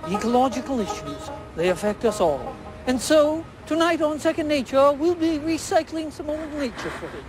Ecological issues, they affect us all. And so, tonight on Second Nature, we'll be recycling some old nature footage.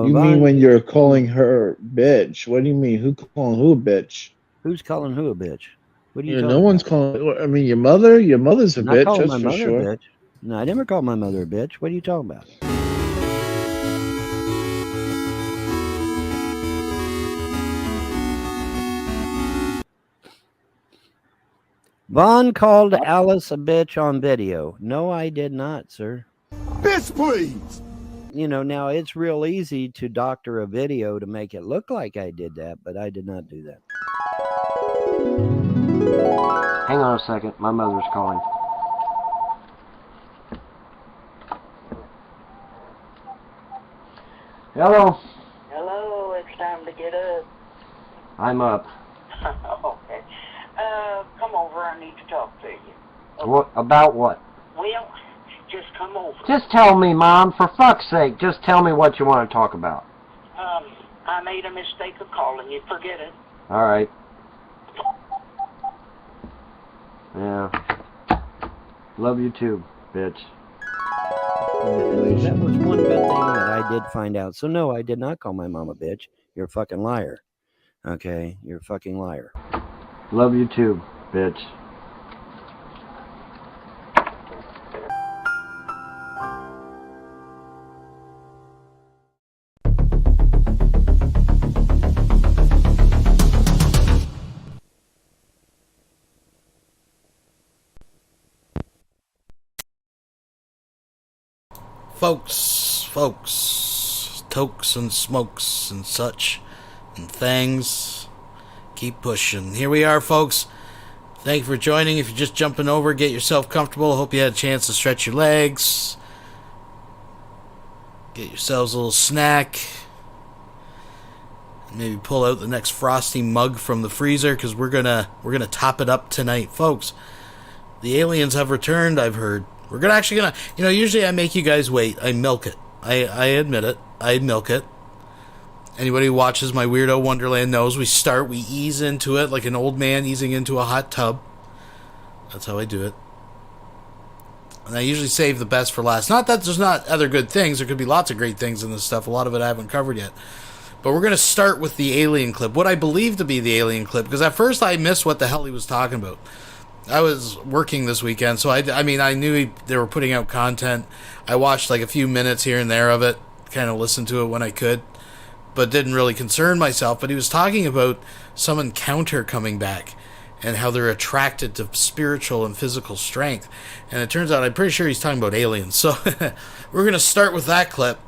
You mean when you're calling her bitch? What do you mean? Who calling who a bitch? Who's calling who a bitch? What are you Yeah, talking no one's about? calling. I mean, your mother. Your mother's a I'm not bitch. calling That's my for mother sure. a bitch. No, I never called my mother a bitch. What are you talking about? Vaughn called Alice a bitch on video. No, I did not, sir. Bitch, please. You know, now it's real easy to doctor a video to make it look like I did that, but I did not do that. Hang on a second. My mother's calling. Hello. Hello, it's time to get up. I'm up. Okay. Come over, I need to talk to you. What about what? Well, just come over. Just tell me, Mom, for fuck's sake. Just tell me what you want to talk about. I made a mistake of calling you. Forget it. All right. Yeah. Love you too, bitch. That was one good thing that I did find out. So no, I did not call my mom a bitch. You're a fucking liar. Okay? You're a fucking liar. Love you too, bitch. Folks, tokes and smokes and such and things. Keep pushing. Here we are, folks. Thank you for joining. If you're just jumping over, get yourself comfortable. Hope you had a chance to stretch your legs. Get yourselves a little snack. Maybe pull out the next frosty mug from the freezer, because we're gonna top it up tonight, folks. The aliens have returned, I've heard. We're actually gonna, usually I make you guys wait. I milk it. I admit it. I milk it. Anybody who watches my Weirdo Wonderland knows we ease into it like an old man easing into a hot tub. That's how I do it. And I usually save the best for last. Not that there's not other good things. There could be lots of great things in this stuff. A lot of it I haven't covered yet. But we're going to start with the alien clip. What I believe to be the alien clip. Because at first I missed what the hell he was talking about. I was working this weekend, so I knew they were putting out content. I watched like a few minutes here and there of it, kind of listened to it when I could, but didn't really concern myself. But he was talking about some encounter coming back and how they're attracted to spiritual and physical strength. And it turns out, I'm pretty sure he's talking about aliens. So we're going to start with that clip.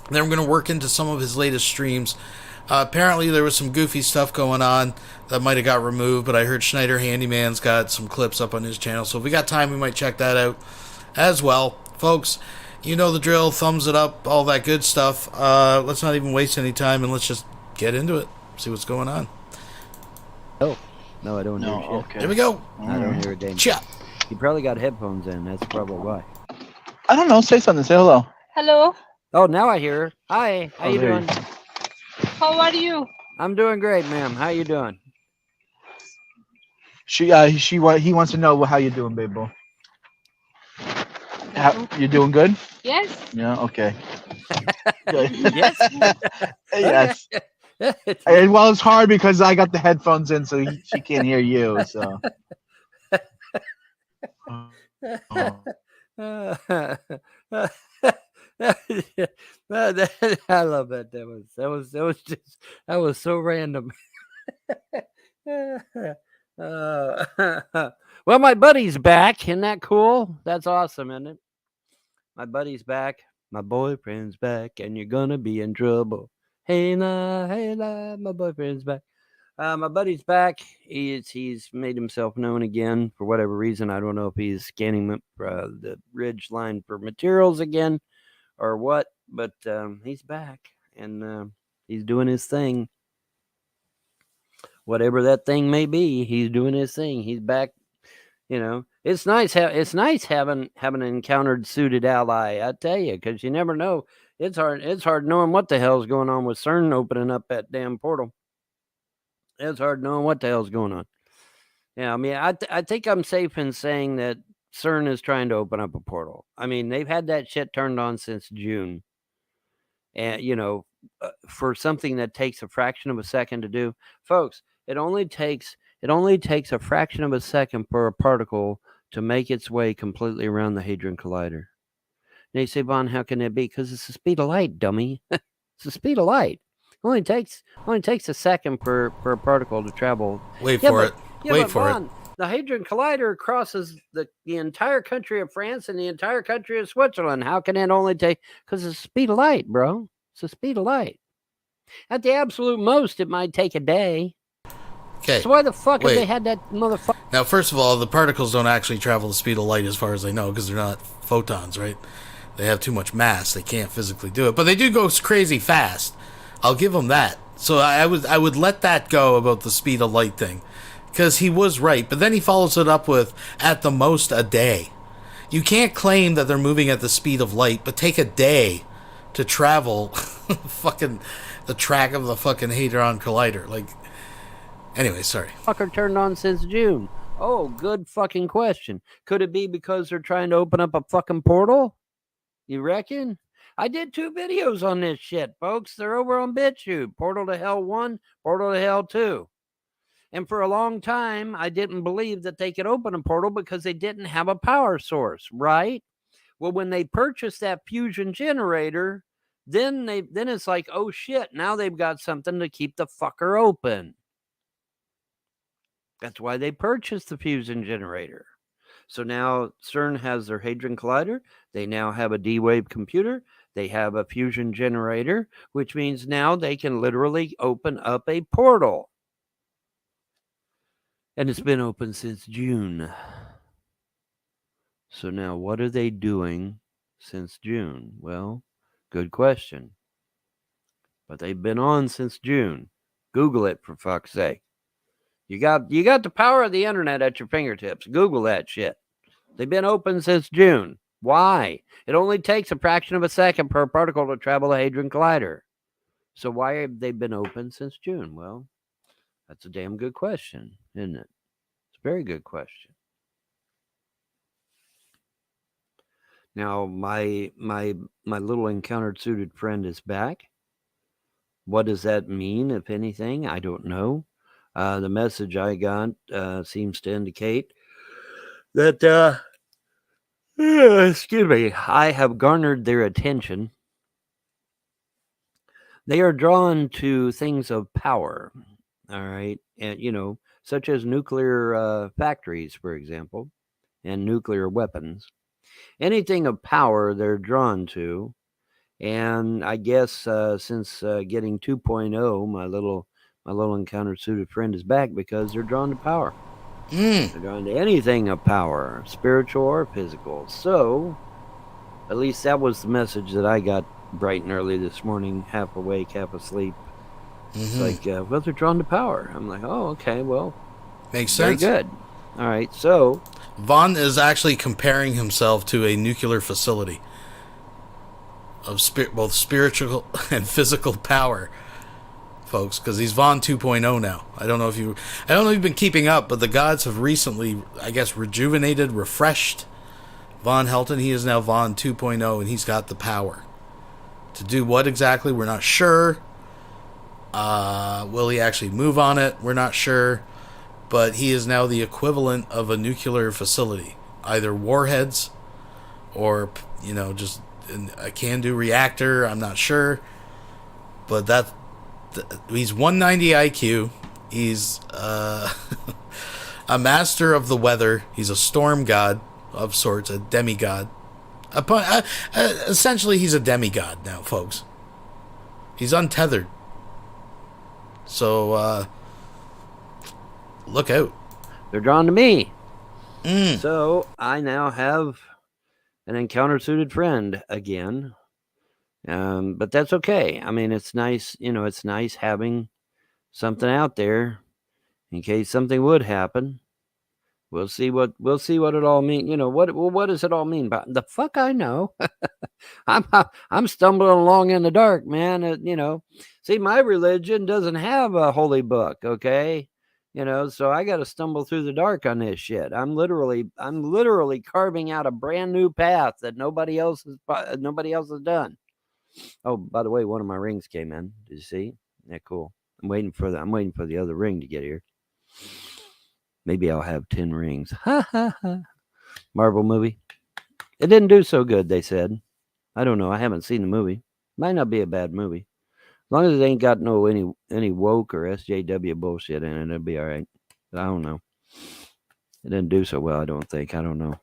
Then we're going to work into some of his latest streams. Apparently there was some goofy stuff going on that might have got removed, but I heard Schneider Handyman's got some clips up on his channel, so if we got time we might check that out as well. Folks, you know the drill, thumbs it up, all that good stuff. Let's not even waste any time and let's just get into it, see what's going on. Oh, no, I don't hear shit. Okay. There we go. I don't hear a damn shit. You probably got headphones in, that's probably why. I don't know, say something, say hello. Hello. Oh, now I hear her. Hi, how you doing? How are you? I'm doing great, ma'am. How you doing? He wants to know how you doing, babe boy. You doing good? Yes. Yeah, okay. Yes. Yes. And well, it's hard because I got the headphones in, so she can't hear you. So. I love that. That was so random. Well, my buddy's back. Isn't that cool? That's awesome, isn't it? My buddy's back. My boyfriend's back, and you're gonna be in trouble. Hey now, my boyfriend's back. My buddy's back. He's made himself known again for whatever reason. I don't know if he's scanning the ridge line for materials again or what, but he's back and he's doing his thing. Whatever that thing may be, he's doing his thing. He's back. It's nice. It's nice having encountered suited ally. I tell you, because you never know. It's hard knowing what the hell's going on with CERN opening up that damn portal. It's hard knowing what the hell's going on. Yeah, I mean, I think I'm safe in saying that CERN is trying to open up a portal. I mean, they've had that shit turned on since June. And, for something that takes a fraction of a second to do, folks, it only takes a fraction of a second for a particle to make its way completely around the Hadron Collider. And you say, Vaughn, how can it be? Because it's the speed of light, dummy. It's the speed of light. Only takes a second for a particle to travel. Wait for it. Vaughn, The Hadron Collider crosses the entire country of France and the entire country of Switzerland. How can it only take? Because it's the speed of light, bro. It's the speed of light. At the absolute most, it might take a day. Okay. So why the fuck have Wait. they had that motherfucker? Now, first of all, the particles don't actually travel the speed of light as far as I know because they're not photons, right? They have too much mass. They can't physically do it. But they do go crazy fast. I'll give them that. So I would let that go about the speed of light thing. Because he was right. But then he follows it up with, at the most, a day. You can't claim that they're moving at the speed of light, but take a day to travel fucking the track of the fucking Hadron Collider. Like, anyway, sorry. Fucker turned on since June. Oh, good fucking question. Could it be because they're trying to open up a fucking portal? You reckon? I did 2 videos on this shit, folks. They're over on BitTube. Portal to Hell 1, Portal to Hell 2. And for a long time, I didn't believe that they could open a portal because they didn't have a power source, right? Well, when they purchased that fusion generator, then it's like, oh shit, now they've got something to keep the fucker open. That's why they purchased the fusion generator. So now CERN has their Hadron Collider. They now have a D-Wave computer. They have a fusion generator, which means now they can literally open up a portal. And it's been open since June. So now what are they doing since June? Well, good question. But they've been on since June. Google it, for fuck's sake. You got the power of the internet at your fingertips. Google that shit. They've been open since June. Why? It only takes a fraction of a second per particle to travel the Hadron Collider. So why have they been open since June? Well, that's a damn good question, isn't it? It's a very good question. Now, my little encountered suited friend is back. What does that mean, if anything? I don't know. The message I got seems to indicate that, excuse me, I have garnered their attention. They are drawn to things of power, all right? And, such as nuclear factories, for example, and nuclear weapons. Anything of power they're drawn to. And I guess since getting 2.0, my little encountered suited friend is back because they're drawn to power. They're drawn to anything of power, spiritual or physical. So, at least that was the message that I got bright and early this morning, half awake, half asleep. It's like, well, they're drawn to power. I'm like, oh, okay, well. Makes sense. Very good. All right, so. Von is actually comparing himself to a nuclear facility of both spiritual and physical power, folks, because he's Von 2.0 now. I don't know if you've been keeping up, but the gods have recently, I guess, rejuvenated, refreshed Vonhelton. He is now Von 2.0, and he's got the power to do what exactly? We're not sure. Will he actually move on it? We're not sure. But he is now the equivalent of a nuclear facility, either warheads or, just a can-do reactor. I'm not sure. But he's 190 IQ. He's a master of the weather. He's a storm god of sorts, a demigod. Essentially, he's a demigod now, folks. He's untethered. So, look out. They're drawn to me. So, I now have an encounter suited friend again. But that's okay. I mean, it's nice, it's nice having something out there in case something would happen. We'll see what it all means. What does it all mean? But the fuck I know. I'm stumbling along in the dark, man. See, my religion doesn't have a holy book, okay? So I got to stumble through the dark on this shit. I'm literally carving out a brand new path that nobody else has done. Oh, by the way, one of my rings came in. Did you see? Yeah, cool. I'm waiting for the other ring to get here. Maybe I'll have 10 rings. Ha ha ha. Marvel movie. It didn't do so good, they said. I don't know. I haven't seen the movie. Might not be a bad movie. As long as it ain't got any woke or SJW bullshit in it, it'll be all right. But I don't know. It didn't do so well, I don't think. I don't know.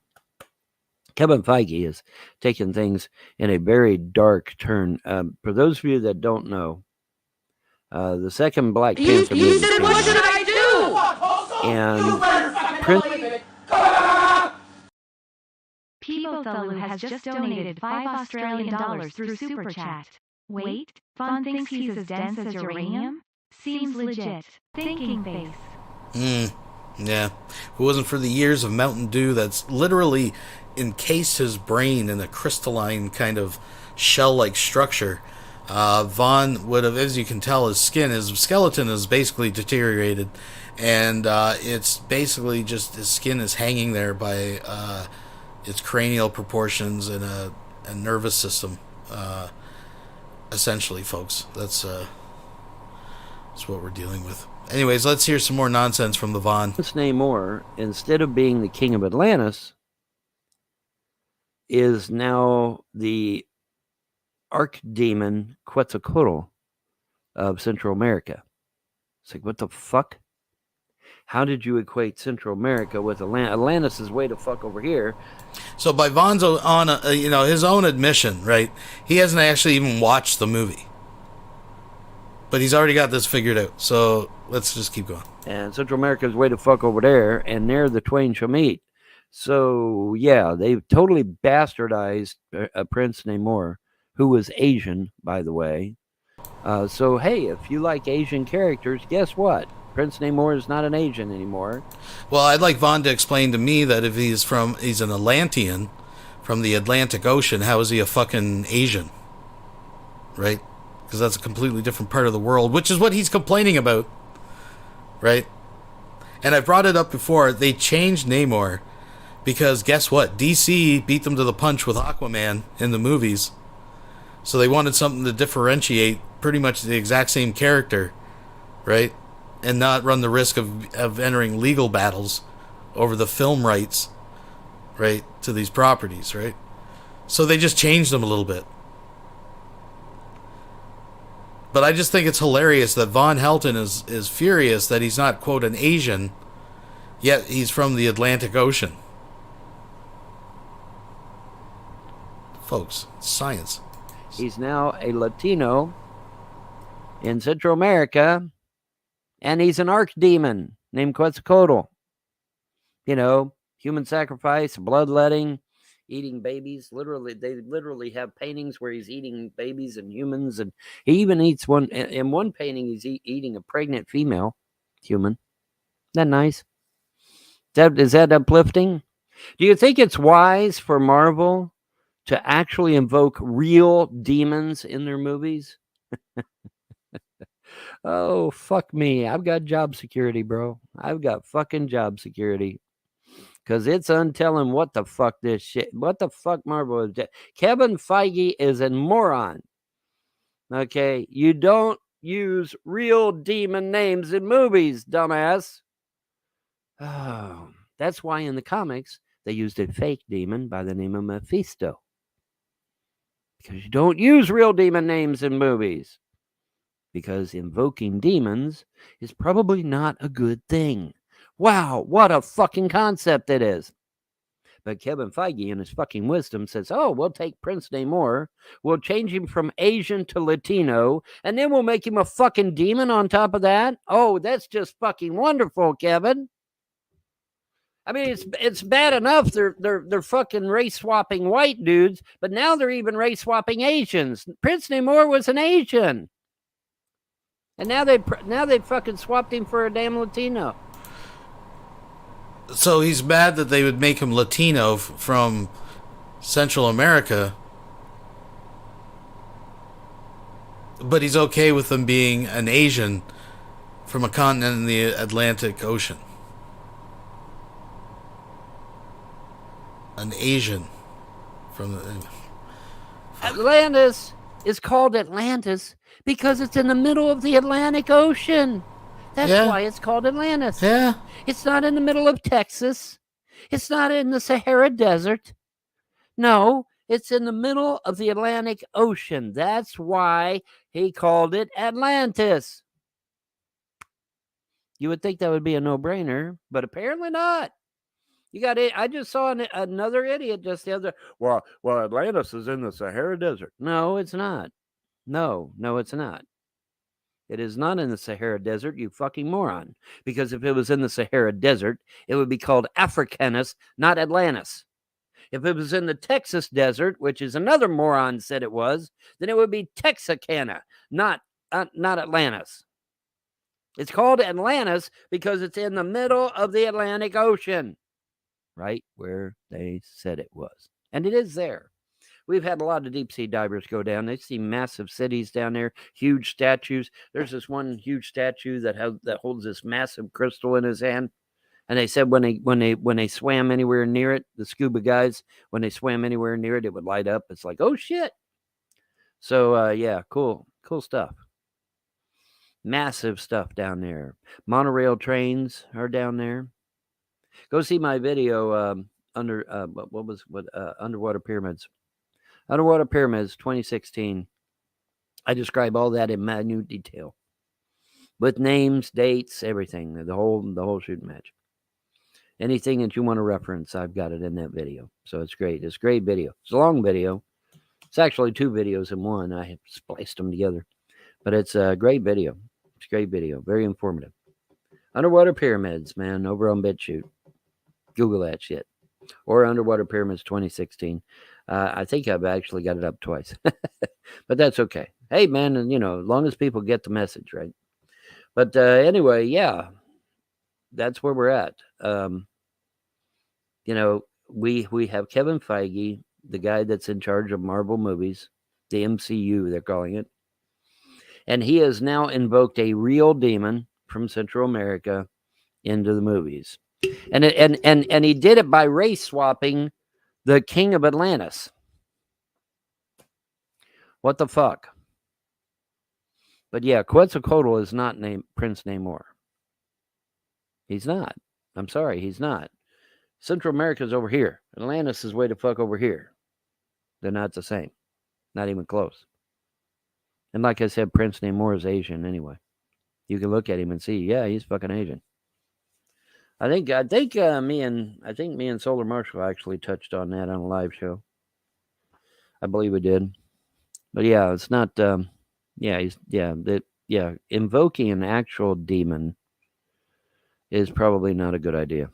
Kevin Feige is taking things in a very dark turn. For those of you that don't know, the second Black Panther movie came out, and People Fellow has just donated $5 through Super Chat. Wait, Fun thinks he's as dense as uranium? Seems legit. Thinking face. Yeah. If it wasn't for the years of Mountain Dew that's literally encased his brain in a crystalline kind of shell-like structure, Vaughn would have, as you can tell, his skeleton is basically deteriorated, and it's basically just his skin is hanging there by its cranial proportions and a nervous system. Essentially, folks, that's what we're dealing with. Anyways, let's hear some more nonsense from the Vaughn. Namor, instead of being the king of Atlantis, is now the archdemon Quetzalcoatl of Central America. It's like, what the fuck? How did you equate Central America with Atlantis? Atlantis is way the fuck over here. So by Vaughn's on his own admission, right? He hasn't actually even watched the movie, but he's already got this figured out. So let's just keep going. And Central America is way the fuck over there, and there the twain shall meet. So yeah, they've totally bastardized Prince Namor, who was Asian, by the way. So hey, if you like Asian characters, guess what? Prince Namor is not an Asian anymore. Well, I'd like Vaughn to explain to me that if he's an Atlantean from the Atlantic Ocean, how is he a fucking Asian? Right? Because that's a completely different part of the world, which is what he's complaining about. Right? And I brought it up before. They changed Namor because guess what? DC beat them to the punch with Aquaman in the movies. So they wanted something to differentiate pretty much the exact same character. Right? And not run the risk of entering legal battles over the film rights, right, to these properties, right? So they just changed them a little bit. But I just think it's hilarious that Vonhelton is furious that he's not, quote, an Asian, yet he's from the Atlantic Ocean. Folks, it's science. He's now a Latino in Central America. And he's an archdemon named Quetzalcoatl. You know, human sacrifice, bloodletting, eating babies. They literally have paintings where he's eating babies and humans. And he even eats one. In one painting, he's eating a pregnant female human. Isn't that nice? Is that uplifting? Do you think it's wise for Marvel to actually invoke real demons in their movies? Oh, fuck me. I've got job security, bro. I've got fucking job security. Because it's untelling what the fuck Marvel is. Kevin Feige is a moron. Okay? You don't use real demon names in movies, dumbass. Oh, that's why in the comics, they used a fake demon by the name of Mephisto. Because you don't use real demon names in movies. Because invoking demons is probably not a good thing. Wow, what a fucking concept it is. But Kevin Feige, in his fucking wisdom, says, oh, we'll take Prince Namor, we'll change him from Asian to Latino, and then we'll make him a fucking demon on top of that? Oh, that's just fucking wonderful, Kevin. I mean, it's bad enough they're fucking race swapping white dudes, but now they're even race swapping Asians. Prince Namor was an Asian. And now they fucking swapped him for a damn Latino. So he's mad that they would make him Latino from Central America, but he's okay with them being an Asian from a continent in the Atlantic Ocean. An Asian from the... Atlantis is called Atlantis because it's in the middle of the Atlantic Ocean. That's why it's called Atlantis. Yeah. It's not in the middle of Texas. It's not in the Sahara Desert. No, it's in the middle of the Atlantic Ocean. That's why he called it Atlantis. You would think that would be a no-brainer, but apparently not. You got it. I just saw another idiot just the other. Well, Atlantis is in the Sahara Desert. No, it's not. No, it's not. It is not in the Sahara Desert, you fucking moron. Because if it was in the Sahara Desert, it would be called Africanus, not Atlantis. If it was in the Texas Desert, which is another moron said it was, then it would be Texarkana, not Atlantis. It's called Atlantis because it's in the middle of the Atlantic Ocean, right where they said it was. And it is there. We've had a lot of deep sea divers go down. They see massive cities down there, huge statues. There's this one huge statue that holds this massive crystal in his hand. And they said when they swam anywhere near it, the scuba guys, when they swam anywhere near it, it would light up. It's like, oh shit. So yeah, cool stuff. Massive stuff down there. Monorail trains are down there. Go see my video Underwater Pyramids. Underwater Pyramids 2016. I describe all that in minute detail. With names, dates, everything. The whole shooting match. Anything that you want to reference, I've got it in that video. So it's great. It's a great video. It's a long video. It's actually 2 videos in one. I have spliced them together. But it's a great video. It's a great video. Very informative. Underwater Pyramids, man, over on BitChute. Google that shit. Or Underwater Pyramids 2016. I think I've actually got it up twice. But that's okay. Hey, man, and as long as people get the message, right? But anyway, yeah. That's where we're at. We have Kevin Feige, the guy that's in charge of Marvel movies, the MCU, they're calling it. And he has now invoked a real demon from Central America into the movies. And he did it by race swapping the king of Atlantis. What the fuck? But yeah, Quetzalcoatl is not named Prince Namor. He's not. I'm sorry, he's not. Central America's over here. Atlantis is way the fuck over here. They're not the same. Not even close. And like I said, Prince Namor is Asian anyway. You can look at him and see, yeah, he's fucking Asian. I think me and Solar Marshall actually touched on that on a live show. I believe we did. But yeah, it's not invoking an actual demon is probably not a good idea.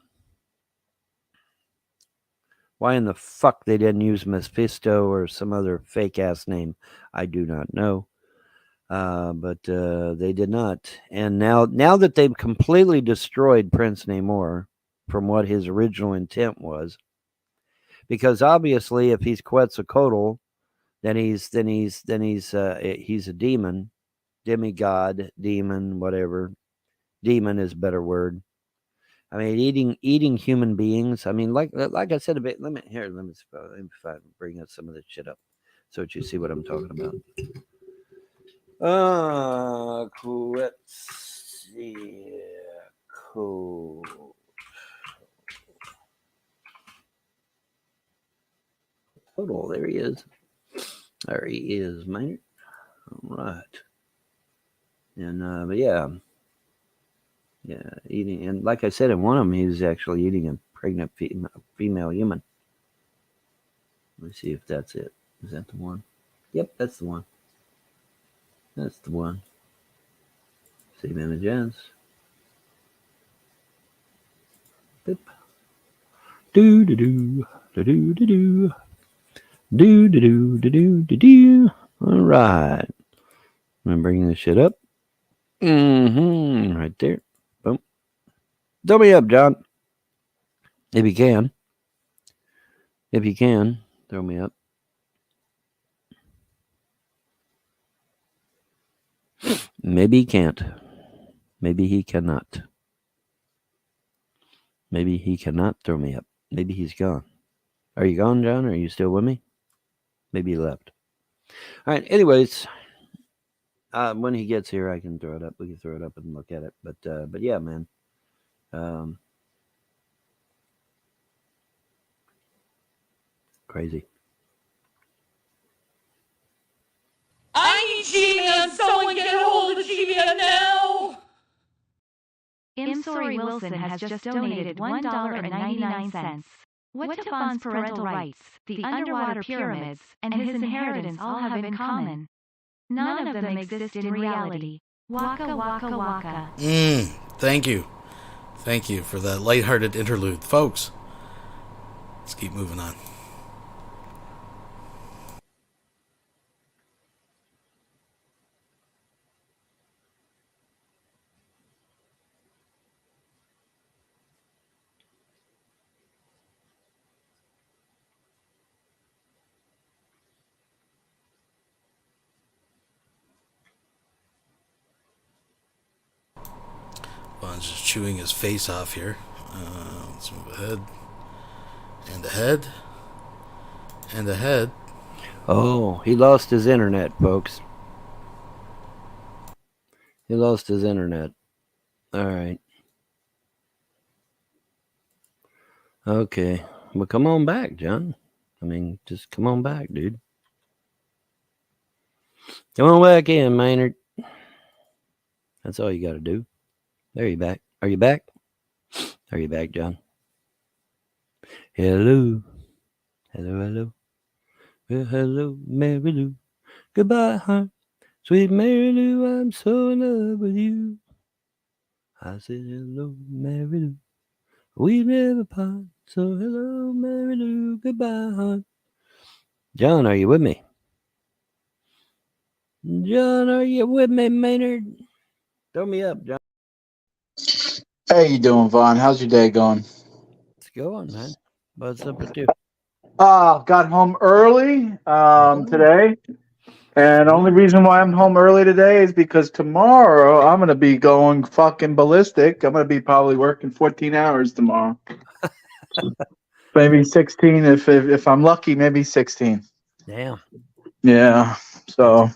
Why in the fuck they didn't use Mephisto or some other fake ass name, I do not know. But they did not. And now that they've completely destroyed Prince Namor from what his original intent was, because obviously if he's Quetzalcoatl, then he's a demon, demigod, demon, whatever. Demon is a better word. I mean, eating human beings. I mean, like I said a bit. Let me bring up some of this shit up so that you see what I'm talking about. Let's see. Cool. Total. There he is. There he is, man. All right. And but yeah. Yeah, eating, and like I said, in one of them, he was actually eating a pregnant female human. Let me see if that's it. Is that the one? Yep, that's the one. That's the one. Save images. Boop. Do do do do do do do do do do do do. All right. I'm gonna bring this shit up. Right there. Boom. Throw me up, John. If you can. If you can, throw me up. Maybe he can't. Maybe he cannot. Maybe he cannot throw me up. Maybe he's gone. Are you gone, John? Are you still with me? Maybe he left. All right. Anyways, when he gets here, I can throw it up. We can throw it up and look at it. But yeah, man. Crazy. I need GBM. Someone get a hold of GBM now. Sorry Wilson has just donated $1.99. What do Vaughn's parental rights, the underwater pyramids, and his inheritance all have in common? None of them exist in reality. Waka waka waka. Thank you. Thank you for that lighthearted interlude. Folks, let's keep moving on. Vaughn's just chewing his face off here. Let's move ahead. And ahead. And ahead. Oh, he lost his internet, folks. He lost his internet. All right. Okay. Well, come on back, John. I mean, just come on back, dude. Come on back in, Maynard. That's all you got to do. There you back. Are you back? Are you back, John? Hello. Hello, hello. Well, hello, Mary Lou. Goodbye, huh? Sweet Mary Lou, I'm so in love with you. I said, hello, Mary Lou. We never part. So hello, Mary Lou. Goodbye, huh? John, are you with me? John, are you with me, Maynard? Throw me up, John. How you doing, Vaughn? How's your day going? It's going, man. What's up with you? Got home early today. And the only reason why I'm home early today is because tomorrow I'm going to be going fucking ballistic. I'm going to be probably working 14 hours tomorrow. Maybe 16 if I'm lucky, maybe 16. Damn. Yeah. So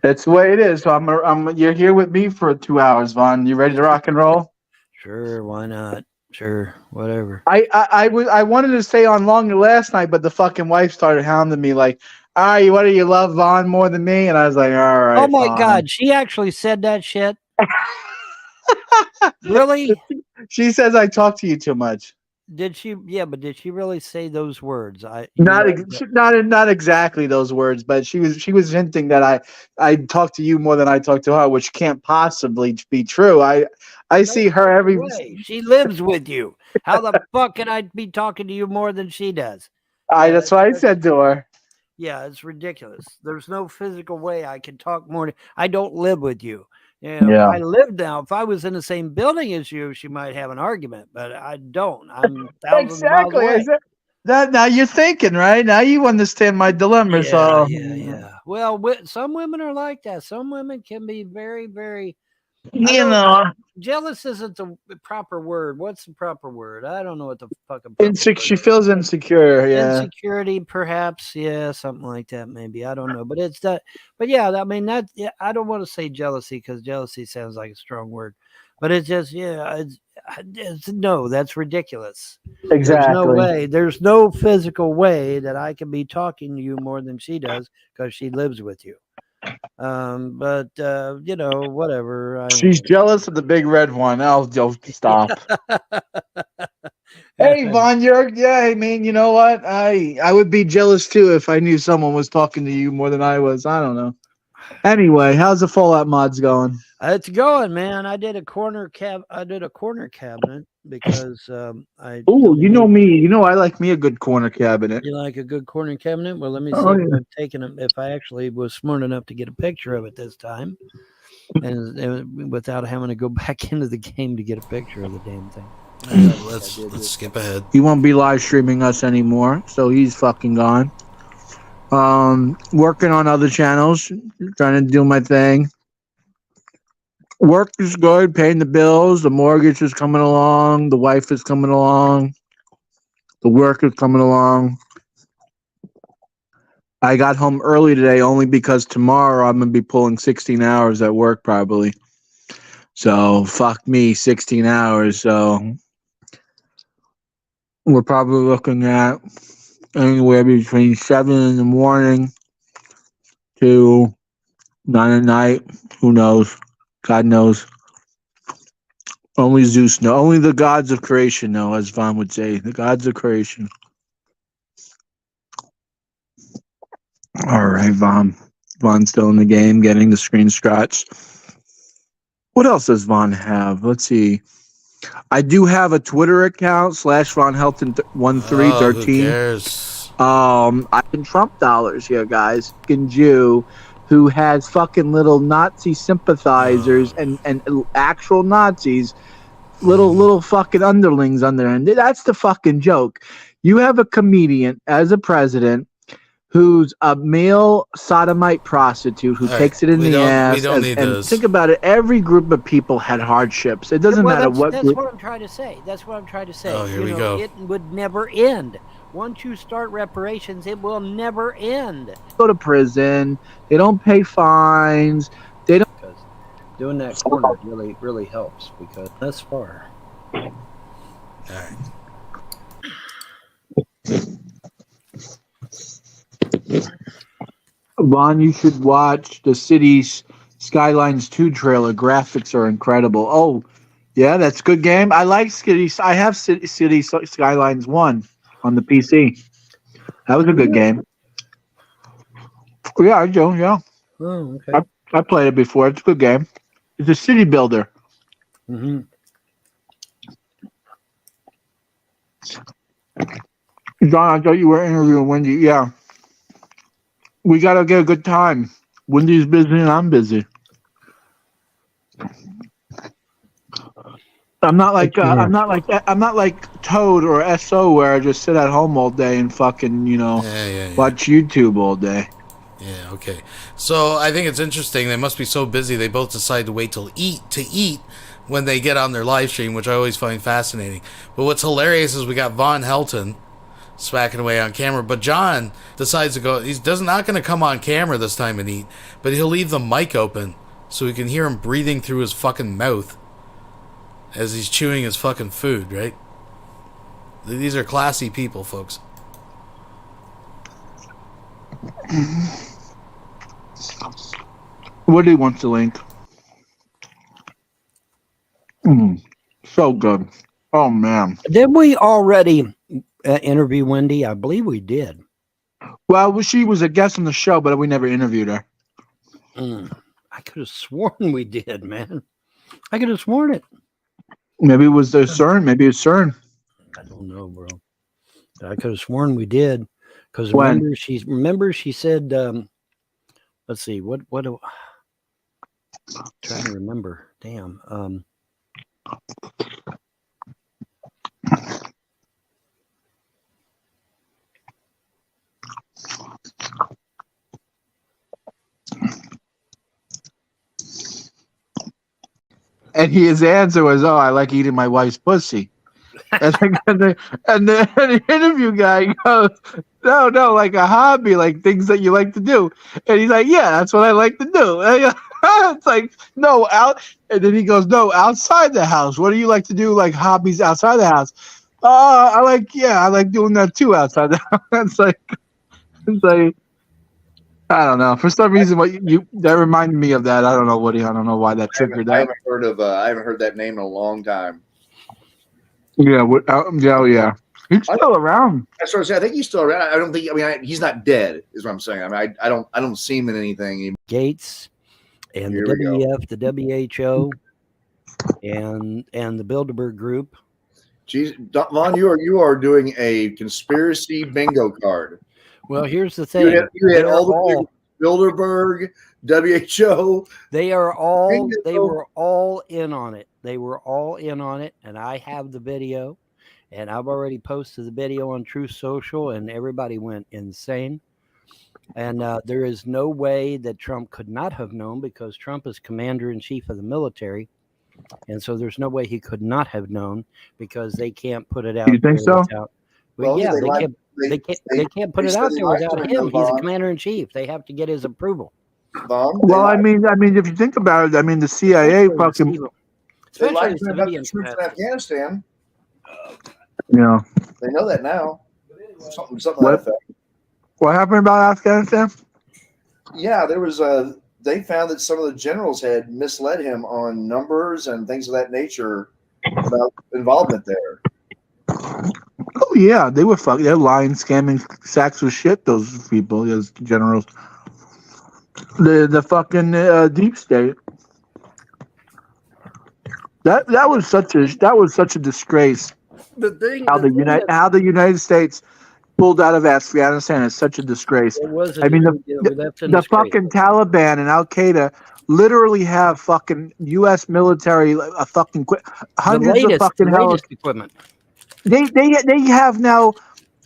that's the way it is. So you're here with me for 2 hours, Vaughn. You ready to rock and roll? Sure, why not? Sure, whatever. I wanted to stay on longer last night, but the fucking wife started hounding me like, what do you love Vaughn more than me? And I was like, all right. Oh my fine. God, she actually said that shit? Really? She says I talk to you too much. Did she? Yeah, but did she really say those words? Not exactly those words, but she was hinting that I talk to you more than I talk to her, which can't possibly be true. I see her every way. She lives with you. How the fuck can I be talking to you more than she does? That's what I said to her. Yeah, it's ridiculous. There's no physical way I can talk more. I don't live with you. If I lived now, if I was in the same building as you, she might have an argument, but I don't. I'm thousands miles away. That now you're thinking, right? Now you understand my dilemma. Yeah. Well, some women are like that. Some women can be very, very. Jealous isn't the proper word. What's the proper word? I don't know what the fucking. She feels insecure. Yeah. Insecurity, perhaps. Yeah, something like that. Maybe I don't know. But it's that. But yeah, I mean that. Yeah, I don't want to say jealousy because jealousy sounds like a strong word. But it's just no. That's ridiculous. Exactly. There's no physical way that I can be talking to you more than she does because she lives with you. But whatever. She's jealous of the big red one. I'll stop. Hey, Vaughn, I mean, you know what? I would be jealous too if I knew someone was talking to you more than I was. I don't know. Anyway, how's the Fallout mods going? It's going, man. I did a corner cabinet because I. Oh, you know me. You know I like me a good corner cabinet. You like a good corner cabinet? Well, let me see if I've taken them. If I actually was smart enough to get a picture of it this time, and without having to go back into the game to get a picture of the damn thing. Let's skip ahead. He won't be live streaming us anymore, so he's fucking gone. Working on other channels, trying to do my thing. Work is good, paying the bills. The mortgage is coming along. The wife is coming along. The work is coming along. I got home early today only because tomorrow I'm going to be pulling 16 hours at work probably. So, fuck me, 16 hours. So, we're probably looking at anywhere between 7 in the morning to 9 at night. Who knows? God knows. Only Zeus know. Only the gods of creation know, as Vaughn would say. The gods of creation. All right, Vaughn. Vaughn's still in the game, getting the screen scratched. What else does Vaughn have? Let's see. I do have a Twitter account /Vonhelton 1313. Who cares? I can Trump dollars here, guys. Fucking Jew who has fucking little Nazi sympathizers and actual Nazis, little fucking underlings on there. And that's the fucking joke. You have a comedian as a president who's a male sodomite prostitute who takes it in the ass. We don't need and this. think about it. Every group of people had hardships. It doesn't matter what. That's what I'm trying to say. Oh, here we go. It would never end. Once you start reparations, it will never end. Go to prison. They don't pay fines. They don't. Because doing that corner really helps because thus far. All right. Vaughn, you should watch the Cities Skylines 2 trailer. Graphics are incredible. Oh, yeah, that's a good game. I like Cities. I have Cities Skylines 1 on the PC. That was a good game. Yeah, I do, yeah. Oh, okay. I played it before. It's a good game. It's a city builder. Mm-hmm. John, I thought you were interviewing Wendy. Yeah. We got to get a good time. Wendy's busy and I'm busy. I'm not like Toad or SO where I just sit at home all day and fucking, watch YouTube all day. Yeah, okay. So I think it's interesting. They must be so busy they both decide to wait till eat when they get on their live stream, which I always find fascinating. But what's hilarious is we got Vonhelton smacking away on camera, but John decides to go. He's not going to come on camera this time and eat, but he'll leave the mic open so we can hear him breathing through his fucking mouth as he's chewing his fucking food, right? These are classy people, folks. Woody wants the link. So good. Oh, man. Did we already interview Wendy? I believe we did. Well, she was a guest on the show, but we never interviewed her. I could have sworn we did, man. I could have sworn it. Maybe it was the CERN. Maybe it's CERN. I don't know, bro. I could have sworn we did. Because remember she said, let's see, what do I'm trying to remember. Damn. And his answer was, "Oh, I like eating my wife's pussy." And the interview guy goes, "No, like a hobby, like things that you like to do." And he's like, "Yeah, that's what I like to do." And it's like, "No, out." And then he goes, "No, outside the house. What do you like to do, like hobbies outside the house?" I like doing that too outside the house. It's like, I don't know. For some reason, that reminded me of that. I don't know, Woody. I don't know why that triggered that. I haven't heard that name in a long time. Yeah, yeah. He's still around. That's what I'm saying. I think he's still around. I don't think. I mean, he's not dead. Is what I'm saying. I mean, I don't see him in anything. Gates and the WEF, the WHO, and the Bilderberg Group. Jeez, Vaughn, you are doing a conspiracy bingo card. Well, here's the thing. You had all the Bilderberg, WHO. They were all in on it. They were all in on it, and I have the video, and I've already posted the video on Truth Social, and everybody went insane. And there is no way that Trump could not have known because Trump is commander-in-chief of the military, and so there's no way he could not have known because they can't put it out. You think so? Well, yeah, they can't put it out there without him. He's a commander-in-chief. They have to get his approval. Well, I mean, if you think about it, I mean, the CIA fucking. They lied about the troops in Afghanistan. Yeah. They know that now. Something like that. What happened about Afghanistan? Yeah, there was they found that some of the generals had misled him on numbers and things of that nature about involvement there. Oh yeah, they were fucking. They're lying, scamming sacks of shit. Those people, those generals, the fucking deep state. That was such a disgrace. How the United States pulled out of Afghanistan is such a disgrace. It was I mean, that's in the disgrace. fucking Taliban and Al Qaeda literally have fucking U.S. military hundreds of fucking latest equipment. They have now.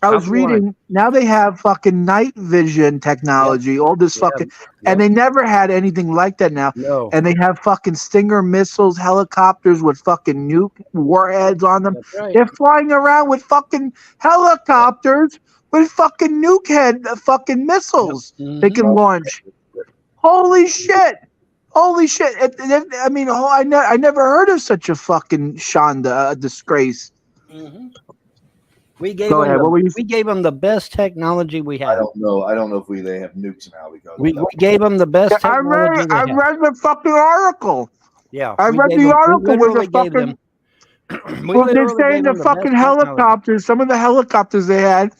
I was Top one. reading. Now they have fucking night vision technology. All this fucking, and they never had anything like that now. No. And they have fucking Stinger missiles, helicopters with fucking nuke warheads on them. That's right. They're flying around with fucking helicopters with fucking nuke head fucking missiles they can launch. Holy shit! Holy shit! I mean, I never heard of such a fucking shanda, a disgrace. Mm-hmm. We gave them the best technology we have. I don't know if they have nukes now because we gave them the best technology. I read the fucking article. Yeah, I read the article with the fucking. Well, they're saying the fucking helicopters. Some of the helicopters they had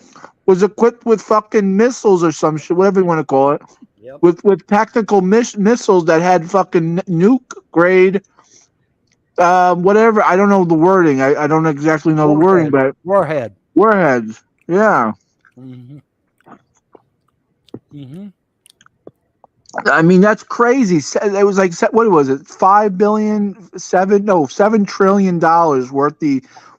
was equipped with fucking missiles or some shit, whatever you want to call it. Yep. With tactical missiles that had fucking nuke grade. Whatever, I don't know the wording. I don't exactly know the wording, but warheads. Yeah. Mm-hmm. Mm-hmm. I mean, that's crazy. It was like, what was it? $7 trillion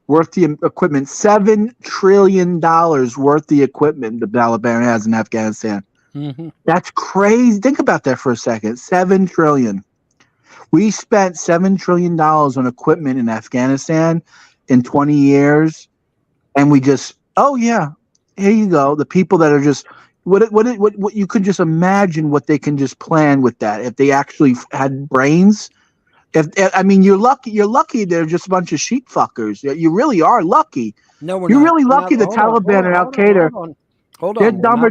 worth the equipment. $7 trillion worth the equipment the Taliban has in Afghanistan. Mm-hmm. That's crazy. Think about that for a second. $7 trillion. We spent $7 trillion on equipment in Afghanistan in 20 years, and we just, oh yeah, here you go. The people that are just, what you could just imagine what they can just plan with that if they actually had brains. I mean, you're lucky. You're lucky. They're just a bunch of sheep fuckers. You really are lucky. No, we're You're not. really lucky. The Taliban and Al Qaeda. Hold on. They're dumber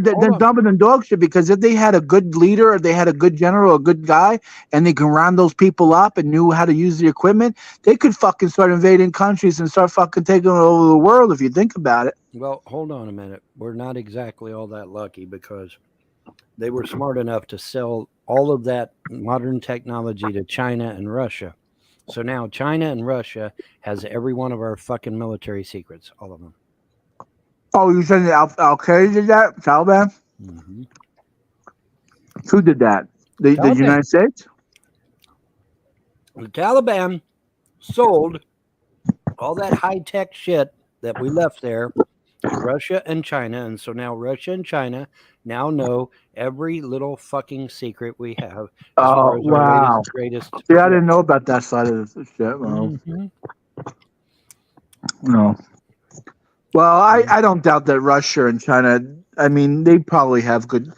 than dog shit, because if they had a good leader or they had a good general, a good guy, and they can round those people up and knew how to use the equipment, they could fucking start invading countries and start fucking taking over the world if you think about it. Well, hold on a minute. We're not exactly all that lucky because they were smart enough to sell all of that modern technology to China and Russia. So now China and Russia has every one of our fucking military secrets, all of them. Oh, you said Al Qaeda did that? Taliban? Mm-hmm. Who did that? The United States? The Taliban sold all that high-tech shit that we left there to Russia and China. And so now Russia and China now know every little fucking secret we have. Oh, wow. Greatest. Yeah, I didn't know about that side of the shit. Well, no. Well, I don't doubt that Russia and China, I mean, they probably have good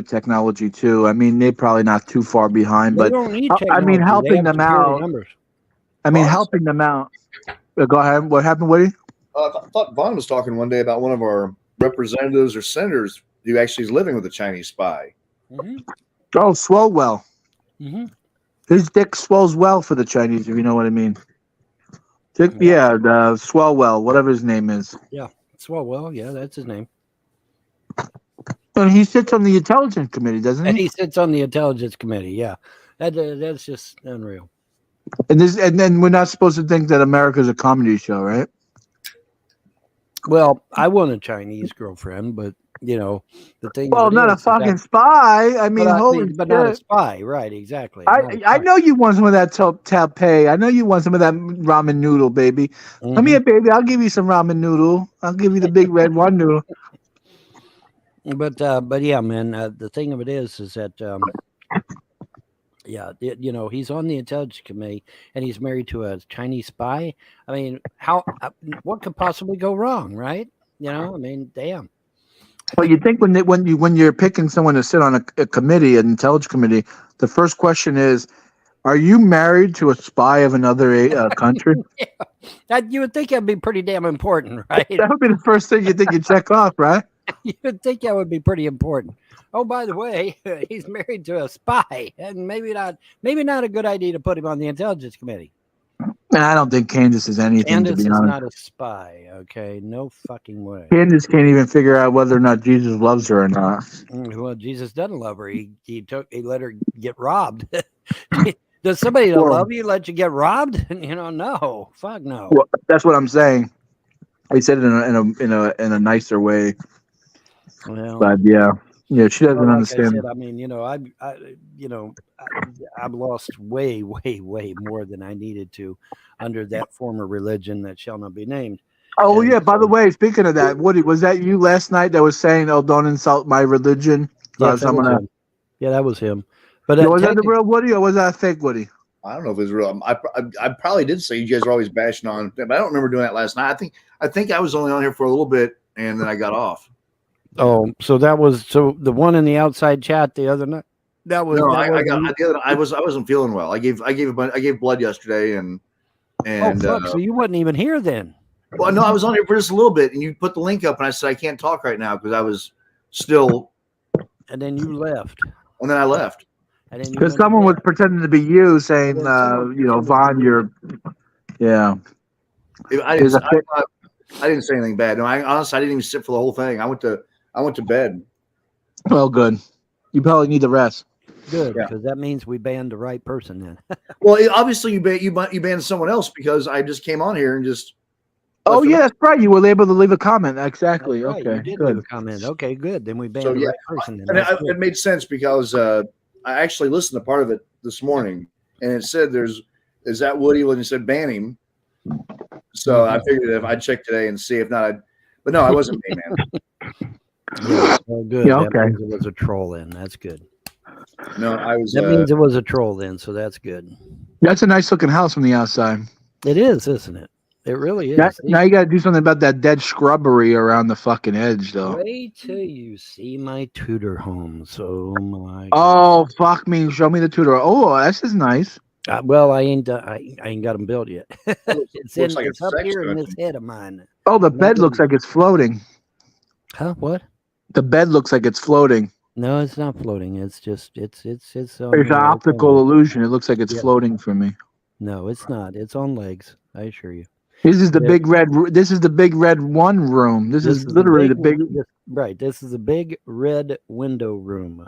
technology too. I mean, they're probably not too far behind, but don't need technology. I mean, helping them out. Helping them out. Go ahead. What happened, Woody? I thought Vaughn was talking one day about one of our representatives or senators who actually is living with a Chinese spy. Mm-hmm. Oh, Swalwell. Mm-hmm. His dick swells well for the Chinese, if you know what I mean. Yeah, the Swalwell, whatever his name is. Yeah, Swalwell. Yeah, that's his name. And he sits on the Intelligence Committee, doesn't he? And he sits on the Intelligence Committee. Yeah, that's just unreal. And then we're not supposed to think that America's a comedy show, right? Well, I want a Chinese girlfriend, but you know the thing. Well, not a fucking spy. I mean, but not a spy, right? Exactly. I know you want some of that tapei. I know you want some of that ramen noodle, baby. Mm-hmm. Come here, baby. I'll give you some ramen noodle. I'll give you the big red one noodle. But yeah, man. The thing of it is that he's on the Intelligence Committee and he's married to a Chinese spy. I mean, what could possibly go wrong, right? You know, I mean, damn. Well, you think when you're picking someone to sit on a committee, an Intelligence Committee, the first question is, are you married to a spy of another country? Yeah. You would think that'd be pretty damn important, right? That would be the first thing you think you check off, right? You would think that would be pretty important. Oh, by the way, he's married to a spy, and maybe not a good idea to put him on the Intelligence Committee. I don't think Candace is anything, Candace to be is honest. not a spy. Okay, no fucking way. Candace can't even figure out whether or not Jesus loves her or not. Well, Jesus doesn't love her. He let her get robbed. Does somebody that Well- love you let you get robbed? No. Fuck no. Well, that's what I'm saying. He said it in a nicer way, Well, but yeah, she doesn't like understand. I said, I mean, I've lost way more than I needed to under that former religion that shall not be named. Oh And yeah, by the way, speaking of that, Woody, was that you last night that was saying, "Oh, don't insult my religion"? Yes, that was him. Yeah, that was him. But was that the real Woody or was that a fake Woody? I don't know if it was real. I probably did say you guys are always bashing on, but I don't remember doing that last night. I think I was only on here for a little bit and then I got off. Oh, so that was the one in the outside chat the other night. That was No, that I wasn't feeling well. I gave blood yesterday and oh fuck! So you wasn't even here then? Well, no, I was on here for just a little bit, and you put the link up, and I said I can't talk right now because I was still. And then you left. And then I left. Because someone was pretending to be you, saying, Vaughn, you're, yeah. I didn't say anything bad. No, honestly, I didn't even sit for the whole thing. I went to bed. Well, good. You probably need the rest. Good, because that means we banned the right person then. Well, obviously you banned someone else because I just came on here and just. Oh yeah, that's right. You were able to leave a comment. Exactly. Right, okay. you did good. leave a comment. Okay, good. Then we banned the right person. Then. And it made sense because I actually listened to part of it this morning, and it said is that Woody when he said ban him. So I figured if I'd check today and see if not, but no, I wasn't me, man. Yeah, well, good. Yeah, that means it was a troll then. That's good. No, I was. That means it was a troll then, so that's good. That's a nice looking house from the outside. It is, isn't it? It really is. Now you got to do something about that dead shrubbery around the fucking edge, though. Wait till you see my Tudor homes. Oh my! Oh fuck me! Show me the Tudor. Oh, this is nice. Well, I ain't got them built yet. it's like up here in this head of mine. Oh, the bed looks like it's floating. Huh? What? The bed looks like it's floating. No, it's not floating. It's just it's. It's an optical illusion. It looks like it's floating for me. No, it's not. It's on legs. I assure you. This is the big red. This is the big red one room. This is literally the big. Right. This is the big red window room.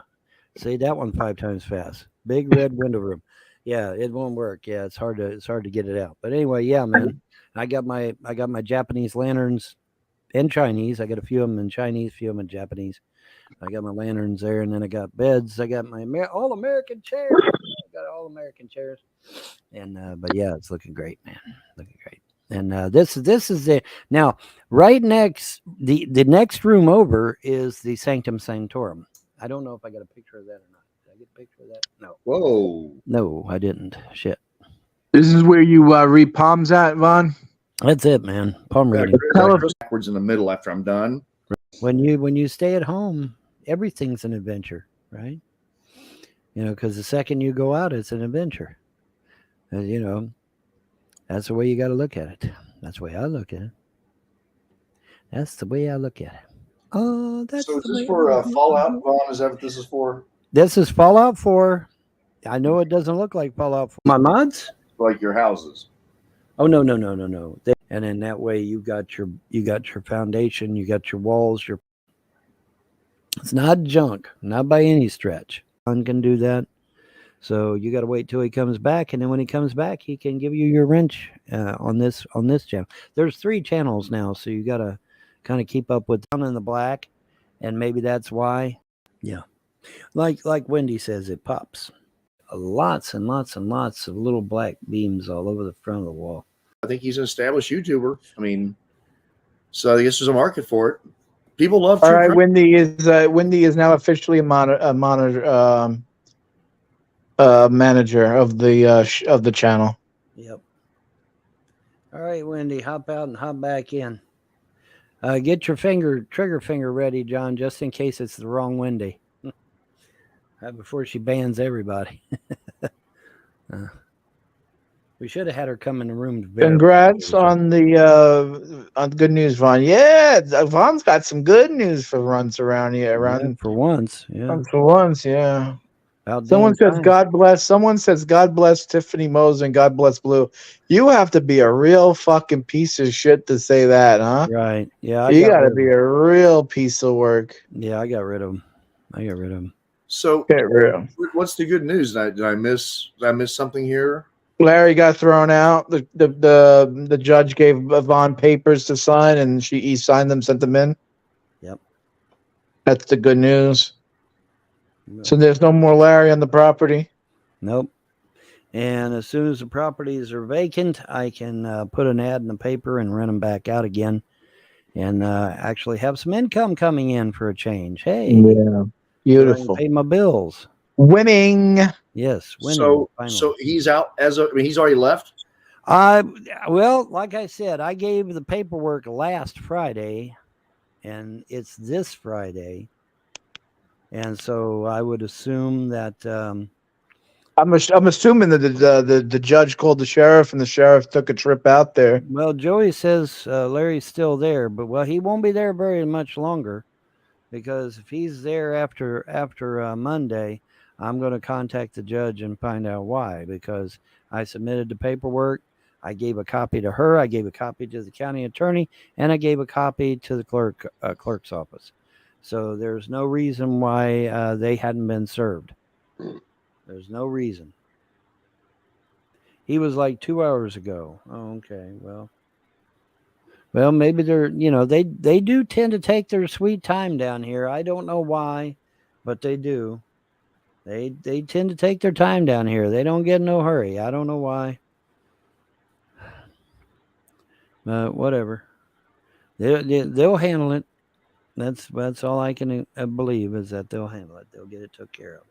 Say that one 5 times fast. Big red window room. Yeah, it won't work. Yeah, it's hard to get it out. But anyway, yeah, man. I got my Japanese lanterns and Chinese. I got a few of them in Chinese, a few of them in Japanese. I got my lanterns there, and then I got beds. I got my all American chairs. I got all American chairs. And but yeah, it's looking great, man. Looking great. And this is the now right next the next room over is the Sanctum Sanctorum. I don't know if I got a picture of that or not. Did I get a picture of that? No. Whoa. No, I didn't. Shit. This is where you read palms at, Vaughn. That's it, man. Palm reading. Backwards in the middle after I'm done. When you stay at home, everything's an adventure, right? Because the second you go out, it's an adventure. That's the way you got to look at it. That's the way I look at it. That's the way I look at it. Oh, that's so. Is this for Fallout, Vaughn? Is that what this is for? This is Fallout 4. I know it doesn't look like Fallout 4. My mods? Like your houses. Oh no. And then that way you got your foundation, you got your walls, it's not junk, not by any stretch. One can do that. So you got to wait till he comes back, and then when he comes back, he can give you your wrench on this channel. There's 3 channels now, so you got to kind of keep up with down in the black, and maybe that's why. Yeah, like Wendy says, it pops. Lots and lots and lots of little black beams all over the front of the wall. I think he's an established YouTuber. I mean, so I guess there's a market for it. People love. All right, Wendy is now officially a manager of the channel. Yep. All right, Wendy, hop out and hop back in. Get your trigger finger ready, John, just in case it's the wrong Wendy. Before she bans everybody. We should have had her come in the room. Congrats on the on good news, Vaughn. Yeah, Vaughn's got some good news for once around here. For once, yeah. For once, yeah. About Someone damn says time. God bless. Someone says God bless Tiffany Mose and God bless Blue. You have to be a real fucking piece of shit to say that, huh? Right. Yeah, I You got got to rid of be him. a real piece of work. Yeah, I got rid of him. So, Get real. what's the good news? Did I miss something here? Larry got thrown out. The judge gave Yvonne papers to sign, and he signed them, sent them in. Yep. That's the good news. No. So there's no more Larry on the property. Nope. And as soon as the properties are vacant, I can put an ad in the paper and rent them back out again, and actually have some income coming in for a change. Hey, Yeah, so I can beautiful. pay my bills. Winning. Yes, winning. So, finally. so he's out he's already left. Well, like I said, I gave the paperwork last Friday, and it's this Friday, and so I would assume that. I'm assuming that the judge called the sheriff, and the sheriff took a trip out there. Well, Joey says Larry's still there, but he won't be there very much longer, because if he's there after Monday, I'm going to contact the judge and find out why. Because I submitted the paperwork, I gave a copy to her, I gave a copy to the county attorney, and I gave a copy to the clerk's office. So there's no reason why they hadn't been served. There's no reason. He was like 2 hours ago. Oh, okay. Well, maybe they're, they do tend to take their sweet time down here. I don't know why, but they do. They tend to take their time down here. They don't get in no hurry. I don't know why. Whatever. They'll handle it. That's all I can believe, is that they'll handle it. They'll get it took care of.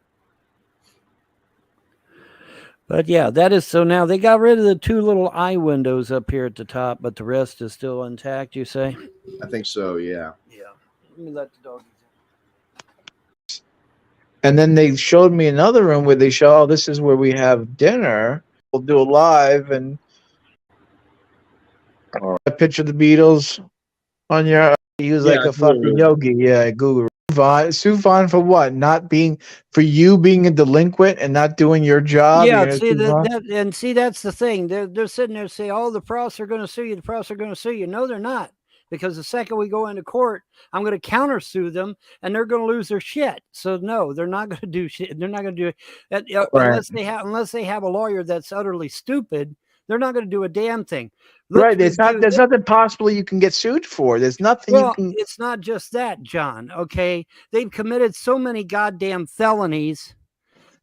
But yeah, that is so. Now they got rid of the two little eye windows up here at the top, but the rest is still intact, you say? I think so. Yeah. Yeah. Let me let the dog. And then they showed me another room where they show, oh, this is where we have dinner. We'll do it live, and a picture of the Beatles on your. He was like a fucking yogi. Yeah, Google. Sue Vaughn for what? For you being a delinquent and not doing your job. Yeah, see that's the thing. They're sitting there saying, "Oh, the pros are going to sue you. The pros are going to sue you." No, they're not, because the second we go into court, I'm going to countersue them, and they're going to lose their shit. So no, they're not going to do shit. They're not going to do it unless they have a lawyer that's utterly stupid. They're not going to do a damn thing. Right. There's nothing possible you can get sued for. There's nothing you can. It's not just that, John. Okay. They've committed so many goddamn felonies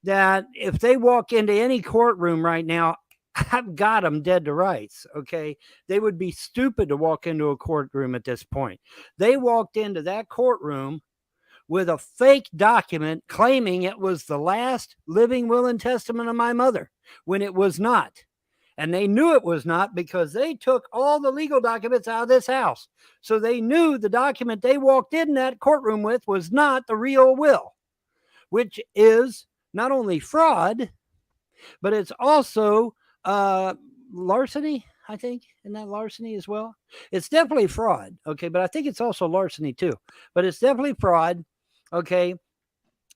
that if they walk into any courtroom right now, I've got them dead to rights. Okay. They would be stupid to walk into a courtroom at this point. They walked into that courtroom with a fake document claiming it was the last living will and testament of my mother, when it was not. And they knew it was not, because they took all the legal documents out of this house. So they knew the document they walked in that courtroom with was not the real will, which is not only fraud, but it's also larceny, I think. Isn't that larceny as well? It's definitely fraud. Okay. But I think it's also larceny too. But it's definitely fraud. Okay.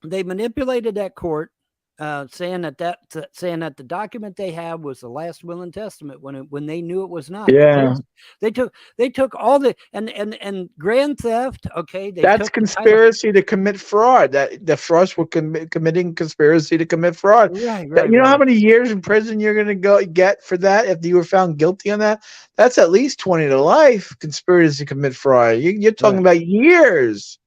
They manipulated that court. Saying that the document they have was the last will and testament when they knew it was not. Yeah, they took all the and grand theft. Okay, that's conspiracy to commit fraud. That the frauds were committing conspiracy to commit fraud. Right. You know how many years in prison you're going to get for that if you were found guilty on that? That's at least 20 to life. Conspiracy to commit fraud. You're talking about years.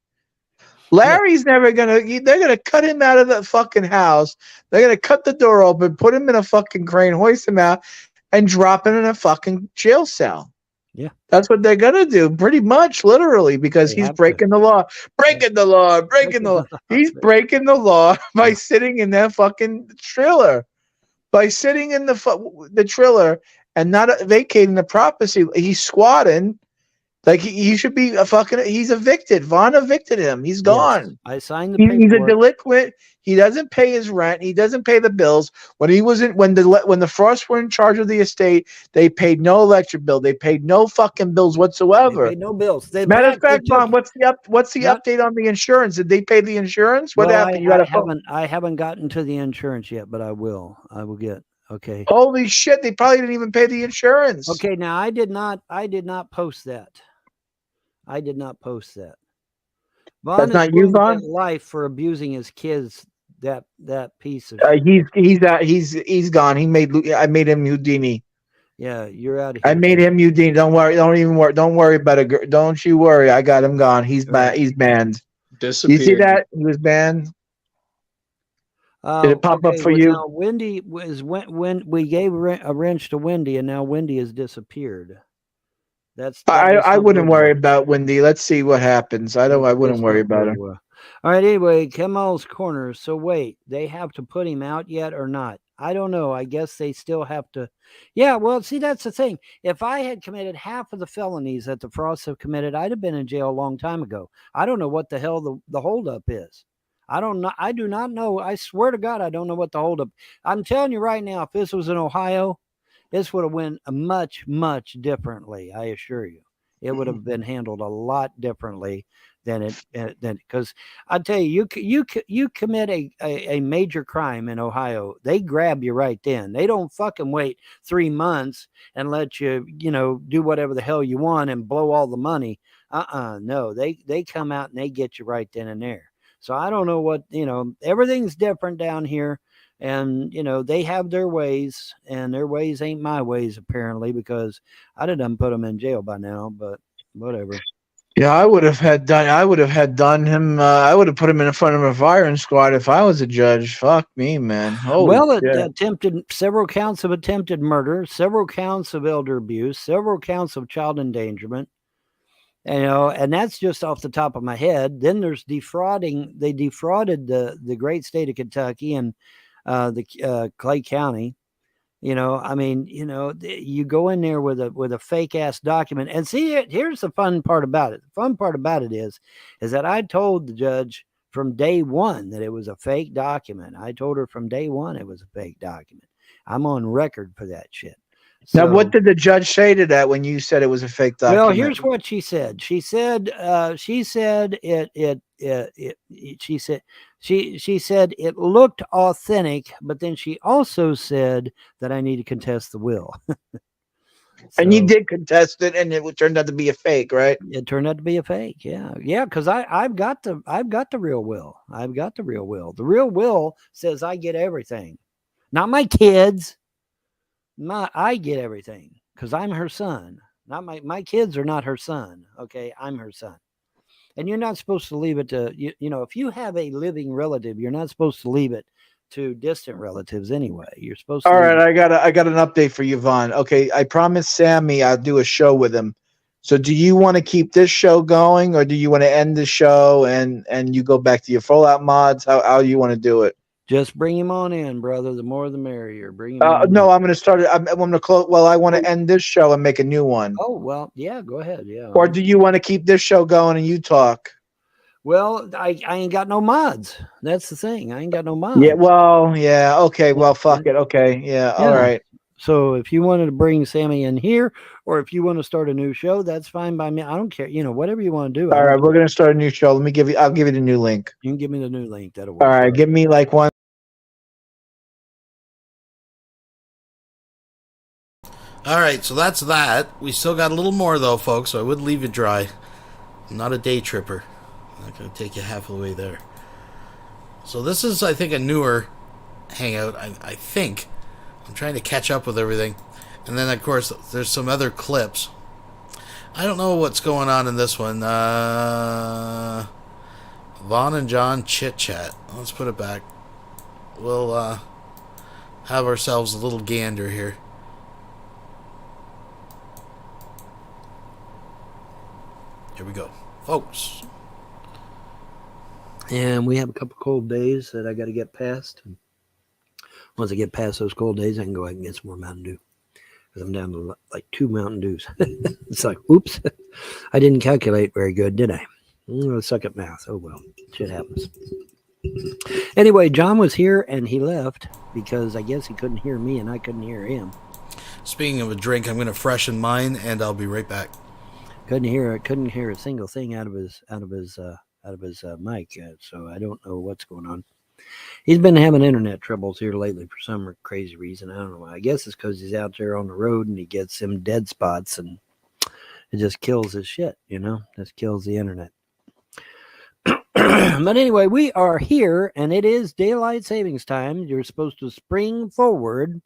Larry's never they're gonna cut him out of the fucking house. They're gonna cut the door open, put him in a fucking crane, hoist him out, and drop him in a fucking jail cell. Yeah. That's what they're gonna do, pretty much, literally, because he's breaking the law. Breaking the law. He's breaking the law by sitting in that fucking trailer. By sitting in the trailer and not vacating the property. He's squatting Like he should be a fucking. He's evicted. Vaughn evicted him. He's gone. I signed the He's a paperwork. delinquent. He doesn't pay his rent. He doesn't pay the bills. When the Frosts were in charge of the estate, they paid no electric bill. They paid no fucking bills They whatsoever. paid no bills. Matter of fact, Vaughn, what's the update on the insurance? Did they pay the insurance? What happened? I haven't gotten to the insurance yet, but I will. I will get. Okay. Holy shit! They probably didn't even pay the insurance. Okay. Now I did not post that. I did not post that. Vaughn That's not you, Vaughn? Life for abusing his kids. That piece of. He's gone. I made him Houdini. Yeah, you're out of here. I made him Houdini. Don't worry. Don't even worry. Don't worry about it. Don't you worry. I got him gone. He's banned. Disappeared. You see that? He was banned. Did it pop up for you? Now Wendy when we gave a wrench to Wendy, and now Wendy has disappeared. I wouldn't worry about Wendy. Let's see what happens. I wouldn't worry about her. All right. Anyway, Kemal's Corner. So wait, they have to put him out yet or not? I don't know. I guess they still have to. Yeah. Well, see, that's the thing. If I had committed half of the felonies that the Frosts have committed, I'd have been in jail a long time ago. I don't know what the hell the holdup is. I don't know. I do not know. I swear to God, I don't know what the holdup. I'm telling you right now, if this was in Ohio, this would have went much, much differently. I assure you, it would have been handled a lot differently than because I tell you, you commit a major crime in Ohio, they grab you right then. They don't fucking wait 3 months and let you, do whatever the hell you want and blow all the money. No, they come out and they get you right then and there. So I don't know what, everything's different down here. And, they have their ways, and their ways ain't my ways, apparently, because I'd have done put them in jail by now, but whatever. Yeah, I would have put him in front of a firing squad if I was a judge. Fuck me, man. Attempted several counts of attempted murder, several counts of elder abuse, several counts of child endangerment. And that's just off the top of my head. Then there's defrauding. They defrauded the great state of Kentucky and the Clay County. You go in there with a fake ass document, and see, here's the fun part about it. The fun part about it is that I told the judge from day one that it was a fake document. I told her from day one it was a fake document. I'm on record for that shit. Now, what did the judge say to that when you said it was a fake document? Well, here's what she said. She said it looked authentic, but then she also said that I need to contest the will. And you did contest it, and it turned out to be a fake, right? It turned out to be a fake. Yeah, because I've got the real will. I've got the real will. The real will says I get everything, not my kids. I get everything because I'm her son. Not my kids are not her son. Okay, I'm her son. And you're not supposed to leave it to if you have a living relative, you're not supposed to leave it to distant relatives anyway. You're supposed to. All right, I got an update for you, Vaughn. Okay, I promised Sammy I'll do a show with him. So do you want to keep this show going, or do you want to end the show and you go back to your Fallout mods? How do you want to do it? Just bring him on in, brother. The more the merrier. Bring him no, I'm going to start it. I'm going to close. Well, I want to end this show and make a new one. Oh, well, yeah, go ahead. Yeah. Or do you want to keep this show going and you talk? Well, I ain't got no mods. That's the thing. I ain't got no mods. Yeah, well, yeah. Okay, well, fuck it. Okay, yeah, all right. So if you wanted to bring Sammy in here, or if you want to start a new show, that's fine by me. I don't care. Whatever you want to do. All right, we're going to start a new show. I'll give you the new link. You can give me the new link. That'll work. All right, give me like one. All right, so that's that. We still got a little more, though, folks, so I wouldn't leave you dry. I'm not a day tripper. I'm not going to take you half of the way there. So this is, I think, a newer hangout, I think. I'm trying to catch up with everything. And then, of course, there's some other clips. I don't know what's going on in this one. Vaughn and John chit-chat. Let's put it back. We'll have ourselves a little gander here. Here we go, folks. And we have a couple cold days that I got to get past. Once I get past those cold days, I can go ahead and get some more Mountain Dew. Because I'm down to like 2 Mountain Dews. It's like, oops. I didn't calculate very good, did I? Suck at math. Oh well, shit happens. Anyway, John was here and he left because I guess he couldn't hear me and I couldn't hear him. Speaking of a drink, I'm going to freshen mine and I'll be right back. Couldn't hear a single thing out of his mic, so I don't know what's going on. He's been having internet troubles here lately for some crazy reason. I don't know why. I guess it's because he's out there on the road and he gets some dead spots and it just kills his shit, just kills the internet. But anyway, we are here and it is daylight savings time. You're supposed to spring forward,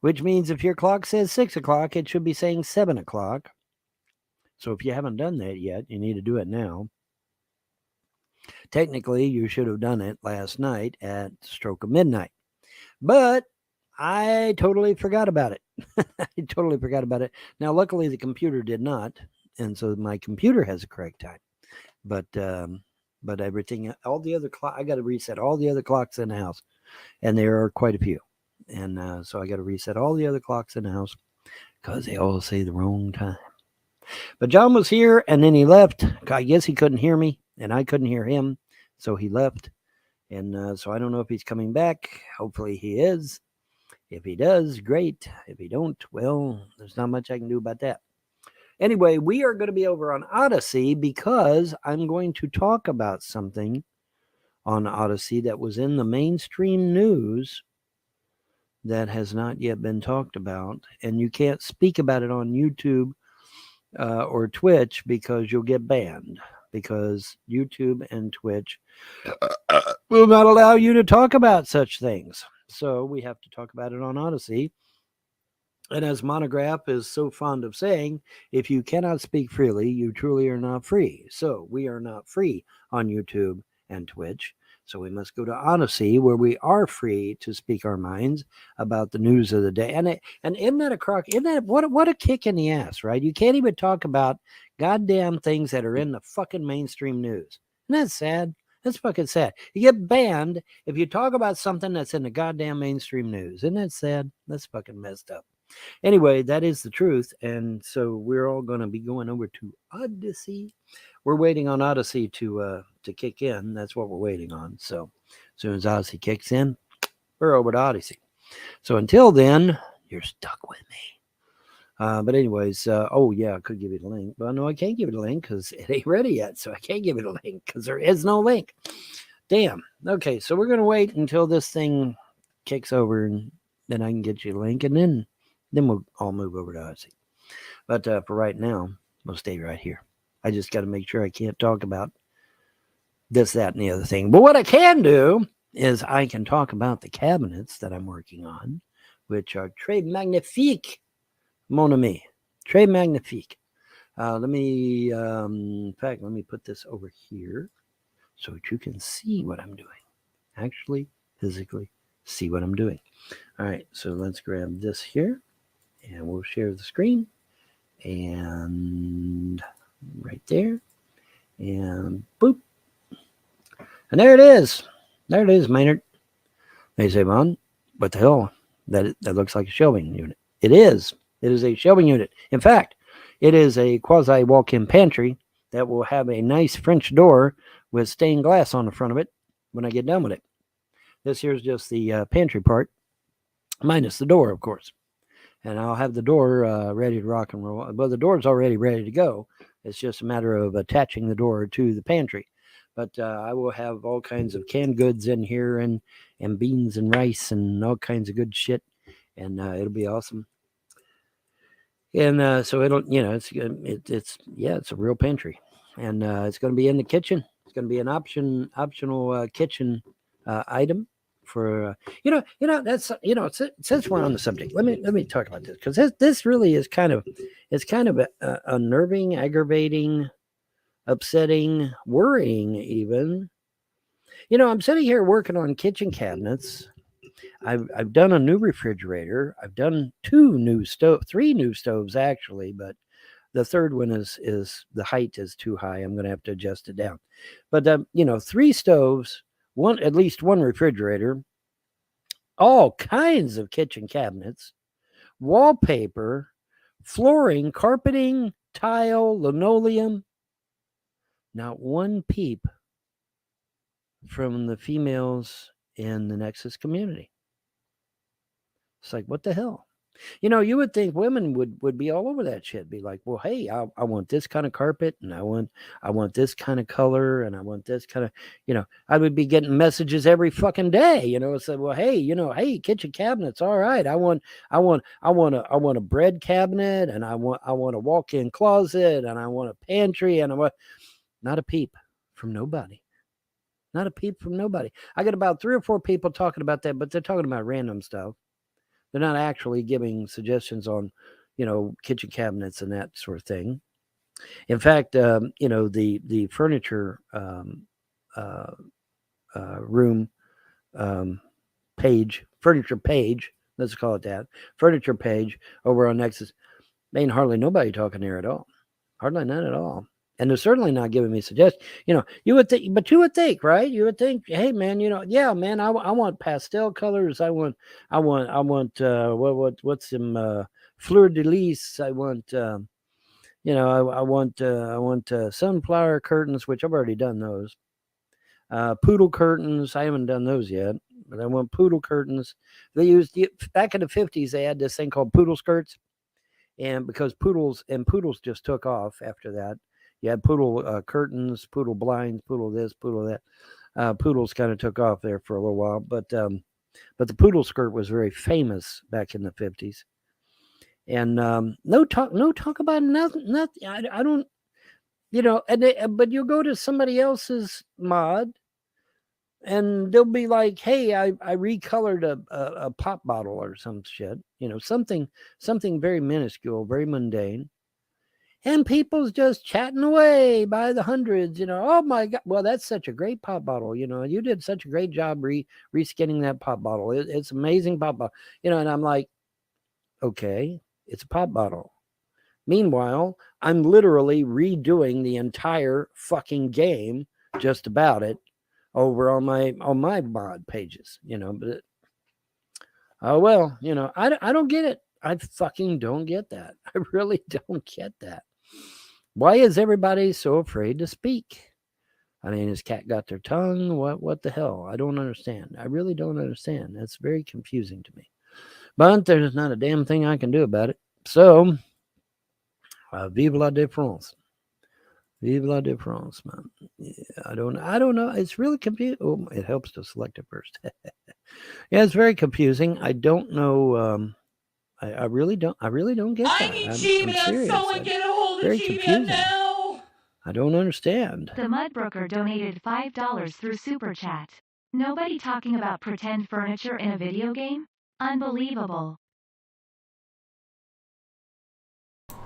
which means if your clock says 6 o'clock, it should be saying 7 o'clock. So if you haven't done that yet, you need to do it now. Technically, you should have done it last night at the stroke of midnight. But I totally forgot about it. I totally forgot about it. Now, luckily, the computer did not. And so my computer has a correct time. But everything, all the other clock, I got to reset all the other clocks in the house. And there are quite a few. And so I got to reset all the other clocks in the house because they all say the wrong time. But John was here and then he left. I guess he couldn't hear me and I couldn't hear him. So he left. And so I don't know if he's coming back. Hopefully he is. If he does, great. If he don't, well, there's not much I can do about that. Anyway, we are going to be over on Odyssey because I'm going to talk about something on Odyssey that was in the mainstream news that has not yet been talked about. And you can't speak about it on YouTube or Twitch because you'll get banned. Because YouTube and Twitch will not allow you to talk about such things. So we have to talk about it on Odyssey. And as Monograph is so fond of saying, if you cannot speak freely, you truly are not free. So we are not free on YouTube and Twitch. So we must go to Odyssey where we are free to speak our minds about the news of the day. And isn't that a crock? Isn't that what a kick in the ass, right? You can't even talk about goddamn things that are in the fucking mainstream news. Isn't that sad? That's fucking sad. You get banned if you talk about something that's in the goddamn mainstream news. Isn't that sad? That's fucking messed up. Anyway, that is the truth. And so we're all going to be going over to Odyssey. We're waiting on Odyssey to kick in. That's what we're waiting on. So as soon as Odyssey kicks in, we're over to Odyssey. So until then, you're stuck with me. But anyways, oh yeah, I could give you the link. But no, I can't give you the link because it ain't ready yet. So I can't give you the link because there is no link. Damn. Okay, so we're going to wait until this thing kicks over and then I can get you the link. And then we'll all move over to Odyssey. But for right now, we'll stay right here. I just got to make sure I can't talk about this, that, and the other thing. But what I can do is I can talk about the cabinets that I'm working on, which are très magnifiques, mon ami. Très magnifique. Let me, in fact, let me put this over here so that you can see what I'm doing. Actually, physically see what I'm doing. All right, so let's grab this here and we'll share the screen. And right there. And boop. And there it is. There it is, Maynard. They say, Vaughn, what the hell? That looks like a shelving unit. It is. It is a shelving unit. In fact, it is a quasi walk-in pantry that will have a nice French door with stained glass on the front of it when I get done with it. This here's just the pantry part, minus the door, of course. And I'll have the door ready to rock and roll. Well, the door's already ready to go. It's just a matter of attaching the door to the pantry. But I will have all kinds of canned goods in here and beans and rice and all kinds of good shit. And it'll be awesome. And so it'll, it's a real pantry. And it's going to be in the kitchen. It's going to be an optional kitchen item. For that's since we're on the subject, let me talk about this because this really is kind of unnerving, aggravating, upsetting, worrying even. I'm sitting here working on kitchen cabinets. I've done a new refrigerator. I've done three new stoves actually, but the third one is the height is too high. I'm going to have to adjust it down. But 3 stoves. At least one refrigerator, all kinds of kitchen cabinets, wallpaper, flooring, carpeting, tile, linoleum. Not one peep from the females in the Nexus community. It's like, what the hell? You know, you would think women would be all over that shit. Be like, well, hey, I want this kind of carpet, and I want this kind of color, and I want this kind of, you know, I would be getting messages every fucking day. You know, it said, well, hey, you know, hey, kitchen cabinets, all right. I want a bread cabinet, and I want a walk-in closet, and I want a pantry, and I want not a peep from nobody. Not a peep from nobody. I got about 3 or 4 people talking about that, but they're talking about random stuff. They're not actually giving suggestions on, you know, kitchen cabinets and that sort of thing. In fact, you know, the furniture room page, furniture page, let's call it that, furniture page over on Nexus, ain't hardly nobody talking there at all. Hardly none at all. And they're certainly not giving me suggestions. You know, you would think, but you would think, right? You would think, hey, man, you know, yeah, man, I want pastel colors. I want what's some fleur de lis. I want, you know, I want sunflower curtains, which I've already done those. Poodle curtains. I haven't done those yet, but I want poodle curtains. They used back in the 50s. They had this thing called poodle skirts, and because poodles just took off after that. You had poodle curtains, poodle blinds, poodle this, poodle that. Poodles kind of took off there for a little while, but the poodle skirt was very famous back in the 50s. And no talk about nothing. I don't, you know. But you'll go to somebody else's mod, and they'll be like, "Hey, I recolored a pop bottle or some shit, you know, something very minuscule, very mundane." And people's just chatting away by the hundreds, you know. Oh my God! Well, that's such a great pop bottle. You know, you did such a great job reskinning that pop bottle. It's amazing pop bottle. You know, and I'm like, okay, it's a pop bottle. Meanwhile, I'm literally redoing the entire fucking game, just about it, over on my mod pages. You know, but oh well, you know, I don't get it. I fucking don't get that. I really don't get that. Why is everybody so afraid to speak? I mean, has cat got their tongue? What the hell? I don't understand. I really don't understand. That's very confusing to me. But there's not a damn thing I can do about it. So, vive la différence. Vive la différence, man. Yeah, I don't know. It's really confusing. Oh, it helps to select it first. Yeah, it's very confusing. I don't know. I really don't get that. I'm serious. Someone get a hold of Very Chibia confusing. now. I don't understand. The Mudbrooker donated $5 through Super Chat. Nobody talking about pretend furniture in a video game? Unbelievable.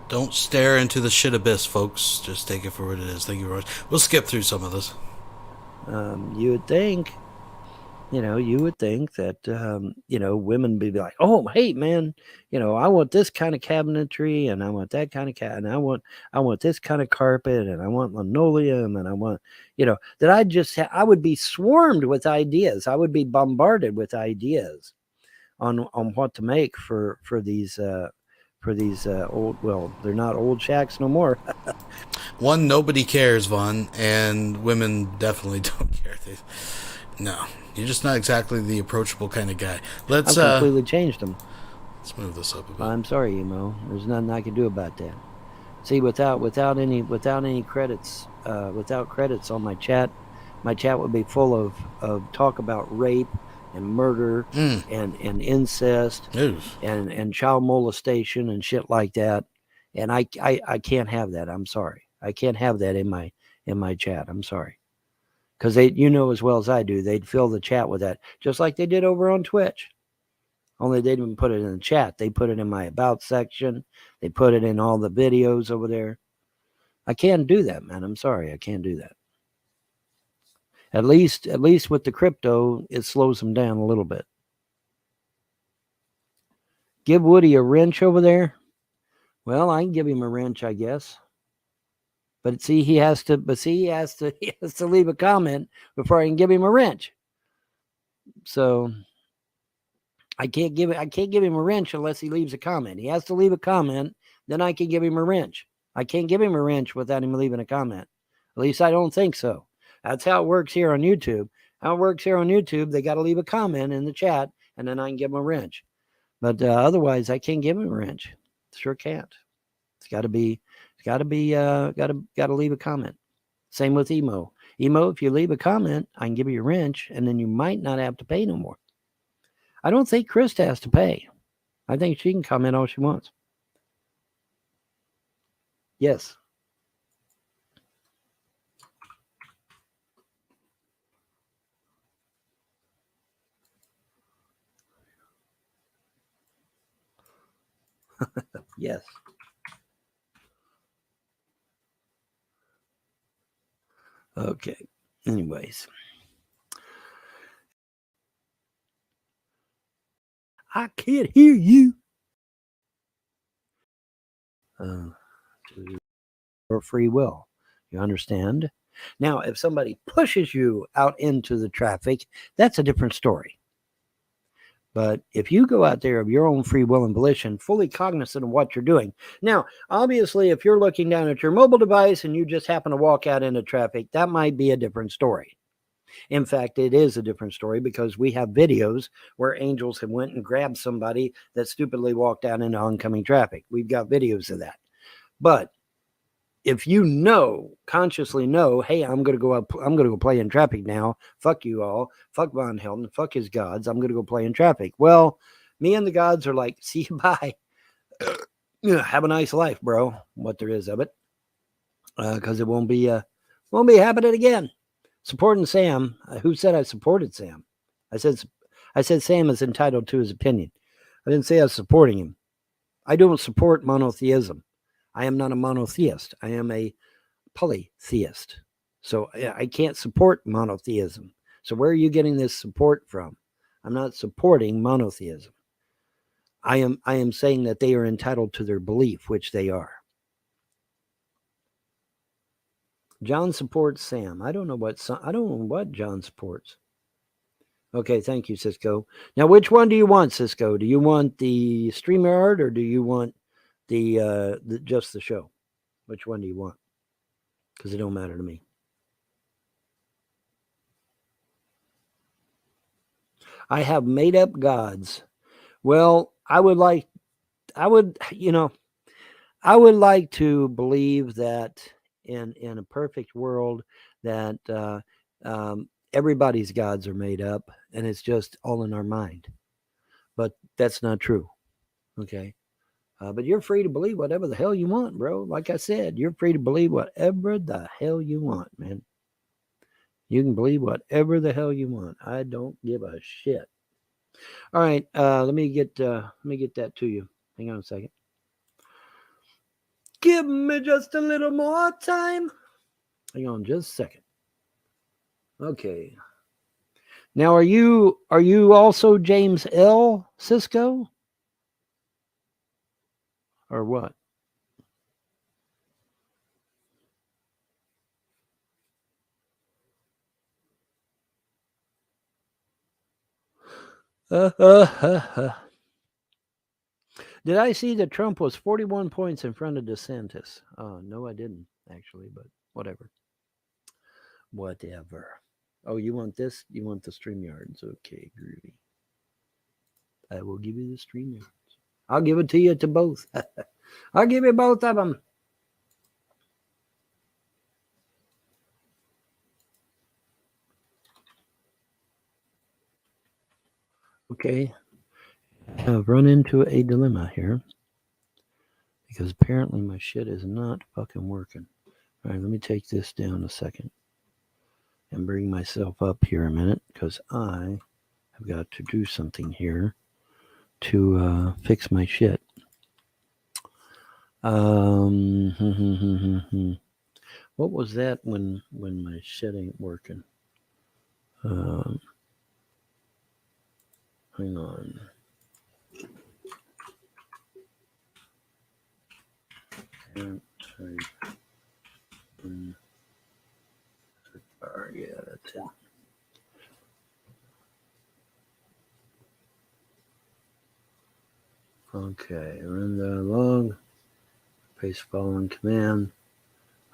Don't stare into the shit abyss, folks. Just take it for what it is. Thank you very much. We'll skip through some of this. You would think, that, women would be like, oh, hey, man, I want this kind of cabinetry, and I want that kind of and I want this kind of carpet, and I want linoleum, and I want, that I would be swarmed with ideas. I would be bombarded with ideas on what to make for these old, well, they're not old shacks no more. One, nobody cares, Vaughn, and women definitely don't care. No, you're just not exactly the approachable kind of guy. I've completely changed them. Let's move this up a bit. I'm sorry, Emo. There's nothing I can do about that. See, without any credits, without credits on my chat would be full of talk about rape and murder and incest and child molestation and shit like that. And I can't have that. I'm sorry. I can't have that in my chat. I'm sorry. Because they, as well as I do, they'd fill the chat with that, just like they did over on Twitch. Only they didn't put it in the chat. They put it in my about section. They put it in all the videos over there. I can't do that, man. I'm sorry. I can't do that. At least with the crypto, it slows them down a little bit. Give Woody a wrench over there. Well, I can give him a wrench, I guess. But see, he has to leave a comment before I can give him a wrench. So I can't give him a wrench unless he leaves a comment. He has to leave a comment, then I can give him a wrench. I can't give him a wrench without him leaving a comment. At least I don't think so. That's how it works here on YouTube. How it works here on YouTube, they got to leave a comment in the chat, and then I can give them a wrench. But otherwise, I can't give him a wrench. Sure can't. It's got to leave a comment. Same with Emo. Emo, if you leave a comment, I can give you a wrench, and then you might not have to pay no more. I don't think Krista has to pay. I think she can comment all she wants. Yes. Yes. Okay. Anyways. I can't hear you. Or free will. You understand? Now, if somebody pushes you out into the traffic, that's a different story. But if you go out there of your own free will and volition, fully cognizant of what you're doing. Now, obviously, if you're looking down at your mobile device and you just happen to walk out into traffic, that might be a different story. In fact, it is a different story because we have videos where angels have went and grabbed somebody that stupidly walked out into oncoming traffic. We've got videos of that. But if you consciously know, hey, I'm going to go play in traffic now. Fuck you all. Fuck Vonhelton. Fuck his gods. I'm going to go play in traffic. Well, me and the gods are like, see you, bye. Have a nice life, bro. What there is of it. Because it won't be happening again. Supporting Sam. Who said I supported Sam? I said Sam is entitled to his opinion. I didn't say I was supporting him. I don't support monotheism. I am not a monotheist. I am a polytheist. So I can't support monotheism. So where are you getting this support from? I'm not supporting monotheism. I am saying that they are entitled to their belief, which they are. John supports Sam. I don't know what John supports. Okay, thank you, Cisco. Now, which one do you want, Cisco? Do you want the StreamYard or do you want the just the show? Which one do you want? Because it don't matter to me. I have made up gods. Well, I would like to believe that in a perfect world that everybody's gods are made up and it's just all in our mind. But that's not true. Okay. But you're free to believe whatever the hell you want, bro. Like I said, you're free to believe whatever the hell you want, man. You can believe whatever the hell you want. I don't give a shit. All right, let me get that to you. Hang on a second. Give me just a little more time. Hang on just a second. Okay. Now, are you also James L. Cisco? Or what? Did I see that Trump was 41 points in front of DeSantis? No, I didn't, actually, but whatever. Whatever. Oh, you want this? You want the StreamYards? Okay, groovy. I will give you the StreamYards. I'll give it to you to both. I'll give you both of them. Okay. I've run into a dilemma here because apparently my shit is not fucking working. All right, let me take this down a second and bring myself up here a minute because I have got to do something here to fix my shit. What was that when my shit ain't working? Hang on. Yeah, that's it. Okay, run the log. Paste following command.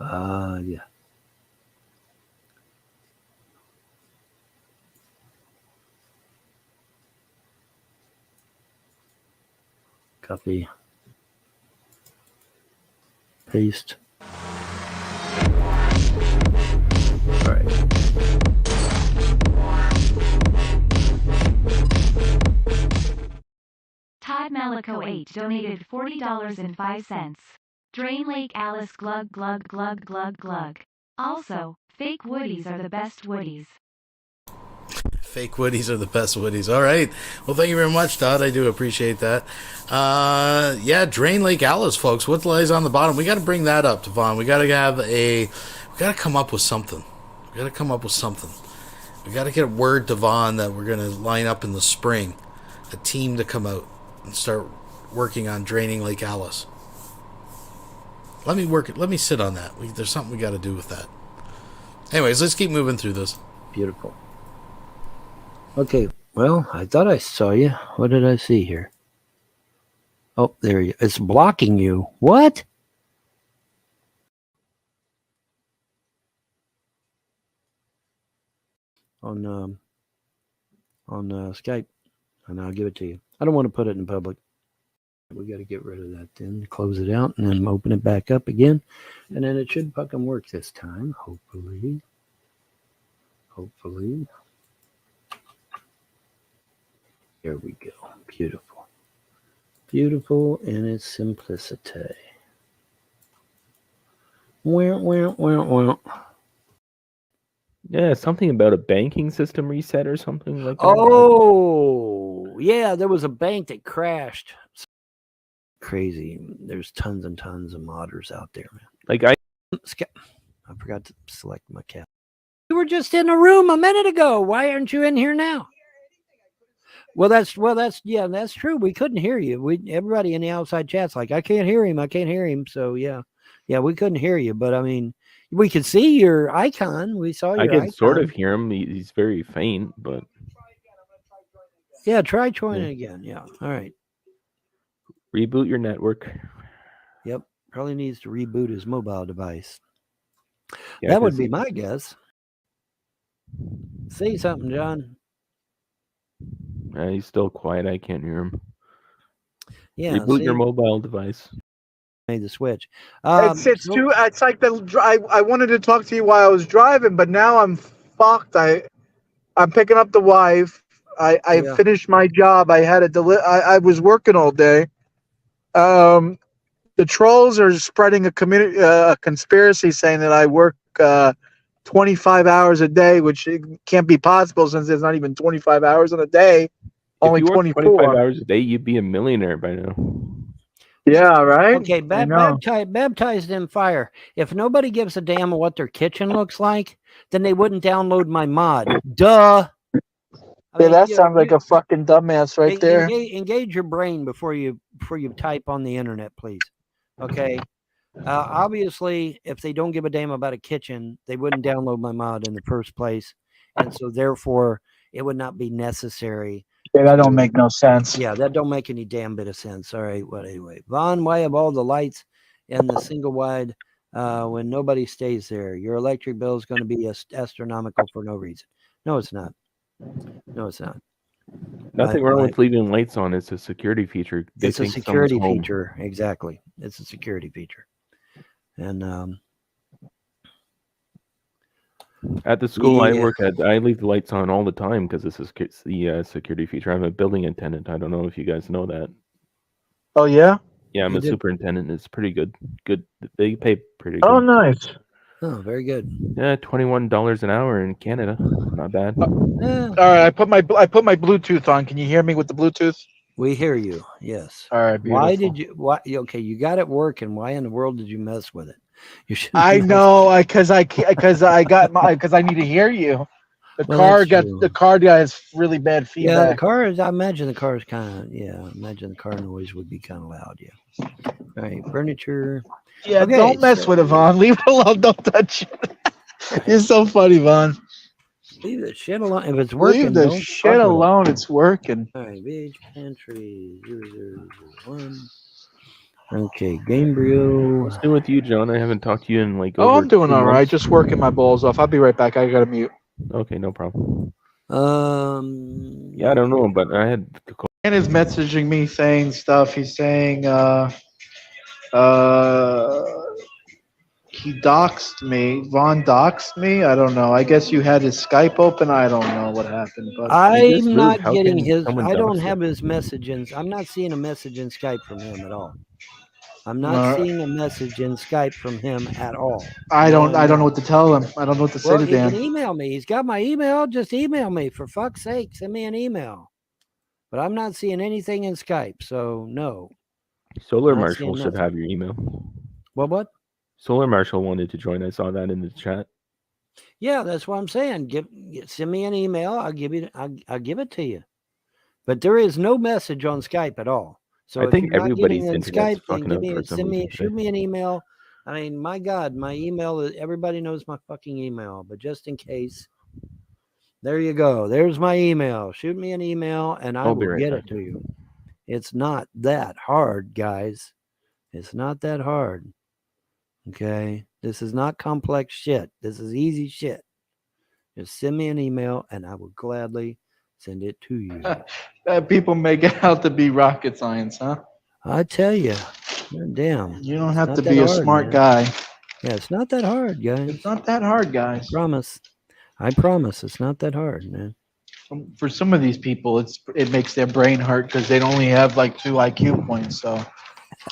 Yeah. Copy. Paste. All right. Todd Malico 8 donated $40.05. Drain Lake Alice glug glug glug glug glug. Also, fake woodies are the best woodies. Fake woodies are the best woodies. All right. Well, thank you very much, Todd. I do appreciate that. Yeah, Drain Lake Alice, folks. What lies on the bottom? We got to bring that up, Devon. We got to come up with something. We got to get word, Devon, that we're going to line up in the spring. A team to come out and start working on Draining Lake Alice. Let me sit on that. There's something we got to do with that. Anyways, let's keep moving through this. Beautiful. Okay, well, I thought I saw you. What did I see here? Oh, there you. It's blocking you. What? On Skype, and I'll give it to you. I don't want to put it in public. We got to get rid of that then. Close it out and then open it back up again, and then it should fucking work this time. Hopefully. Here we go. Beautiful. Beautiful in its simplicity. Well. Yeah, something about a banking system reset or something like that. Oh, yeah, there was a bank that crashed. Crazy. There's tons and tons of modders out there, man. Like I forgot to select my cat. You were just in a room a minute ago. Why aren't you in here now? Well, that's true. We couldn't hear you. Everybody in the outside chat's like, I can't hear him. So yeah, we couldn't hear you. But I mean, we could see your icon. We saw your icon. I can sort of hear him. He's very faint, but yeah, try joining again. Yeah, all right. Reboot your network. Yep, probably needs to reboot his mobile device. Yeah, that would be my guess. Say something, John. He's still quiet. I can't hear him. Yeah, reboot your mobile device. Made the switch. It's like I wanted to talk to you while I was driving, but now I'm fucked. I'm picking up the wife. I finished my job. I had I was working all day. The trolls are spreading a conspiracy saying that I work 25 hours a day, which can't be possible since there's not even 25 hours in a day. Only 24. 25 hours a day, you'd be a millionaire by now. Yeah, right. Okay, baptized in fire. If nobody gives a damn what their kitchen looks like, then they wouldn't download my mod. Duh. That sounds like a fucking dumbass right there. Engage your brain before you type on the internet, please. Okay. Obviously, if they don't give a damn about a kitchen, they wouldn't download my mod in the first place, and so therefore it would not be necessary. Yeah, that don't make no sense. Yeah, that don't make any damn bit of sense. All right, well, anyway, Vaughn, why have all the lights in the single wide when nobody stays there? Your electric bill is going to be astronomical for no reason. No, it's not. Nothing wrong with leaving lights on. It's a security feature. It's a security feature. Exactly. It's a security feature. And at the school I work at, I leave the lights on all the time because it's the security feature. I'm a building attendant. I don't know if you guys know that. Oh yeah. Yeah, I'm a superintendent. It's pretty good. They pay pretty good. Oh, nice. Oh, very good. Yeah, $21 an hour in Canada. Not bad. Yeah. All right, I put my Bluetooth on. Can you hear me with the Bluetooth? We hear you. Yes. All right. Beautiful. Okay, you got it working. Why in the world did you mess with it? You should. I know, because I need to hear you. The car guy has really bad feedback. Yeah, the car is. I imagine the car is kind of. Yeah, I imagine the car noise would be kind of loud. Yeah. All right, furniture. Yeah, okay, don't mess with it, Vaughn. Leave it alone. Don't touch it. You're so funny, Vaughn. Leave the shit alone. If it's working, leave the shit alone. It's working. All right, beach pantry 0001. Okay, Gabriel. What's new with you, John? I haven't talked to you in like. Oh, over I'm doing 2 all right. months. Just working my balls off. I'll be right back. I gotta mute. Okay, no problem. Yeah, I don't know, but I had. Dan is messaging me saying stuff. He's saying he doxed me. Von doxed me. I don't know. I guess you had his Skype open. I don't know what happened, but I'm not getting his. someone I don't dox you? have his message in. I'm not seeing a message in Skype from him at all. I'm not No. seeing a message in Skype from him at all. I don't know what to tell him. I don't know what to say to He Dan. can email me. He's got my email. Just email me, for fuck's sake. Send me an email. But I'm not seeing anything in Skype, so no. Solar Not Marshal seeing should nothing. have your email. What? Solar Marshal wanted to join. I saw that in the chat. Yeah, that's what I'm saying. Send me an email. I'll give it to you. But there is no message on Skype at all. So I if think you're not everybody's getting in internet's Skype, then fucking up for some reason shoot today. me an email. I mean, my God, my email. Everybody knows my fucking email, but just in case, there you go. There's my email. Shoot me an email, and I I'll be will right get back. it to you. It's not that hard, guys. It's not that hard. Okay, this is not complex shit. This is easy shit. Just send me an email, and I will gladly send it to you. People make it out to be rocket science, huh? I tell you, damn. You don't it's have not to that be a hard, smart man. guy. Yeah, it's not that hard, guys. It's not that hard, guys. I promise it's not that hard, man. For some of these people, it makes their brain hurt because they only have like 2 IQ points. So,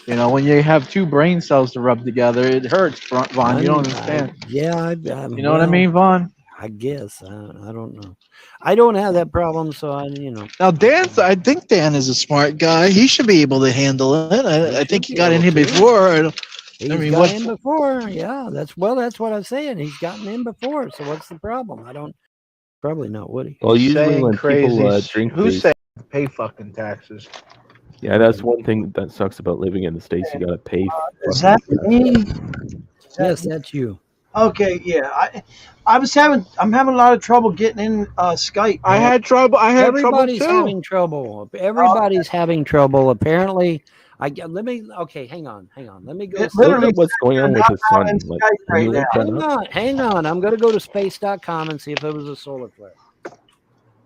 when you have 2 brain cells to rub together, it hurts, Vaughn. You don't understand. You know what I mean, Vaughn? I guess. I don't know. I don't have that problem, so Now, I think Dan is a smart guy. He should be able to handle it. I think he got in here before. He's got in before. Yeah, that's what I'm saying. He's gotten in before. So what's the problem? Probably not, would he? Well, usually saying when people crazy drink, who's saying pay fucking taxes? Yeah, that's one thing that sucks about living in the States. You gotta pay. Is that me? Yes, that's you. Okay, yeah. I'm having a lot of trouble getting in Skype. I had trouble. Everybody's trouble too. having trouble. Everybody's having trouble. Apparently, okay, hang on. Let me go. Look at what's going on with his son. Like, right can you look that up? Hang on. I'm going to go to space.com and see if it was a solar flare.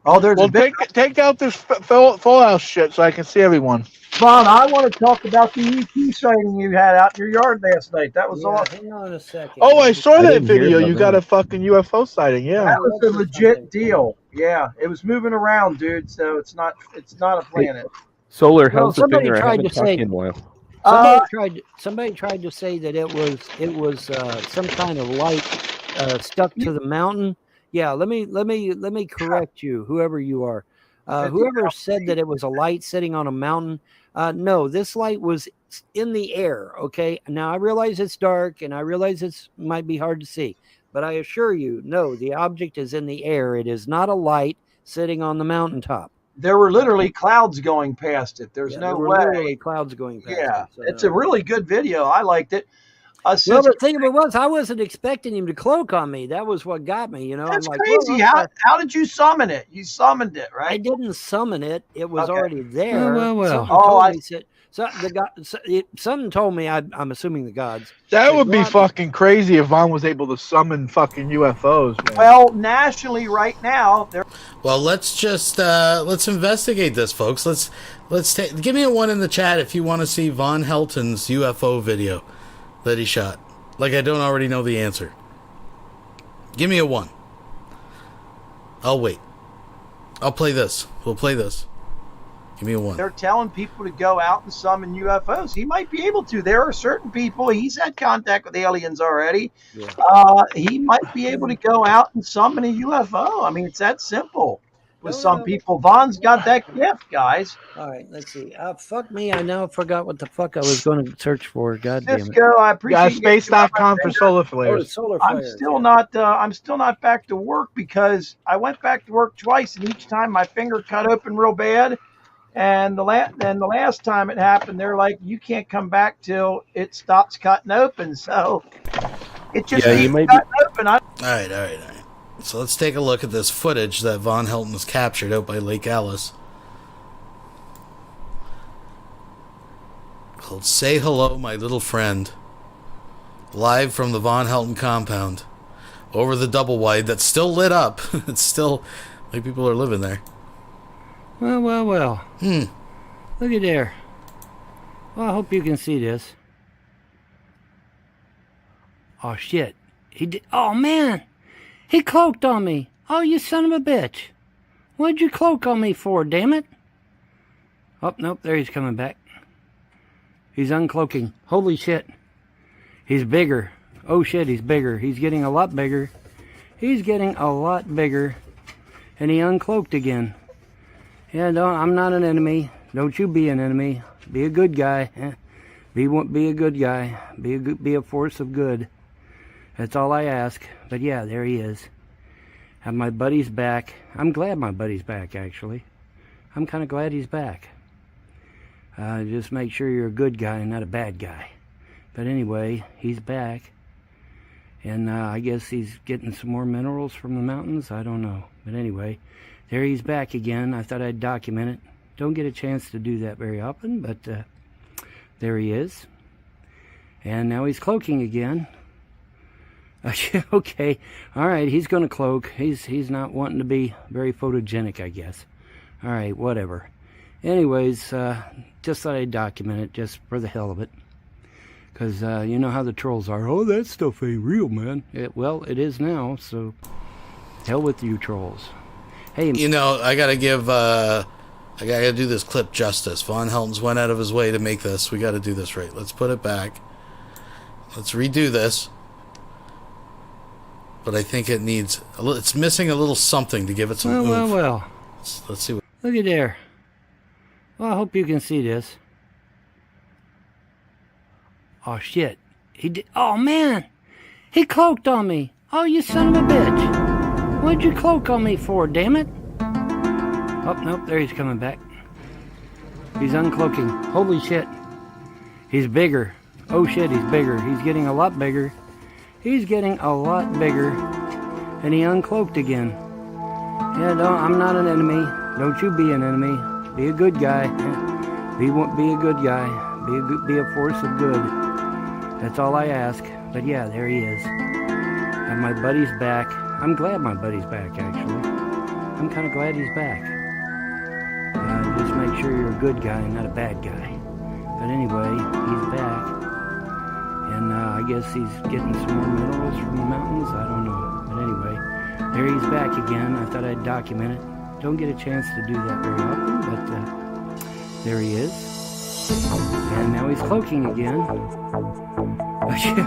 Oh, there's Well, take out this Fallout shit so I can see everyone. Vaughn, I want to talk about the ET sighting you had out in your yard last night. That was awesome. Hang on a second. Oh, I saw that didn't hear video. about You got a fucking UFO sighting, yeah. That was a legit deal. Yeah, it was moving around, dude. So it's not a planet. Solar, how's the somebody finger? I tried haven't to talked say- to you in a while. Somebody tried to say that it was some kind of light stuck to the mountain. Yeah, let me correct you, whoever you are. Whoever said that it was a light sitting on a mountain. No, this light was in the air. Okay. Now I realize it's dark and I realize it might be hard to see, but I assure you, no, the object is in the air. It is not a light sitting on the mountaintop. There were literally clouds going past it. There's no there were way. literally clouds going past Yeah, it. So it's a really good video. I liked it. Well, the thing of it was, I wasn't expecting him to cloak on me. That was what got me. That's I'm like, crazy. well, how did you summon it? You summoned it, right? I didn't summon it. It was Okay. already there. Well. Something told me. I'm assuming the gods. That would be fucking crazy if Vaughn was able to summon fucking UFOs, man. Well, nationally right now, there. Well, let's just let's investigate this, folks. Give me a 1 in the chat if you want to see Vonhelton's UFO video that he shot. Like I don't already know the answer. Give me a 1. I'll wait. I'll play this. We'll play this. Give me a 1. They're telling people to go out and summon UFOs. He might be able to. There are certain people. He's had contact with aliens already. Yeah. He might be able to go out and summon a UFO. I mean, it's that simple. With some people, Vaughn's got that gift, guys. All right, let's see. Fuck me. I now forgot what the fuck I was going to search for. God damn it. Cisco, I appreciate space.com for solar flares. Solar I'm flares. still not back to work because I went back to work twice, and each time my finger cut open real bad. And the last time it happened, they're like, you can't come back till it stops cutting open. So it just you might be. open. All right. So let's take a look at this footage that Vonhelton has captured out by Lake Alice. called Say Hello, My Little Friend. Live from the Vonhelton compound. Over the double wide that's still lit up. It's still like people are living there. Well. Look at there. Well, I hope you can see this. Oh, shit. He did. Oh, man. He cloaked on me. Oh, you son of a bitch. What'd you cloak on me for, damn it? Oh, nope. There he's coming back. He's uncloaking. Holy shit. He's bigger. Oh, shit. He's bigger. He's getting a lot bigger. He's getting a lot bigger. And he uncloaked again. Yeah, no, I'm not an enemy. Don't you be an enemy. Be a good guy. Be a good guy. Be a force of good. That's all I ask. But yeah, there he is. And my buddy's back. I'm glad my buddy's back, actually. I'm kind of glad he's back. Just make sure you're a good guy and not a bad guy. But anyway, he's back. And I guess he's getting some more minerals from the mountains. I don't know. But anyway, there he's back again. I thought I'd document it. Don't get a chance to do that very often, but there he is. And now he's cloaking again. Okay, all right, he's going to cloak. He's not wanting to be very photogenic, I guess. All right, whatever. Anyways, just thought I'd document it just for the hell of it. Because you know how the trolls are. Oh, that stuff ain't real, man. Well, it is now, so hell with you trolls. Hey, you know, I got to give... I gotta do this clip justice. Vonhelton's went out of his way to make this. We gotta do this right. Let's put it back. Let's redo this. But I think it needs... It's missing a little something to give it some oomph. Well. Let's see what... Look at there. Well, I hope you can see this. Oh, shit. He did... Oh, man. He cloaked on me. Oh, you son of a bitch. What'd you cloak on me for, damn it? Oh, nope, there he's coming back. He's uncloaking. Holy shit. He's bigger. Oh shit, he's bigger. He's getting a lot bigger. He's getting a lot bigger. And he uncloaked again. Yeah, no, I'm not an enemy. Don't you be an enemy. Be a good guy. Be a good guy. Be a force of good. That's all I ask. But yeah, there he is. And my buddy's back. I'm glad my buddy's back, actually. I'm kind of glad he's back. Just make sure you're a good guy and not a bad guy. But anyway, he's back. And I guess he's getting some more minerals from the mountains. I don't know. But anyway, there he's back again. I thought I'd document it. Don't get a chance to do that very often, but there he is. And now he's cloaking again.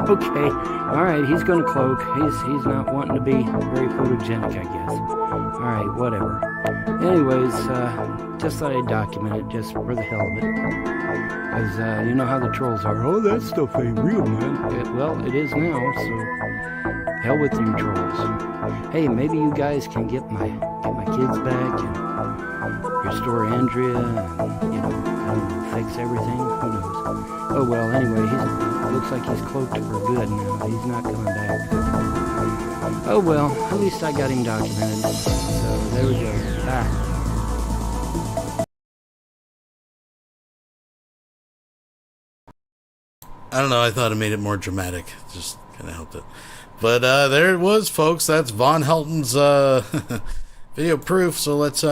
Okay, all right, he's going to cloak. He's not wanting to be very photogenic, I guess. All right, whatever. Anyways, just thought I'd document it just for the hell of it. Because you know how the trolls are. Oh, that stuff ain't real, man. Well, it is now, so hell with you trolls. Hey, maybe you guys can get my kids back and restore Andrea and, you know, I don't know, fix everything. Who knows? Oh, well, anyway, it looks like he's cloaked for good now. He's not coming back. Oh, well, at least I got him documented. So, there we go. Bye. I don't know, I thought it made it more dramatic. Just kind of helped it. But there it was, folks. That's Vonhelton's video proof. So let's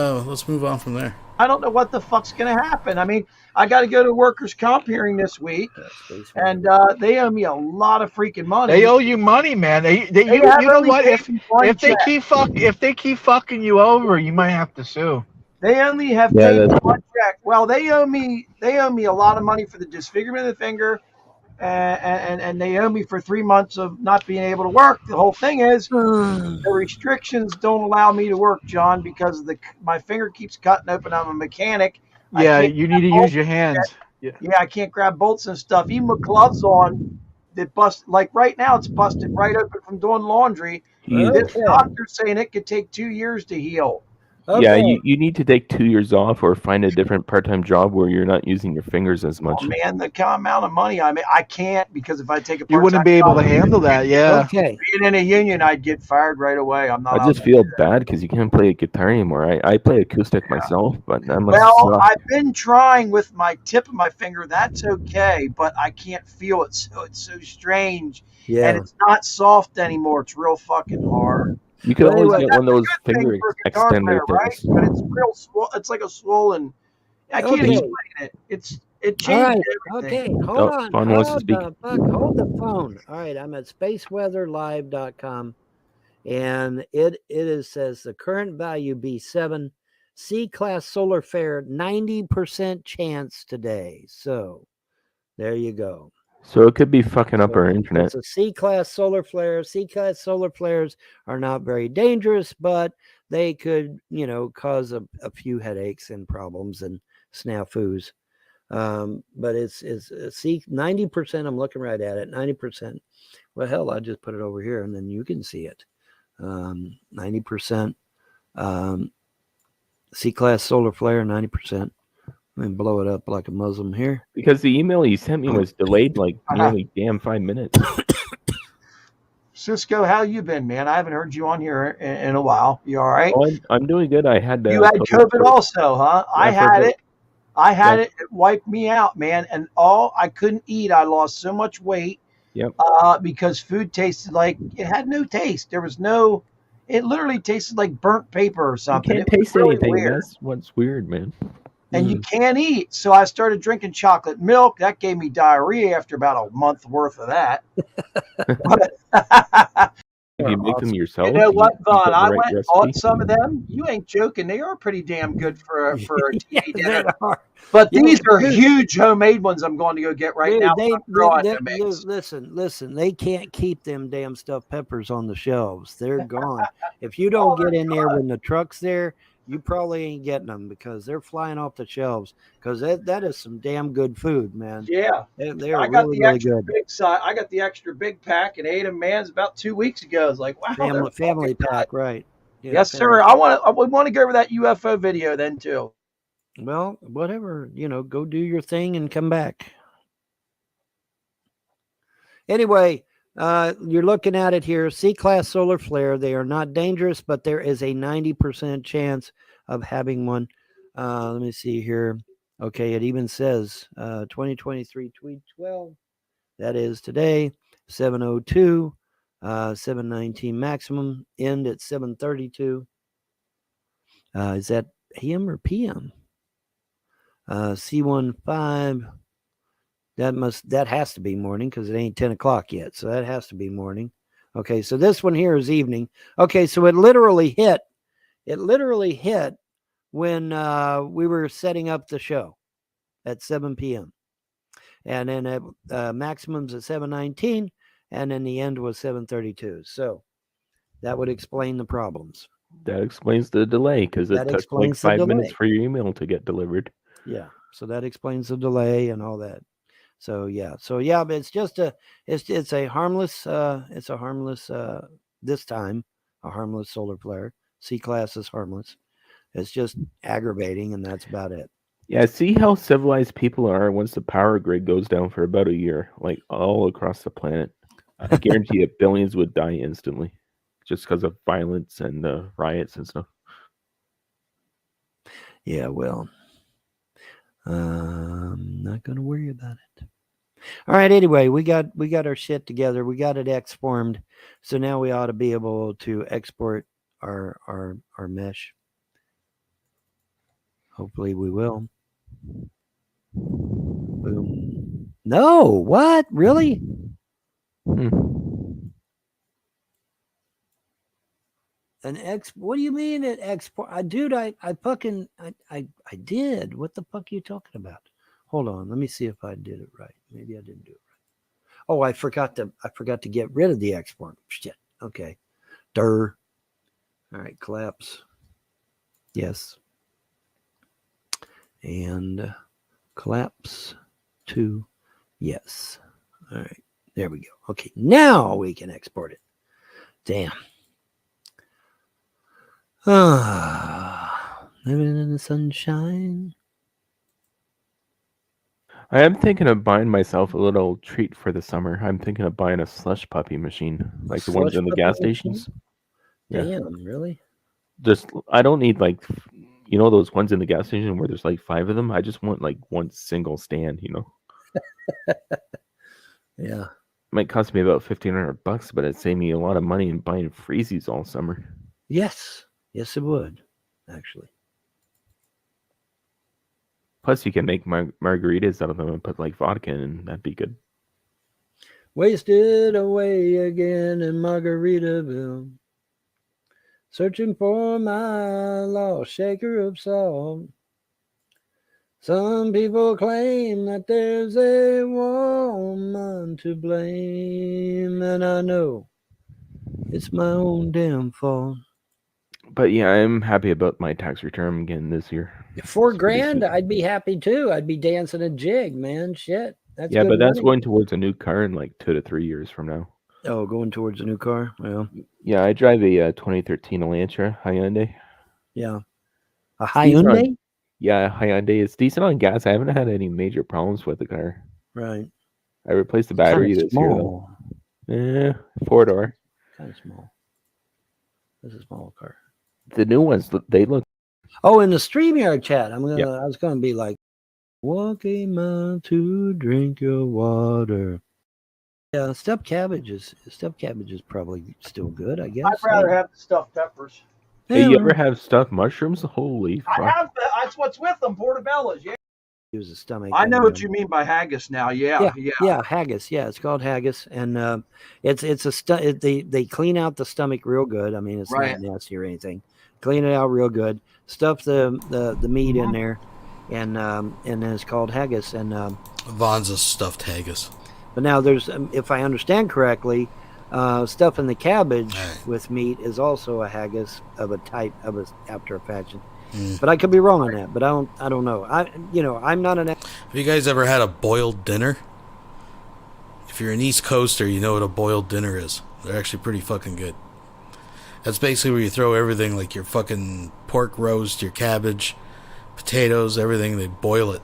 move on from there. I don't know what the fuck's going to happen. I mean, I got to go to workers' comp hearing this week, and they owe me a lot of freaking money. They owe you money, man. You know what? If they keep fucking you over, you might have to sue. They only have paid one check. Well, they owe me a lot of money for the disfigurement of the finger, and they owe me for 3 months of not being able to work. The whole thing is the restrictions don't allow me to work, John, because my finger keeps cutting open. I'm a mechanic. Yeah, you need to use your hands. Yeah, I can't grab bolts and stuff. Even with gloves on, that bust. Like right now, it's busted right open from doing laundry. This doctor's saying it could take 2 years to heal. Yeah, Okay. you need to take 2 years off or find a different part-time job where you're not using your fingers as much. Oh, man, the amount of money I make, I can't, because if I take a You wouldn't part-time be able job, to handle that. Yeah. Okay. being in a union, I'd get fired right away. I'm not I allowed just to feel do that. bad because you can't play a guitar anymore. I play acoustic myself, but that must Well, suck. I've been trying with my tip of my finger. That's okay, but I can't feel it, so it's so strange. And Yeah. it's not soft anymore. It's real fucking hard. You could Well, always anyway, get That's one of a those good thing finger for a guitar extender player, right? things. But it's real it's like a swollen. I can't Okay. explain it. It All changed right. everything. Okay. Hold Oh, on. Vaughn wants to Hold speak. the fuck. Hold the phone. All right. I'm at spaceweatherlive.com, and it says the current value B7 C-class solar flare 90% chance today. So there you go. So it could be fucking up our internet. It's a C-class solar flare. C-class solar flares are not very dangerous, but they could, cause a few headaches and problems and snafus. But it's 90%. I'm looking right at it. 90%. Well, hell, I just put it over here and then you can see it. 90%. C-class solar flare, 90%. Let me blow it up like a Muslim here. Because the email you sent me was delayed like nearly damn 5 minutes. Cisco, how you been, man? I haven't heard you on here in a while. You all right? Oh, I'm doing good. I had You had COVID also, huh? I had it. Yeah. It wiped me out, man. And I couldn't eat. I lost so much weight. Yep. Because food tasted like it had no taste. It literally tasted like burnt paper or You something. can't It was taste really anything. weird. That's what's weird, man. And you can't eat. So I started drinking chocolate milk. That gave me diarrhea after about a month worth of that. If you make them yourself, You know what, you Vaughn? get the I right went and recipe. bought some of them. You ain't joking. They are pretty damn good for a TV dinner. They are. But Yeah, these are dude. huge homemade ones I'm going to go get right Dude, now. listen, they can't keep them damn stuffed peppers on the shelves. They're gone. If you don't get in there when the truck's there, you probably ain't getting them because they're flying off the shelves. Because that is some damn good food, man. Yeah, they're I got really, the really extra good. big size. I got the extra big pack and ate them, man. It's about 2 weeks ago. It's like, wow, Family pack, right? Yeah, yes, sir. I would want to go over that UFO video then too. Well, whatever, go do your thing and come back. Anyway, you're looking at it here. C-class solar flare. They are not dangerous, but there is a 90% chance of having one. Let me see here. Okay, it even says 2023 tweet 12. That is today, 7:02, 7:19 maximum. End at 7:32. Is that AM or PM? C15. That has to be morning because it ain't 10 o'clock yet. So that has to be morning. Okay, so this one here is evening. Okay, so it literally hit when we were setting up the show at 7 p.m. And then at maximums at 7:19, and then the end was 7:32. So that would explain the problems. That explains the delay because it took like 5 minutes for your email to get delivered. Yeah, so that explains the delay and all that. So yeah, but it's just it's a harmless this time a harmless solar flare. C-class is harmless. It's just aggravating, and that's about it. Yeah, see how civilized people are once the power grid goes down for about a year, like all across the planet. I guarantee you billions would die instantly just because of violence and riots and stuff. Yeah, well, I'm not going to worry about it. All right. Anyway, we got our shit together. We got it exformed. So now we ought to be able to export our mesh. Hopefully we will. Boom. No, what? Really? What do you mean an export? Dude, I did. What the fuck are you talking about? Hold on, let me see if I did it right. Maybe I didn't do it right. Oh, I forgot to get rid of the export. Shit. Okay. All right, collapse. Yes. And collapse to yes. All right. There we go. Okay. Now we can export it. Damn. Living in the sunshine. I am thinking of buying myself a little treat for the summer. I'm thinking of buying a slush puppy machine, like the ones Slush in the puppy gas machine? stations. Yeah. Damn, really? Just I don't need like those ones in the gas station where there's like 5 of them. I just want like one single stand. Yeah. Might cost me about $1,500, but it'd save me a lot of money in buying freezies all summer. Yes. Yes, it would, actually. Plus, you can make margaritas out of them and put like vodka in, and that'd be good. Wasted away again in Margaritaville. Searching for my lost shaker of salt. Some people claim that there's a woman to blame, and I know it's my own damn fault. But yeah, I'm happy about my tax return again this year. $4,000, I'd be happy too. I'd be dancing a jig, man. Shit. That's yeah, good but that's money. going towards a new car in like 2 to 3 years from now. Oh, going towards a new car? Well, yeah, I drive a 2013 Elantra Hyundai. Yeah. A Hyundai? Yeah, Hyundai. It's decent on gas. I haven't had any major problems with the car. Right. I replaced the battery this year, though. Yeah, 4-door. Kind of small. This is a small car. The new ones, they look. Oh, in the StreamYard chat, I was gonna be like, walk a mile to drink your water. Yeah, stuffed cabbage is probably still good, I guess. I'd rather have the stuffed peppers. Hey, you ever have stuffed mushrooms? Holy fuck. I have. That's what's with them, portobellos. Yeah. It was a stomach. I know what you mean by haggis now. Yeah. Haggis. Yeah, it's called haggis, and they clean out the stomach real good. I mean, it's not nasty or anything. Clean it out real good. Stuff the meat in there, and then it's called haggis. And Von's a stuffed haggis. But now there's, if I understand correctly, stuffing the cabbage with meat is also a haggis of a type after a fashion. But I could be wrong on that. But I don't know. I'm not an. Have you guys ever had a boiled dinner? If you're an East Coaster, you know what a boiled dinner is. They're actually pretty fucking good. That's basically where you throw everything, like your fucking pork roast, your cabbage, potatoes, everything. They boil it.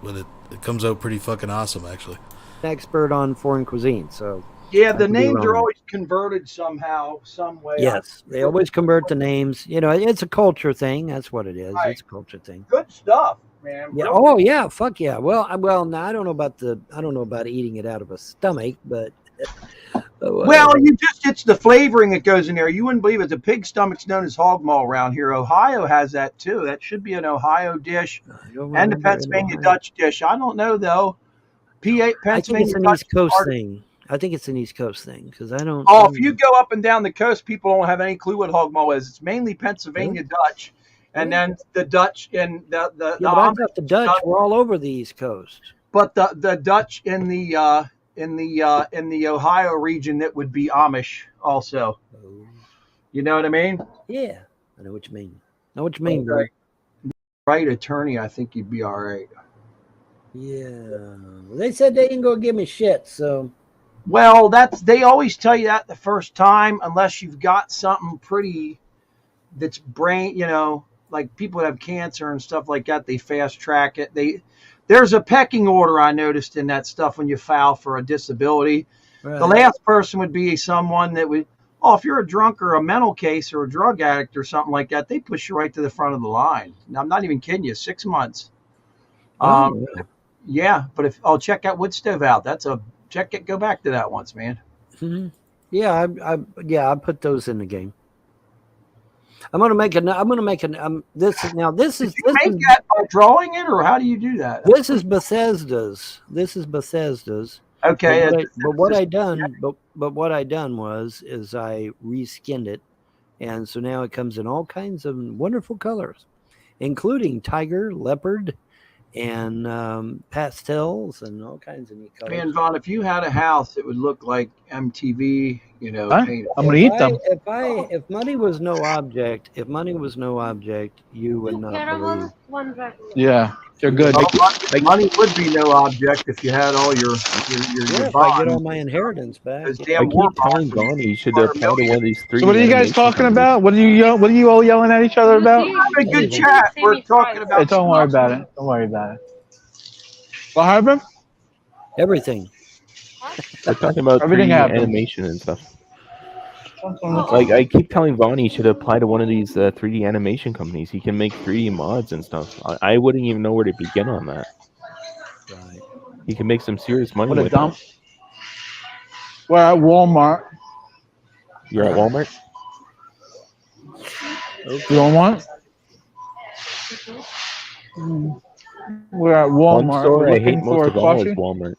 But it comes out pretty fucking awesome, actually. Expert on foreign cuisine, so. Yeah, the names are always converted somehow, some way. Yes, they always convert the names. It's a culture thing. That's what it is. Right. It's a culture thing. Good stuff, man. Yeah. Oh yeah. Fuck yeah. Well, now I don't know about eating it out of a stomach, but. It's the flavoring that goes in there. You wouldn't believe it. The pig stomach's known as hog maw around here. Ohio has that too. That should be an Ohio dish, and the Pennsylvania Dutch dish. I don't know though. Pennsylvania. I think it's an East Coast thing. I think it's an East Coast thing because I don't. Oh, if you go up and down the coast, people don't have any clue what hog maw is. It's mainly Pennsylvania Dutch, and then the Dutch and the. Yeah, but I thought the Dutch were all over the East Coast. But the Dutch in the Ohio region, that would be Amish also. Oh. You know what I mean? Yeah, I know what you mean. Bro. Right attorney, I think you'd be all right. Yeah, they said they ain't gonna give me shit. So, well, they always tell you that the first time, unless you've got something pretty that's brain, like people that have cancer and stuff like that. They fast track it. There's a pecking order I noticed in that stuff when you file for a disability. Right. The last person would be someone that would. Oh, if you're a drunk or a mental case or a drug addict or something like that, they push you right to the front of the line. Now, I'm not even kidding you. 6 months. Yeah, but check out wood stove out. That's go back to that once, man. Mm-hmm. Yeah, I put those in the game. I'm gonna make this is that by drawing it, or how do you do that? This is Bethesda's. Okay, but what I done was I reskinned it, and so now it comes in all kinds of wonderful colors, including tiger, leopard, and pastels and all kinds of neat colors. Man, Von, if you had a house, it would look like MTV. I'm gonna eat them. If money was no object, you would not believe. Yeah. They're good. Money would be no object if you had all your Yeah, if I get bonds. all my inheritance back. Those I damn war keep telling bonds. Bonnie you should apply to one of these 3D So what are you guys animation talking companies. about? What are you all yelling at each other about? We're having a good chat. We're talking about. Hey, don't worry about it. Don't worry about it. What happened? Everything. We're talking about Everything 3D happened. animation and stuff. Like, I keep telling Vonnie he should apply to one of these 3D animation companies. He can make 3D mods and stuff. I wouldn't even know where to begin on that. Right. He can make some serious money What a with dump. it. We're at Walmart. You're at Walmart? You don't want? We're at One Walmart. store We're I hate looking for most a of all is coffee. Walmart.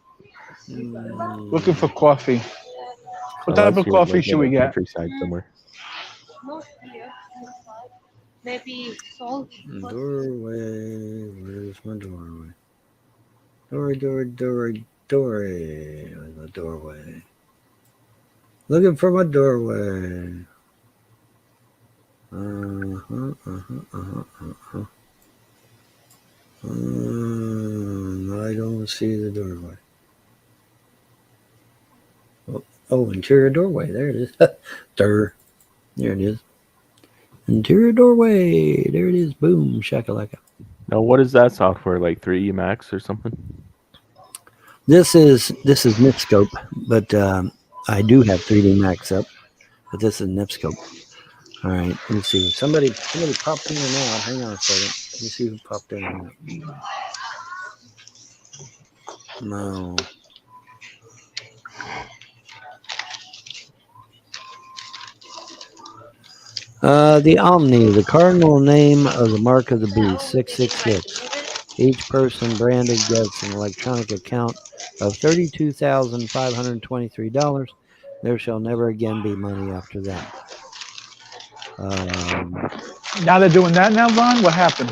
Looking for coffee. What type of coffee should we get? Countryside somewhere. Maybe salt. Doorway. Where's my doorway? Dory. Where's my doorway? Looking for my doorway. I don't see the doorway. Oh, interior doorway. There it is. There it is. Interior doorway. There it is. Boom. Shakalaka. Now, what is that software? Like 3D Max or something? This is Nipscope, but I do have 3D Max up, but this is Nipscope. All right, let me see. Somebody popped in and out. Hang on a second. Let me see who popped in and out. No. The Omni, the cardinal name of the mark of the beast, 666. Each person branded gets an electronic account of $32,523. There shall never again be money after that. Now they're doing that now, Vaughn? What happened?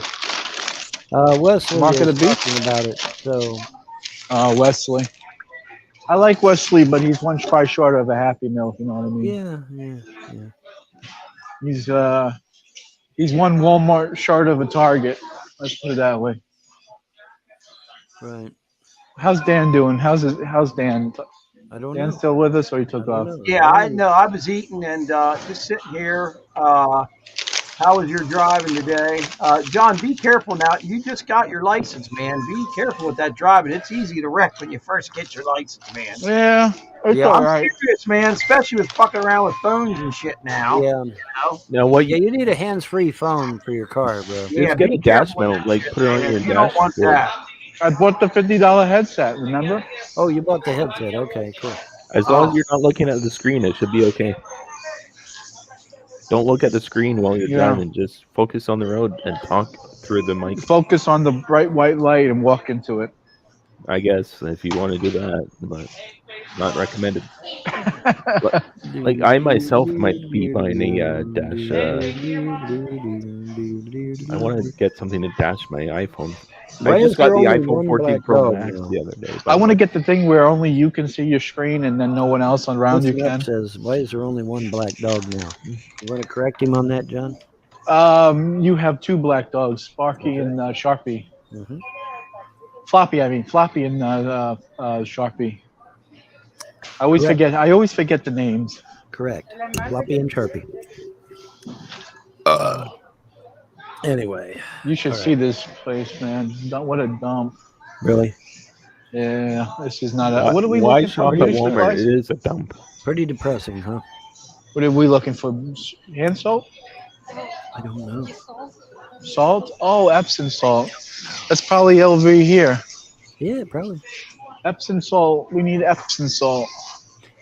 Wesley Mark of is the beast? talking about it. So, Wesley. I like Wesley, but he's one try short of a Happy Meal, if you know what I mean. yeah. He's one Walmart short of a Target. Let's put it that way. Right. How's Dan doing? How's Dan? I don't Dan know. still with us, or he took off? Yeah, I know. I was eating and just sitting here. How was your driving today? John, be careful now. You just got your license, man. Be careful with that driving. It's easy to wreck when you first get your license, man. Yeah, it's all I'm right. serious, man, especially with fucking around with phones and shit now. Yeah. You know? Now, what Yeah, you need a hands-free phone for your car, bro. Just get a dash mount, like put it on your You don't want dashboard. that. I bought the $50 headset, remember? Oh, you bought the headset. Okay, cool. As long as you're not looking at the screen, it should be okay. Don't look at the screen while you're driving. Just focus on the road and talk through the mic. Focus on the bright white light and walk into it. I guess if you want to do that, but not recommended. But, like I myself might be buying a dash. I want to get something to dash my iPhone. Why I is just got there the only iPhone one 14 black Pro dog Max now? the other day. I want to get the thing where only you can see your screen and then no one else around you Listen can. up says, why is there only one black dog now? You want to correct him on that, John? You have two black dogs, Sparky and Sharpie. Mm-hmm. Floppy and Sharpie. I always forget the names. Correct. Floppy and Sharpie. Anyway. You should see this place, man. What a dump. Really? Yeah, this is not a... What are we Why looking for? shop at Walmart? It is a dump. Pretty depressing, huh? What are we looking for? Hand soap? I don't know. Salt? Oh, Epsom salt. That's probably LV here. Yeah, probably. Epsom salt. We need Epsom salt.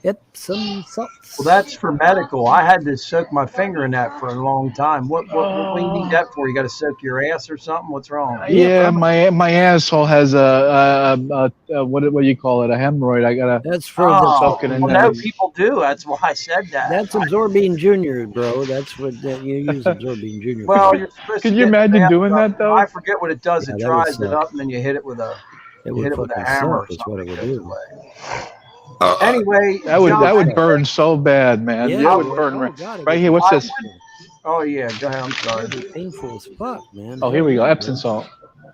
Epsom salt. Well, that's for medical. I had to soak my finger in that for a long time. What do you need that for? You got to soak your ass or something? What's wrong? Yeah, my asshole has what do you call it? A hemorrhoid. I gotta. That's for soaking in well, there. no, people do. That's why I said that. That's Absorbine Junior, bro. That's what you use Absorbine Junior. Well, you're supposed Could to you get imagine the doing bath that though? I forget what it does. Yeah, It that would dries it suck. up, and then you hit it with a It would with a fucking hammer or suck. Is what it something. would do. Anyway, That would John, burn so bad, man. Yeah, That would it burn. would. Oh, God, it Right would. here. What's this? Oh yeah, go ahead. I'm sorry. It'd be painful as fuck, man. Oh, here we go. Epsom salt.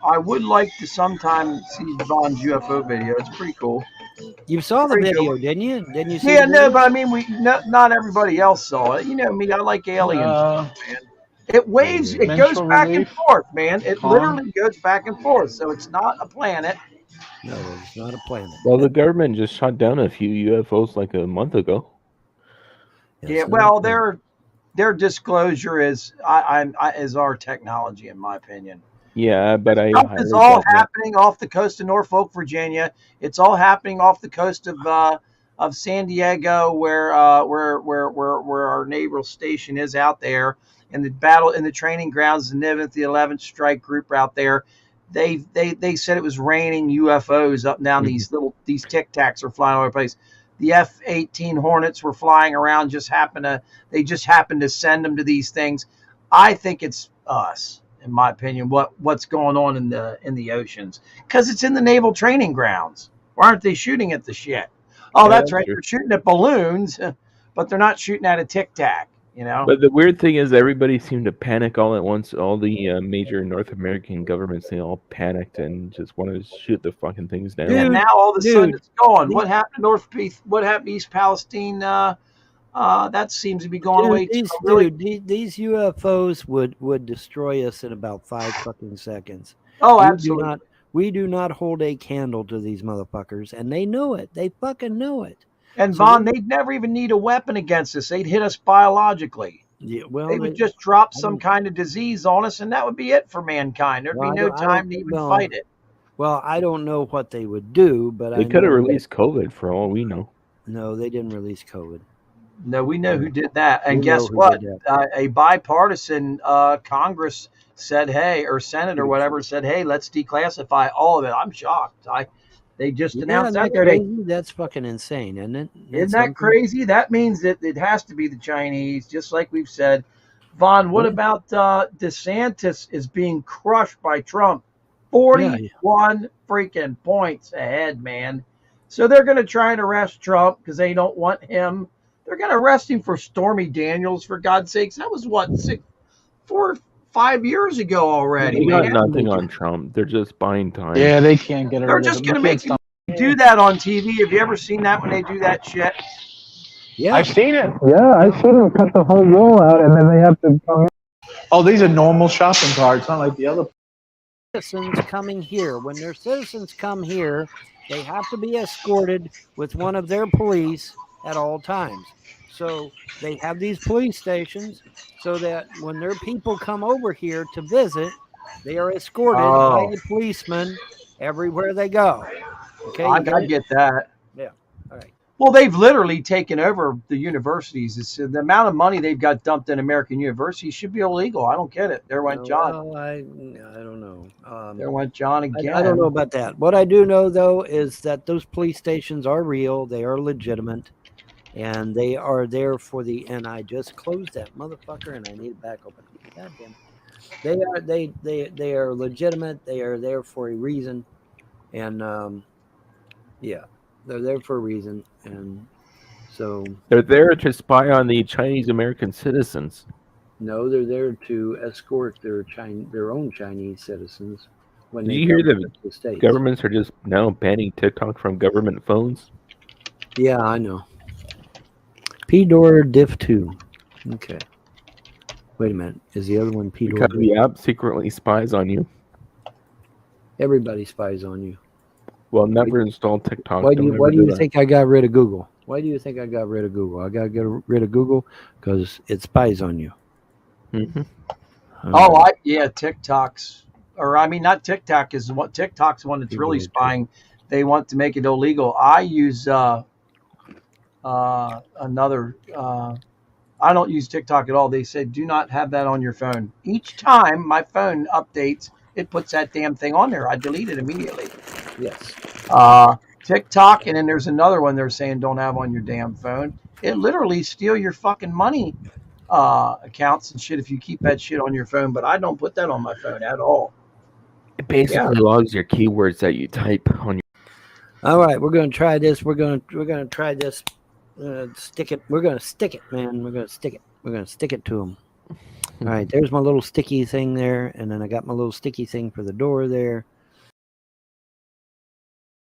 I would like to sometime see Vaughn's UFO video. It's pretty cool. You saw the Pretty video, cool. didn't you? Didn't you see Yeah, the no, video? but I mean, not everybody else saw it. You know me, I like aliens, man. It waves, it goes Mental back and relief. forth, man. It Calm. literally goes back and forth. So it's not a planet. No, it's not a planet. Well, the government just shot down a few UFOs like a month ago. Yeah, well, their disclosure is is our technology, in my opinion. Yeah, but I Stuff is all happening off the coast of Norfolk, Virginia. It's all happening off the coast of San Diego, where our naval station is out there, and the battle in the training grounds, the 9th, the 11th Strike Group out there. They said it was raining UFOs up and down. These Tic Tacs are flying all over the place. The F-18 Hornets were flying around. They just happened to send them to these things. I think it's us, in my opinion, what's going on in the oceans, because it's in the naval training grounds. Why aren't they shooting at the shit? Oh, Yeah, that's right. true. They're shooting at balloons, but they're not shooting at a Tic Tac. You know. But the weird thing is, everybody seemed to panic all at once. All the major North American governments, they all panicked and just wanted to shoot the fucking things down. And now all of a sudden it's gone. What happened to What happened to East Palestine? That seems to be going away. These UFOs would destroy us in about 5 fucking seconds. Oh, absolutely. We do not hold a candle to these motherfuckers, and they know it. They fucking know it. And Vaughn, they'd never even need a weapon against us. They'd hit us biologically. Yeah, well, they would just drop some kind of disease on us, and that would be it for mankind. There'd be no time to even fight it. Well, I don't know what they would do, but they could have released COVID for all we know. No, they didn't release COVID. No, we know who did that. And guess what? A bipartisan Congress said, hey, or Senate or whatever said, hey, let's declassify all of it. I'm shocked. They just announced that. That's fucking insane, isn't it? Isn't that crazy? That means that it has to be the Chinese, just like we've said. Vaughn, what about DeSantis is being crushed by Trump? 41 freaking points ahead, man. So they're going to try and arrest Trump because they don't want him. They're going to arrest him for Stormy Daniels, for God's sakes. That was, 4 or 5 years ago already. They got nothing on Trump. They're just buying time. Yeah, they can't get it. They're just going to make him do that on TV. Have you ever seen that when they do that shit? Yeah, I've seen it. Yeah, I've seen them cut the whole wall out, and then they have to. Oh, these are normal shopping carts, not like the other. Citizens coming here. When their citizens come here, they have to be escorted with one of their police at all times. So they have these police stations so that when their people come over here to visit, they are escorted by the policemen everywhere they go. Okay, I get that. Yeah. All right. Well, they've literally taken over the universities. It's the amount of money they've got dumped in American universities should be illegal. I don't get it. There went John. Well, I don't know. There went John again. I don't know about that. What I do know, though, is that those police stations are real. They are legitimate. And they are there for and I just closed that motherfucker and I need it back open. God damn. They are legitimate. They are there for a reason. And yeah, they're there for a reason. And so they're there to spy on the Chinese American citizens. No, they're there to escort their own Chinese citizens. When Did you hear that governments are just now banning TikTok from government phones? Yeah, I know. PDOR Diff 2. Okay. Wait a minute. Is the other one PDOR? Because the app secretly spies on you. Everybody spies on you. Well, never install TikTok. Why do you think I got rid of Google? Why do you think I got rid of Google? I got to get rid of Google because it spies on you. Mm-hmm. Yeah, TikTok's, or I mean, not TikTok is what TikTok's one that's really spying. They want to make it illegal. I use another. I don't use TikTok at all. They say do not have that on your phone. Each time my phone updates, it puts that damn thing on there. I delete it immediately. Yes. TikTok, and then there's another one they're saying don't have on your damn phone. It literally steal your fucking money accounts and shit if you keep that shit on your phone. But I don't put that on my phone at all. It basically logs your keywords that you type on your. All right, we're going to try this. We're going to try this. Stick it. We're going to stick it, man. We're going to stick it. We're going to stick it to them. All right, there's my little sticky thing there, and then I got my little sticky thing for the door there.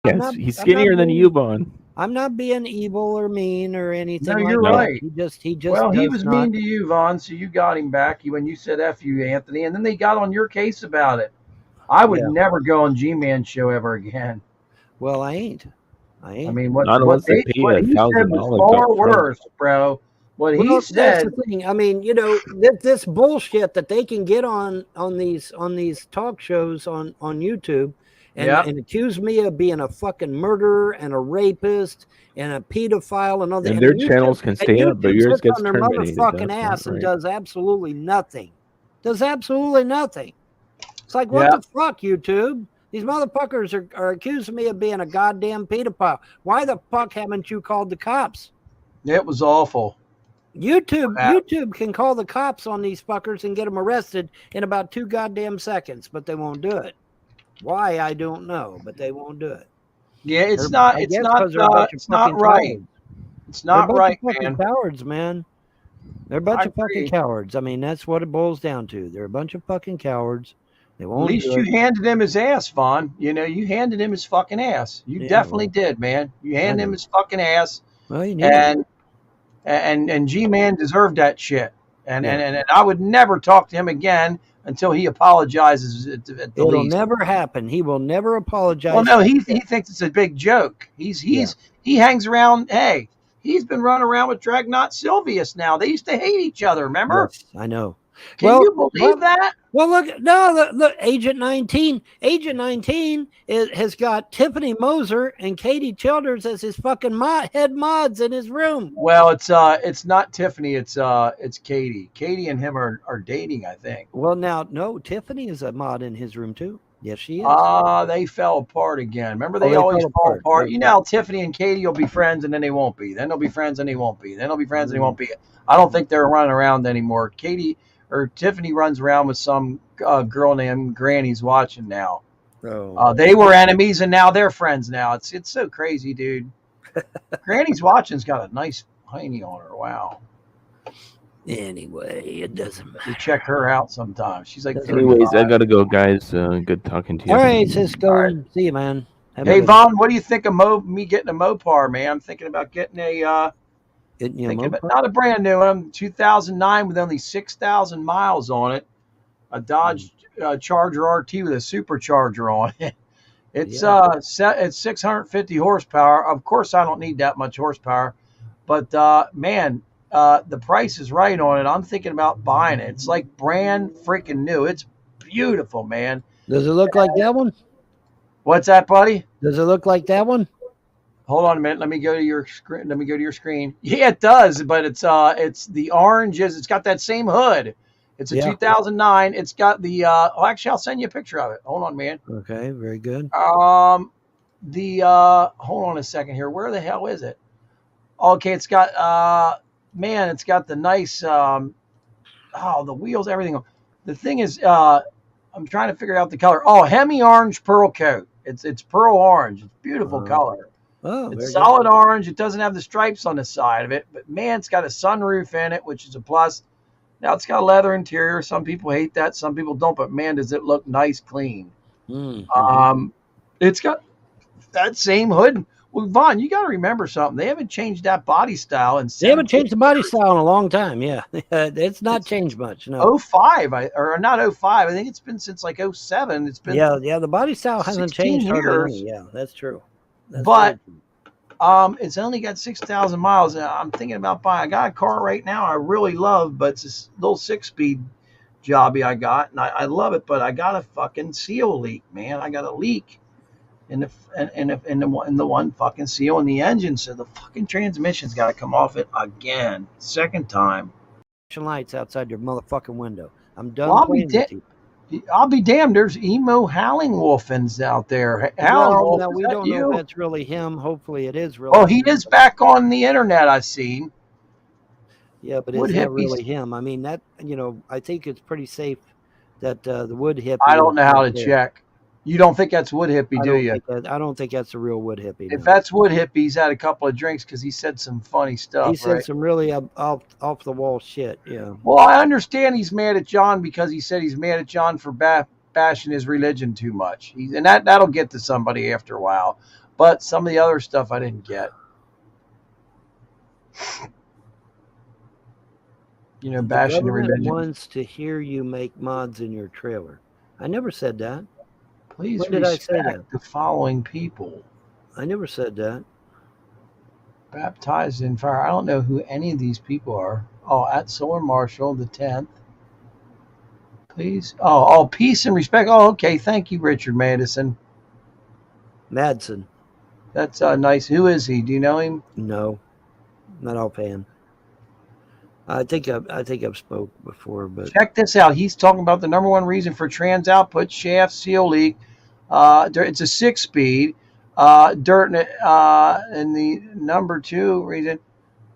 Yes, he's skinnier than you, Vaughn. I'm not being evil or mean or anything No, like you're that. right. He just Well, he does was not. mean to you, Vaughn, so you got him back when you said F you, Anthony, and then they got on your case about it. I would Yeah. never go on G-Man's show ever again. Well, I ain't. I mean, what Not unless they pay you he said $1,000 was far up front. worse, bro. What he Well, that's said. the thing. I mean, this bullshit that they can get on these talk shows on YouTube and accuse me of being a fucking murderer and a rapist and a pedophile and all that. And their channels can stay up, but yours sits gets on their terminated. motherfucking That's ass not and right. does absolutely nothing. Does absolutely nothing. It's like, what the fuck, YouTube? These motherfuckers are accusing me of being a goddamn pedophile. Why the fuck haven't you called the cops? It was awful. YouTube can call the cops on these fuckers and get them arrested in about 2 goddamn seconds, but they won't do it. Why, I don't know, but they won't do it. Yeah, it's They're- not. I It's guess not. 'cause they're a bunch of It's not fucking right. cowards. It's They're a not bunch right, of fucking man. cowards, man. They're a bunch I of fucking agree. cowards. I mean, that's what it boils down to. They're a bunch of fucking cowards. They At won't least do you it. handed him his ass, Vaughn. You handed him his fucking ass. You Yeah, definitely well, did, man. You handed him know. his fucking ass. Well, you need it. And G-Man deserved that shit. And, Yeah. and I would never talk to him again until he apologizes at the It'll least. never happen. He will never apologize. Well, no, he thinks it's a big joke. He hangs around. Hey, he's been running around with Dragnot Silvius now. They used to hate each other. Remember? Yes, I know. Can you believe that? Well, look, Agent 19. Agent 19 has got Tiffany Moser and Katie Childers as his fucking head mods in his room. Well, it's not Tiffany. It's Katie. Katie and him are dating, I think. Well, now, no, Tiffany is a mod in his room too. Yes, she is. They fell apart again. Remember, they they always fell fall apart. apart. Right. You know how Tiffany and Katie will be friends and then they won't be. Then they'll be friends and they won't be. Then they'll be friends and they won't be. I don't think they're running around anymore. Tiffany runs around with some girl named Granny's watching now. Oh. They were enemies and now they're friends now. It's so crazy, dude. Granny's watching's got a nice hiney on her. Wow. Anyway, it doesn't matter. You check her out sometimes. She's like 35. Anyways, I gotta go, guys. Good talking to you. All right, Cisco. See you, man. Hey, Vaughn, what do you think of me getting a Mopar, man? I'm thinking about getting not a brand new one, 2009 with only 6,000 miles on it, a Dodge Charger RT with a supercharger on it. It's 650 horsepower. Of course, I don't need that much horsepower, but man, the price is right on it. I'm thinking about buying it. It's like brand freaking new. It's beautiful, man. Does it look like that one? What's that, buddy? Does it look like that one? Hold on a minute. Let me go to your screen. Yeah, it does, but it's the oranges. It's got that same hood. It's a 2009. It's got the actually, I'll send you a picture of it. Hold on, man. Okay, very good. Hold on a second here. Where the hell is it? Okay, it's got it's got the nice the wheels, everything. The thing is, I'm trying to figure out the color. Oh, Hemi orange pearl coat. It's pearl orange. It's beautiful color. Oh, it's solid orange. It doesn't have the stripes on the side of it, but man, it's got a sunroof in it, which is a plus. Now it's got a leather interior. Some people hate that, some people don't, but man, does it look nice, clean. It's got that same hood. Well, Vaughn, you got to remember something. They haven't changed that body style They haven't changed the body style in a long time. Yeah, it's not changed much. No. 05, or not 05. I think it's been since like 07. It's been the body style hasn't changed years. Any. Yeah, that's true. But it's only got 6,000 miles. I'm thinking about buying. I got a car right now I really love, but it's a little 6-speed jobby I got, and I love it. But I got a fucking seal leak, man. I got a leak in the one fucking seal in the engine, so the fucking transmission's got to come off it again, second time. Lights outside your motherfucking window. I'm done. Well, playing with you. I'll be damned. There's emo Howling Wolfins out there. Howling Wolf, we don't know if that's really him. Hopefully it is really. Oh, he is back on the internet, I've seen. Yeah, but it's not really him. I mean, I think it's pretty safe that the wood hippie. I don't know how to check. You don't think that's wood hippie, do you? I don't think that's a real wood hippie. If No. that's wood hippie, he's had a couple of drinks because he said some funny stuff. He said right? some really off the wall shit. Yeah. Well, I understand he's mad at John because he said he's mad at John for bashing his religion too much. And that'll get to somebody after a while. But some of the other stuff I didn't get. You know, bashing the religion. Wants to hear you make mods in your trailer. I never said that. Please when did I say that? respect the following people. I never said that. Baptized in fire. I don't know who any of these people are. Oh, at Solar Marshall, the 10th. Please. Oh, peace and respect. Oh, okay. Thank you, Richard Madison. Madsen. That's nice. Who is he? Do you know him? No, not offhand. I think I've spoke before, but check this out. He's talking about the number one reason for trans output shaft seal leak. It's a 6-speed. Dirt and the number 2 reason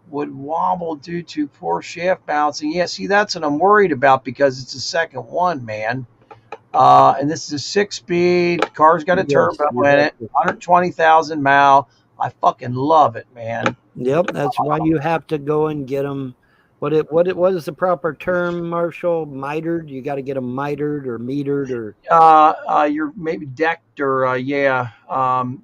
would wobble due to poor shaft balancing. Yeah, see, that's what I'm worried about because it's the second one, man. And this is a 6-speed. Car's got a turbo in it, 120,000 mile. I fucking love it, man. Yep, that's why you have to go and get them. What is the proper term, Marshall? Mitered? You got to get them mitered or metered or you're maybe decked or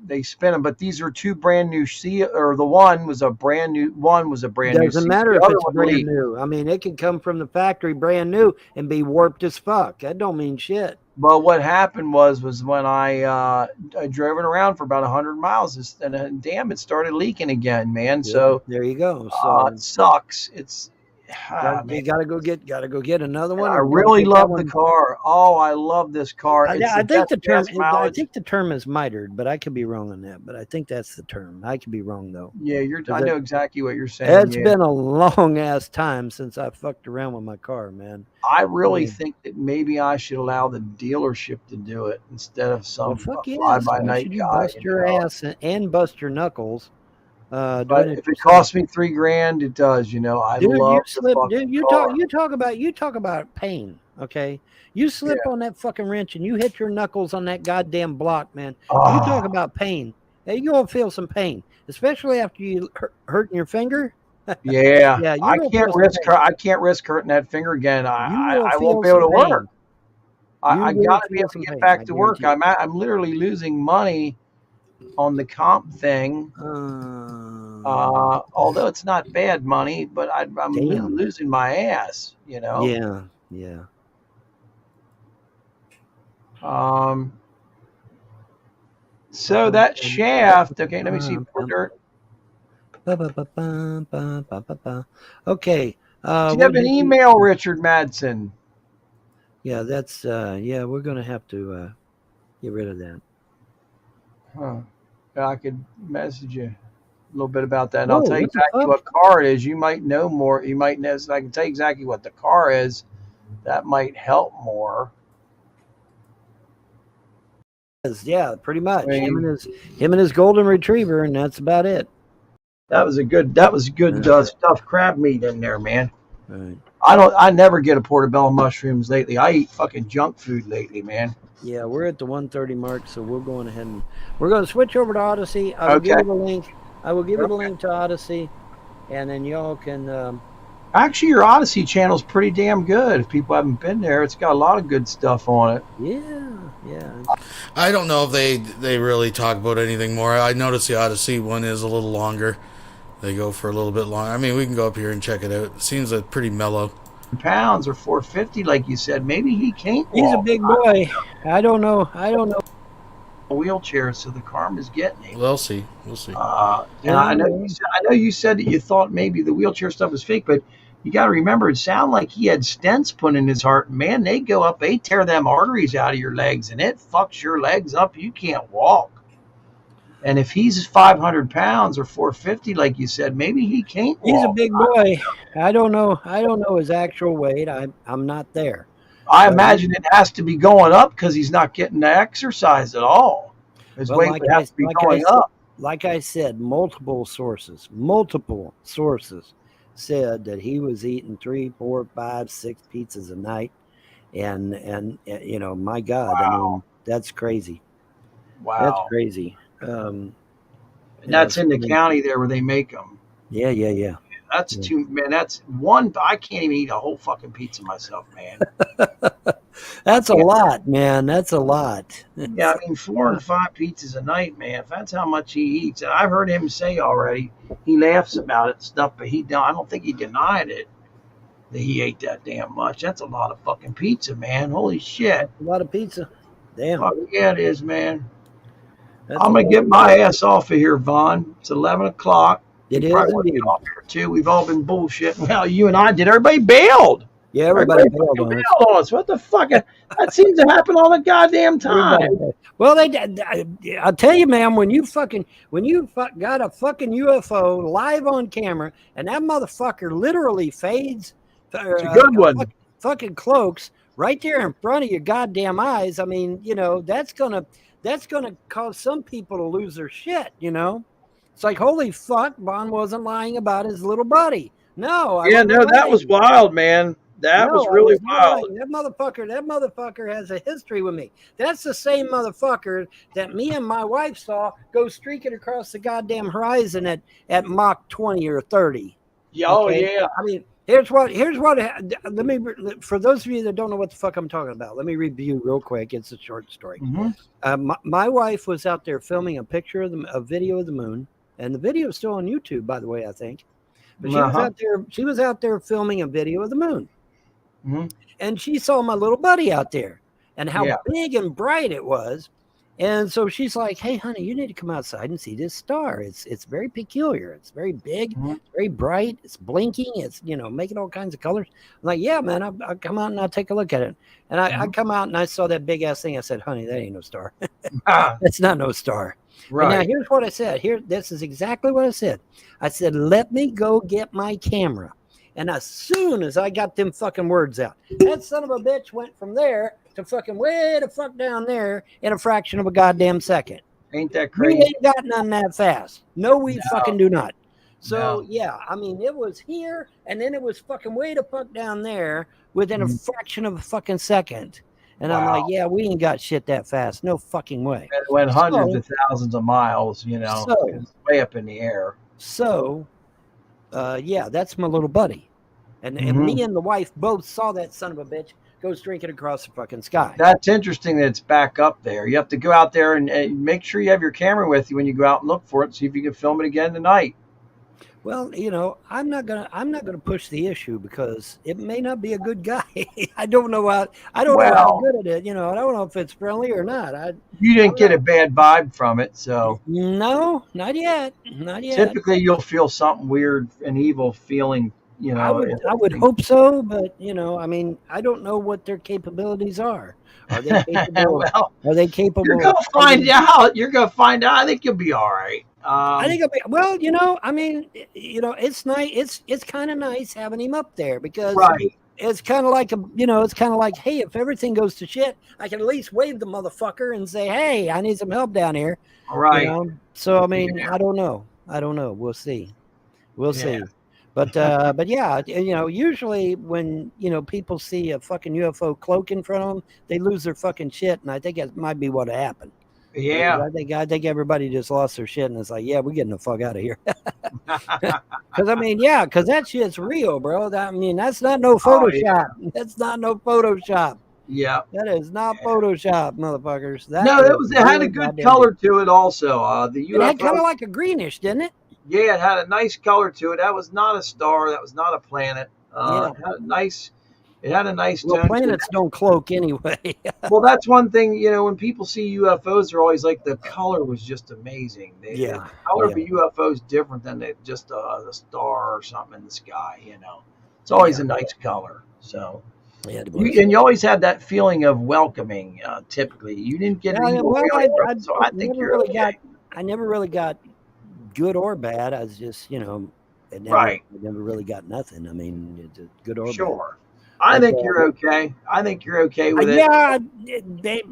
they spin them, but these are 2 brand new or the one was a brand new Doesn't matter if it's brand new. I mean, it can come from the factory brand new and be warped as fuck. That don't mean shit. But what happened was when I drove it around for about 100 miles, and damn, it started leaking again, man. Yeah, so there you go. So it sucks. It's you gotta go get another one. I really love the car. Oh, I love this car. I think the term is mitered, but I could be wrong on that. But I think that's the term. I could be wrong though. Yeah, I know exactly what you're saying. It's been a long ass time since I fucked around with my car, man. I really think that maybe I should allow the dealership to do it instead of some fly-by-night guy. Bust your ass and bust your knuckles. But if it costs me $3,000, it does. You know, I love you talk about pain. Okay, you slip on that fucking wrench and you hit your knuckles on that goddamn block, man. You talk about pain. Hey, you gonna feel some pain, especially after you hurting your finger. Yeah. I can't risk hurting that finger again. I won't be able to work. I gotta be able to get back to work. I'm literally losing money on the comp thing. Although it's not bad money, but I'm losing my ass, you know? Yeah. So that shaft, okay, let me see. Dirt. Okay. Do you have an email, Richard Madsen? Yeah, that's we're gonna have to get rid of that. Huh. I could message you a little bit about that. And I'll tell you exactly what car it is. You might know more. You might know. So I can tell you exactly what the car is. That might help more. Yeah, pretty much. Him and his golden retriever, and that's about it. That was good stuff. Crab meat in there, man. Right. I never get a portobello mushrooms lately. I eat fucking junk food lately, man. Yeah, we're at the 1:30 mark, so we're going ahead and we're going to switch over to Odyssey. I will give you the link. I will give you the link to Odyssey, and then y'all can. Actually, your Odyssey channel is pretty damn good. If people haven't been there, it's got a lot of good stuff on it. Yeah. I don't know if they really talk about anything more. I noticed the Odyssey one is a little longer. They go for a little bit longer. I mean, we can go up here and check it out. It seems like pretty mellow. Pounds or 450, like you said. Maybe he can't. He's a big boy. I don't know. A wheelchair, so the karma's getting him. We'll see. And I know you said that you thought maybe the wheelchair stuff was fake, but you got to remember, it sounded like he had stents put in his heart. Man, they go up, they tear them arteries out of your legs, and it fucks your legs up. You can't walk. And if he's 500 pounds or 450, like you said, maybe he can't walk. He's a big boy. I don't know his actual weight. I'm not there. I imagine it has to be going up because he's not getting the exercise at all. His weight would have to be going up. Like I said, multiple sources said that he was eating 3, 4, 5, 6 pizzas a night, and you know, my God, I mean, That's crazy. Wow. That's crazy. And that's in the county there where they make them. Yeah. That's too, man. That's one. I can't even eat a whole fucking pizza myself, man. That's a lot, man. That's a lot. Yeah, I mean, 4 and 5 pizzas a night, man. If that's how much he eats, and I've heard him say already, he laughs about it and stuff, but I don't think he denied it that he ate that damn much. That's a lot of fucking pizza, man. Holy shit. A lot of pizza. Damn. Fuck, yeah, it is, man. I'm gonna get my ass off of here, Vaughn. It's 11 o'clock. It is indeed. Off here too. We've all been bullshitting. Well, you and I did. Everybody bailed. Yeah, everybody bailed on us. What the fuck? That seems to happen all the goddamn time. Well, I'll tell you, man, when you got a fucking UFO live on camera and that motherfucker literally fades, it's a good one. Fucking cloaks right there in front of your goddamn eyes. I mean, that's gonna cause some people to lose their shit. It's like, holy fuck, Bond wasn't lying about his little buddy. No. That was wild, man. That was really wild. That motherfucker has a history with me. That's the same motherfucker that me and my wife saw go streaking across the goddamn horizon at Mach 20 or 30. Yeah, okay? I mean, here's what. Let me, for those of you that don't know what the fuck I'm talking about, let me review real quick. It's a short story. Mm-hmm. My wife was out there filming a video of the moon, and the video is still on YouTube, by the way, I think. But she was out there filming a video of the moon. Mm-hmm. And she saw my little buddy out there and how big and bright it was. And so she's like, hey, honey, you need to come outside and see this star. It's very peculiar. It's very big, it's very bright. It's blinking. It's, making all kinds of colors. I'm like, yeah, man, I'll come out and I'll take a look at it. And I come out and I saw that big ass thing. I said, honey, that ain't no star. That's not no star. Right. But now here's what I said. This is exactly what I said. I said, let me go get my camera. And as soon as I got them fucking words out, that son of a bitch went from there to fucking way the fuck down there in a fraction of a goddamn second. Ain't that crazy? We ain't got none that fast. No, we fucking do not. So, yeah, I mean, it was here, and then it was fucking way the fuck down there within a fraction of a fucking second. And I'm like, yeah, we ain't got shit that fast. No fucking way. And it went hundreds of thousands of miles, it's way up in the air. So, yeah, that's my little buddy. And me and the wife both saw that son of a bitch go streaking across the fucking sky. That's interesting that it's back up there. You have to go out there and make sure you have your camera with you when you go out and look for it. See if you can film it again tonight. Well, I'm not gonna push the issue because it may not be a good guy. I don't know know how good it is. I don't know if it's friendly or not. You didn't get a bad vibe from it, so no, not yet. Not yet. Typically, you'll feel something weird, an evil feeling. I would hope so, but I mean, I don't know what their capabilities are. Are they capable? Are they capable? You're gonna find out. You're gonna find out. I think you'll be all right. I think I mean, it's nice. It's kind of nice having him up there because it's kind of like hey, if everything goes to shit, I can at least wave the motherfucker and say, hey, I need some help down here. Right. So I mean, I don't know. We'll see. But yeah, usually when people see a fucking UFO cloak in front of them, they lose their fucking shit, and I think that might be what happened. Yeah, I think everybody just lost their shit, and it's like, yeah, we're getting the fuck out of here. Because I mean, because that shit's real, bro. I mean, that's not no Photoshop. That's not no Photoshop. Yeah, that is not Photoshop, motherfuckers. It had a good color to it, also. The UFO, it had kind of like a greenish, didn't it? Yeah, it had a nice color to it. That was not a star. That was not a planet. It had a nice tone. Well, planets don't cloak anyway. Well, that's one thing, when people see UFOs, they're always like, the color was just amazing. The color of a UFO is different than just a star or something in the sky, It's always a nice color. So, and you always had that feeling of welcoming, typically. You didn't get an evil feeling, so I think you're okay. I never really got good or bad. I was just, I never really got nothing. I mean, it's good or bad. I But, think you're okay. I think you're okay with it. yeah, they.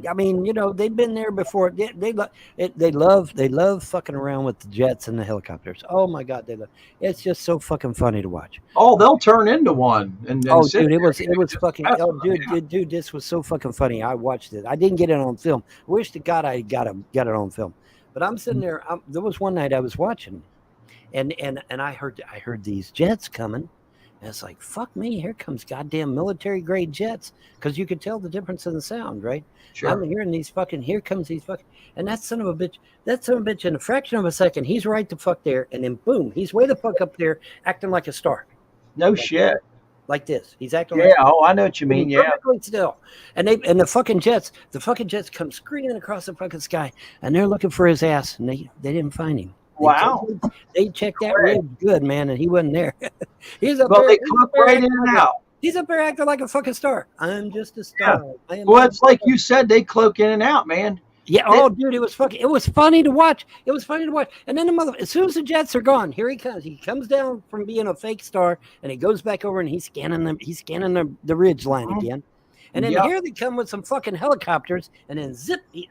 I mean, they've been there before. They love fucking around with the jets and the helicopters. Oh my god, they love. It's just so fucking funny to watch. Oh, they'll turn into one and Oh, sit dude, it there was and just fucking. mess Oh, with them. dude, this was so fucking funny. I watched it. I didn't get it on film. Wish to God I got it on film. But I'm sitting there. There was one night I was watching, and I heard these jets coming. And it's like, fuck me, here comes goddamn military grade jets. Because you could tell the difference in the sound, right? Sure. I'm hearing here comes these fucking, and that son of a bitch, in a fraction of a second, he's right the fuck there. And then boom, he's way the fuck up there acting like a star. No shit. Like this. He's acting Yeah, I know what you mean. Yeah. Perfectly still. And the fucking jets come screaming across the fucking sky. And they're looking for his ass. And they didn't find him. Wow. They checked that real good, man, and he wasn't there. He's up Well, there. they cloak right in and out. He's up there acting like a fucking star. I'm just a star. Yeah. Well, it's like you said, they cloak in and out, man. Yeah. Oh, dude, it was funny to watch. It was funny to watch. And then as soon as the jets are gone, here he comes. He comes down from being a fake star, and he goes back over and he's scanning the ridge line again. And then here they come with some fucking helicopters, and then zip, he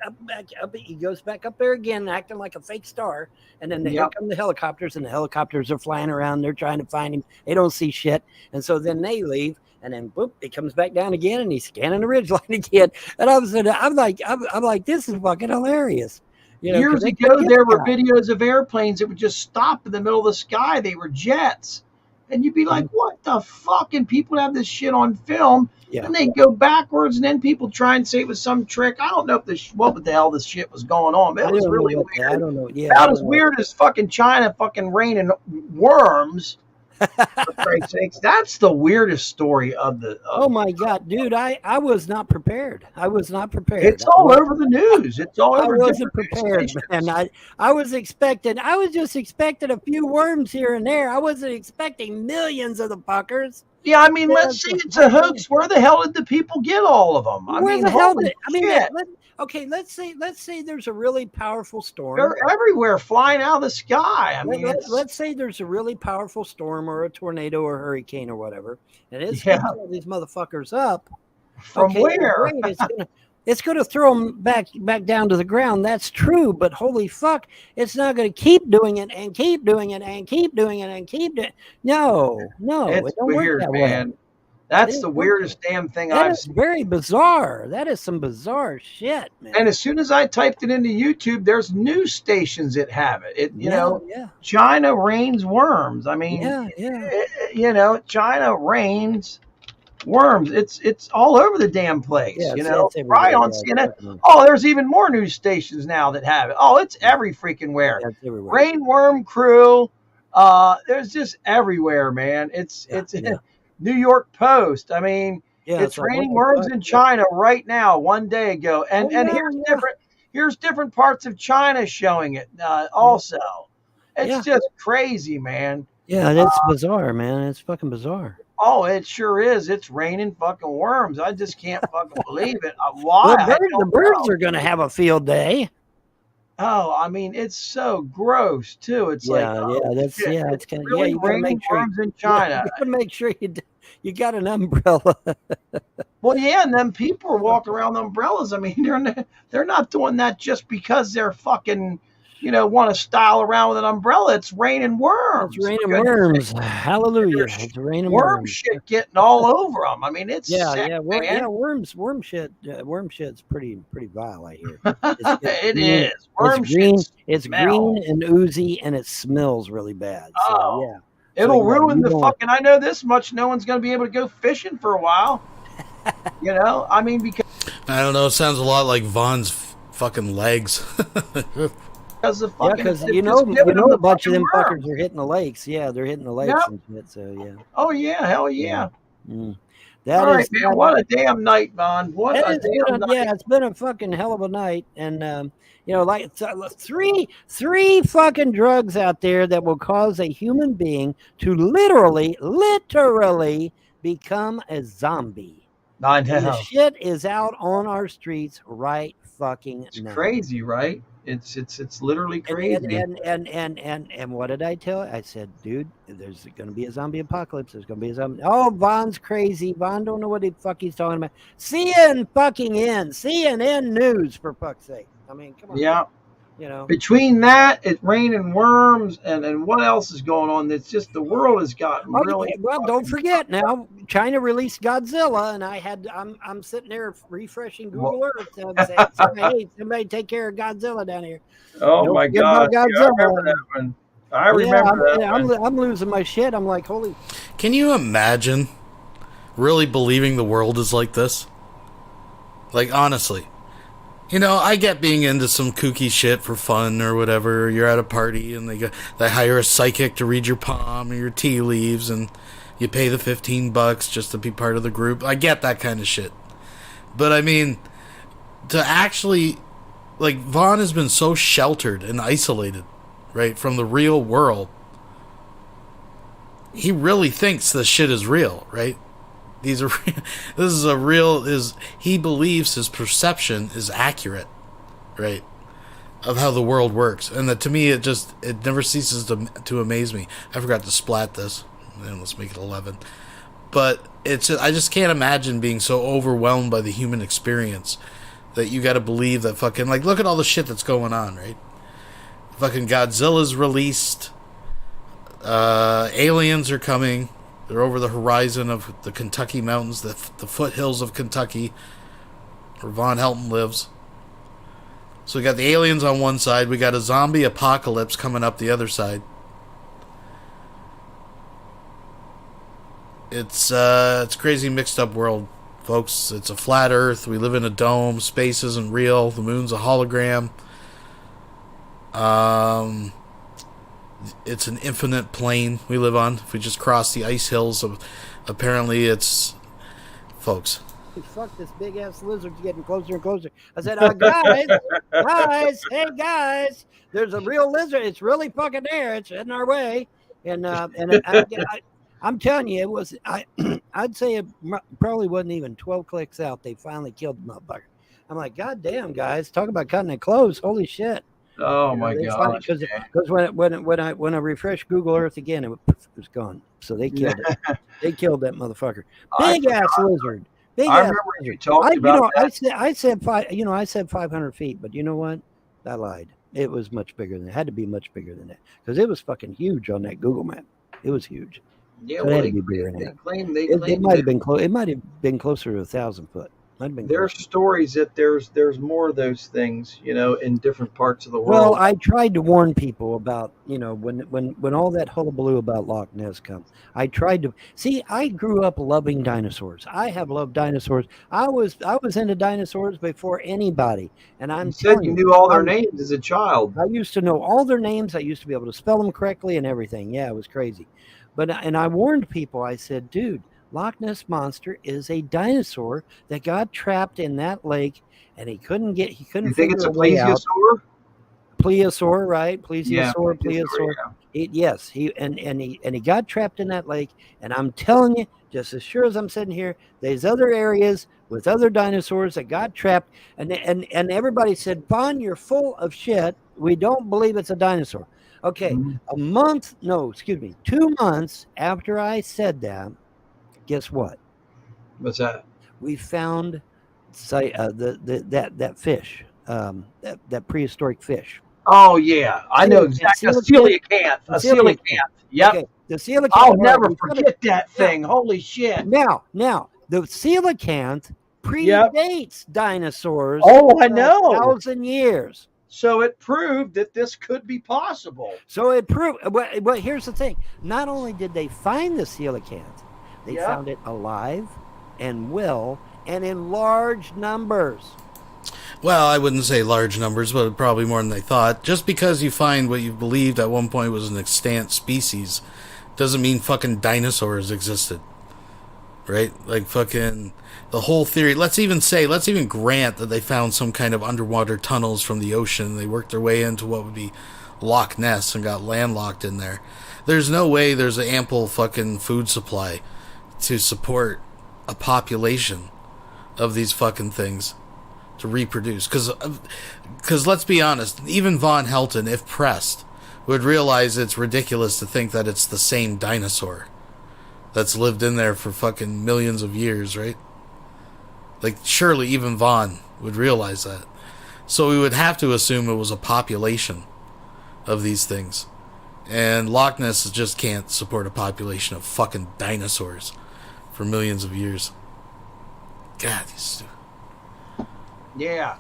goes back up there again, acting like a fake star. And then here come the helicopters, and the helicopters are flying around. They're trying to find him. They don't see shit. And so then they leave, and then boop, he comes back down again, and he's scanning the ridge line again. And I'm like, this is fucking hilarious. Years ago, there were videos of airplanes that would just stop in the middle of the sky. They were jets. And you'd be like, what the fuck? And people have this shit on film. Yeah. And they go backwards, and then people try and say it was some trick. I don't know what the hell this shit was going on. But it was really weird. I don't know. Yeah, about as weird as fucking China fucking raining worms. For Christ's sakes, that's the weirdest story of the. Oh my god, dude! I was not prepared. It's all over the news. It's all over. I wasn't prepared, man. I was just expecting a few worms here and there. I wasn't expecting millions of the fuckers. Yeah, I mean, let's say it's a hoax. Where the hell did the people get all of them? Let's say there's a really powerful storm. They're everywhere, flying out of the sky. I mean, let's say there's a really powerful storm or a tornado or hurricane or whatever, and it's going to throw these motherfuckers up. From where? It's going to throw them back down to the ground. That's true, but holy fuck, it's not going to keep doing it and keep doing it and keep doing it and keep doing it. No, it's it don't weird, work that man. way. That's the weirdest damn thing I've seen. Very bizarre. That is some bizarre shit, man. And as soon as I typed it into YouTube, there's news stations that have it. China rains worms. I mean, China rains worms. It's all over the damn place. Right on CNN. Oh, there's even more news stations now that have it. Oh, it's every freaking where. Rain worm crew. There's just everywhere, man. It's New York Post. I mean, it's raining worms in China right now. 1 day ago, and here's different parts of China showing it. Also, it's just crazy, man. Yeah, that's bizarre, man. It's fucking bizarre. Oh, it sure is. It's raining fucking worms. I just can't fucking believe it. Why? The birds are going to have a field day. Oh, I mean, it's so gross too. It's it's kind of really you got to make sure in China. You got to make sure you got an umbrella. Well, yeah, and then people are walking around with umbrellas. I mean, they're not doing that just because they're fucking, want to style around with an umbrella. It's raining worms. It's raining worms. Hallelujah! It's raining worm shit getting all over them. I mean, it's sick, man. Worm shit's pretty vile. I hear it is. Worm it's green and oozy, and it smells really bad. So, it'll ruin the fucking. I know this much. No one's going to be able to go fishing for a while. I mean, because I don't know. It sounds a lot like Vaughn's fucking legs. Because a bunch of them fuckers are hitting the lakes. Yeah, they're hitting the lakes and shit. So yeah. Oh yeah, hell yeah. Mm. All right, man. What a damn night, Vaughn. What a damn night. Yeah, it's been a fucking hell of a night, and like three fucking drugs out there that will cause a human being to literally become a zombie. I know. And the shit is out on our streets right fucking now. It's crazy, right? It's literally And crazy. and what did I tell? I said, dude, there's going to be a zombie apocalypse. There's going to be a zombie. Oh, Von's crazy. Von don't know what the fuck he's talking about. CNN News, for fuck's sake. I mean, come on. Yeah. You know, Between that, it's raining worms, and what else is going on? It's just the world has gotten really. Well, don't forget now. China released Godzilla, and I'm sitting there refreshing Google Earth and saying, "Hey, somebody take care of Godzilla down here." Oh Don't my forget about God! Yeah, I remember that one. I remember that one. I'm losing my shit. I'm like, holy. Can you imagine really believing the world is like this? Like, honestly. You know, I get being into some kooky shit for fun or whatever. You're at a party and they hire a psychic to read your palm or your tea leaves, and you pay the $15 just to be part of the group. I get that kind of shit. But I mean, to actually, like, Vaughn has been so sheltered and isolated, right, from the real world. He really thinks this shit is real, right? He believes his perception is accurate, right, of how the world works, and that to me it never ceases to amaze me. I forgot to splat this, and let's make it 11. But I just can't imagine being so overwhelmed by the human experience that you got to believe that fucking, like, look at all the shit that's going on, right? Fucking Godzilla's released, aliens are coming. They're over the horizon of the Kentucky mountains, the foothills of Kentucky, where Vonhelton lives. So we got the aliens on one side. We got a zombie apocalypse coming up the other side. It's a crazy mixed up world, folks. It's a flat Earth. We live in a dome. Space isn't real. The moon's a hologram. It's an infinite plane we live on. If we just cross the ice hills, apparently it's... Folks. Fuck, this big ass lizard's getting closer and closer. I said, hey guys, there's a real lizard. It's really fucking there. It's in our way. And I'm telling you, it was. I'd say it probably wasn't even 12 clicks out. They finally killed the motherfucker. I'm like, God damn, guys, talk about cutting it close. Holy shit. Oh my God! Because when I refreshed Google Earth again, it was gone. So they killed it. They killed that motherfucker. Big ass lizard. Big I ass remember lizard. you talked about that. I said 500 feet, but you know what? I lied. It was much bigger than that. It had to be much bigger than that because it was fucking huge on that Google map. It was huge. Yeah, So well, it had to be bigger than that. They It might have been close. It might have been closer to 1,000 foot. There are stories that there's more of those things, in different parts of the world. Well, I tried to warn people about, when all that hullabaloo about Loch Ness comes. I tried to see. I grew up loving dinosaurs. I have loved dinosaurs. I was into dinosaurs before anybody. And you said you knew all their names as a child. I used to know all their names. I used to be able to spell them correctly and everything. Yeah, it was crazy. And I warned people. I said, dude, Loch Ness Monster is a dinosaur that got trapped in that lake, and he couldn't You think it's a plesiosaur? Plesiosaur, right? Plesiosaur. Yeah. Yes, he got trapped in that lake, and I'm telling you, just as sure as I'm sitting here, there's other areas with other dinosaurs that got trapped, and everybody said, "Vaughn, you're full of shit. We don't believe it's a dinosaur." Okay, 2 months after I said that. Guess what? What's that? We found that fish, that prehistoric fish. Oh yeah, I know exactly. A coelacanth. A coelacanth. Yep. Okay. The coelacanth. I'll never forget that thing. Holy shit. Now, the coelacanth predates dinosaurs. Oh, I know. 1,000 years. So it proved that this could be possible. So it proved. Well, here's the thing. Not only did they find the coelacanth, they found it alive and well and in large numbers. Well, I wouldn't say large numbers, but probably more than they thought. Just because you find what you believed at one point was an extant species doesn't mean fucking dinosaurs existed. Right? Like fucking the whole theory. Let's even grant that they found some kind of underwater tunnels from the ocean. They worked their way into what would be Loch Ness and got landlocked in there. There's no way there's an ample fucking food supply to support a population of these fucking things to reproduce. Because let's be honest, even Vonhelton, if pressed, would realize it's ridiculous to think that it's the same dinosaur that's lived in there for fucking millions of years, right? Like, surely even Von would realize that. So we would have to assume it was a population of these things. And Loch Ness just can't support a population of fucking dinosaurs for millions of years. God, these... Yeah.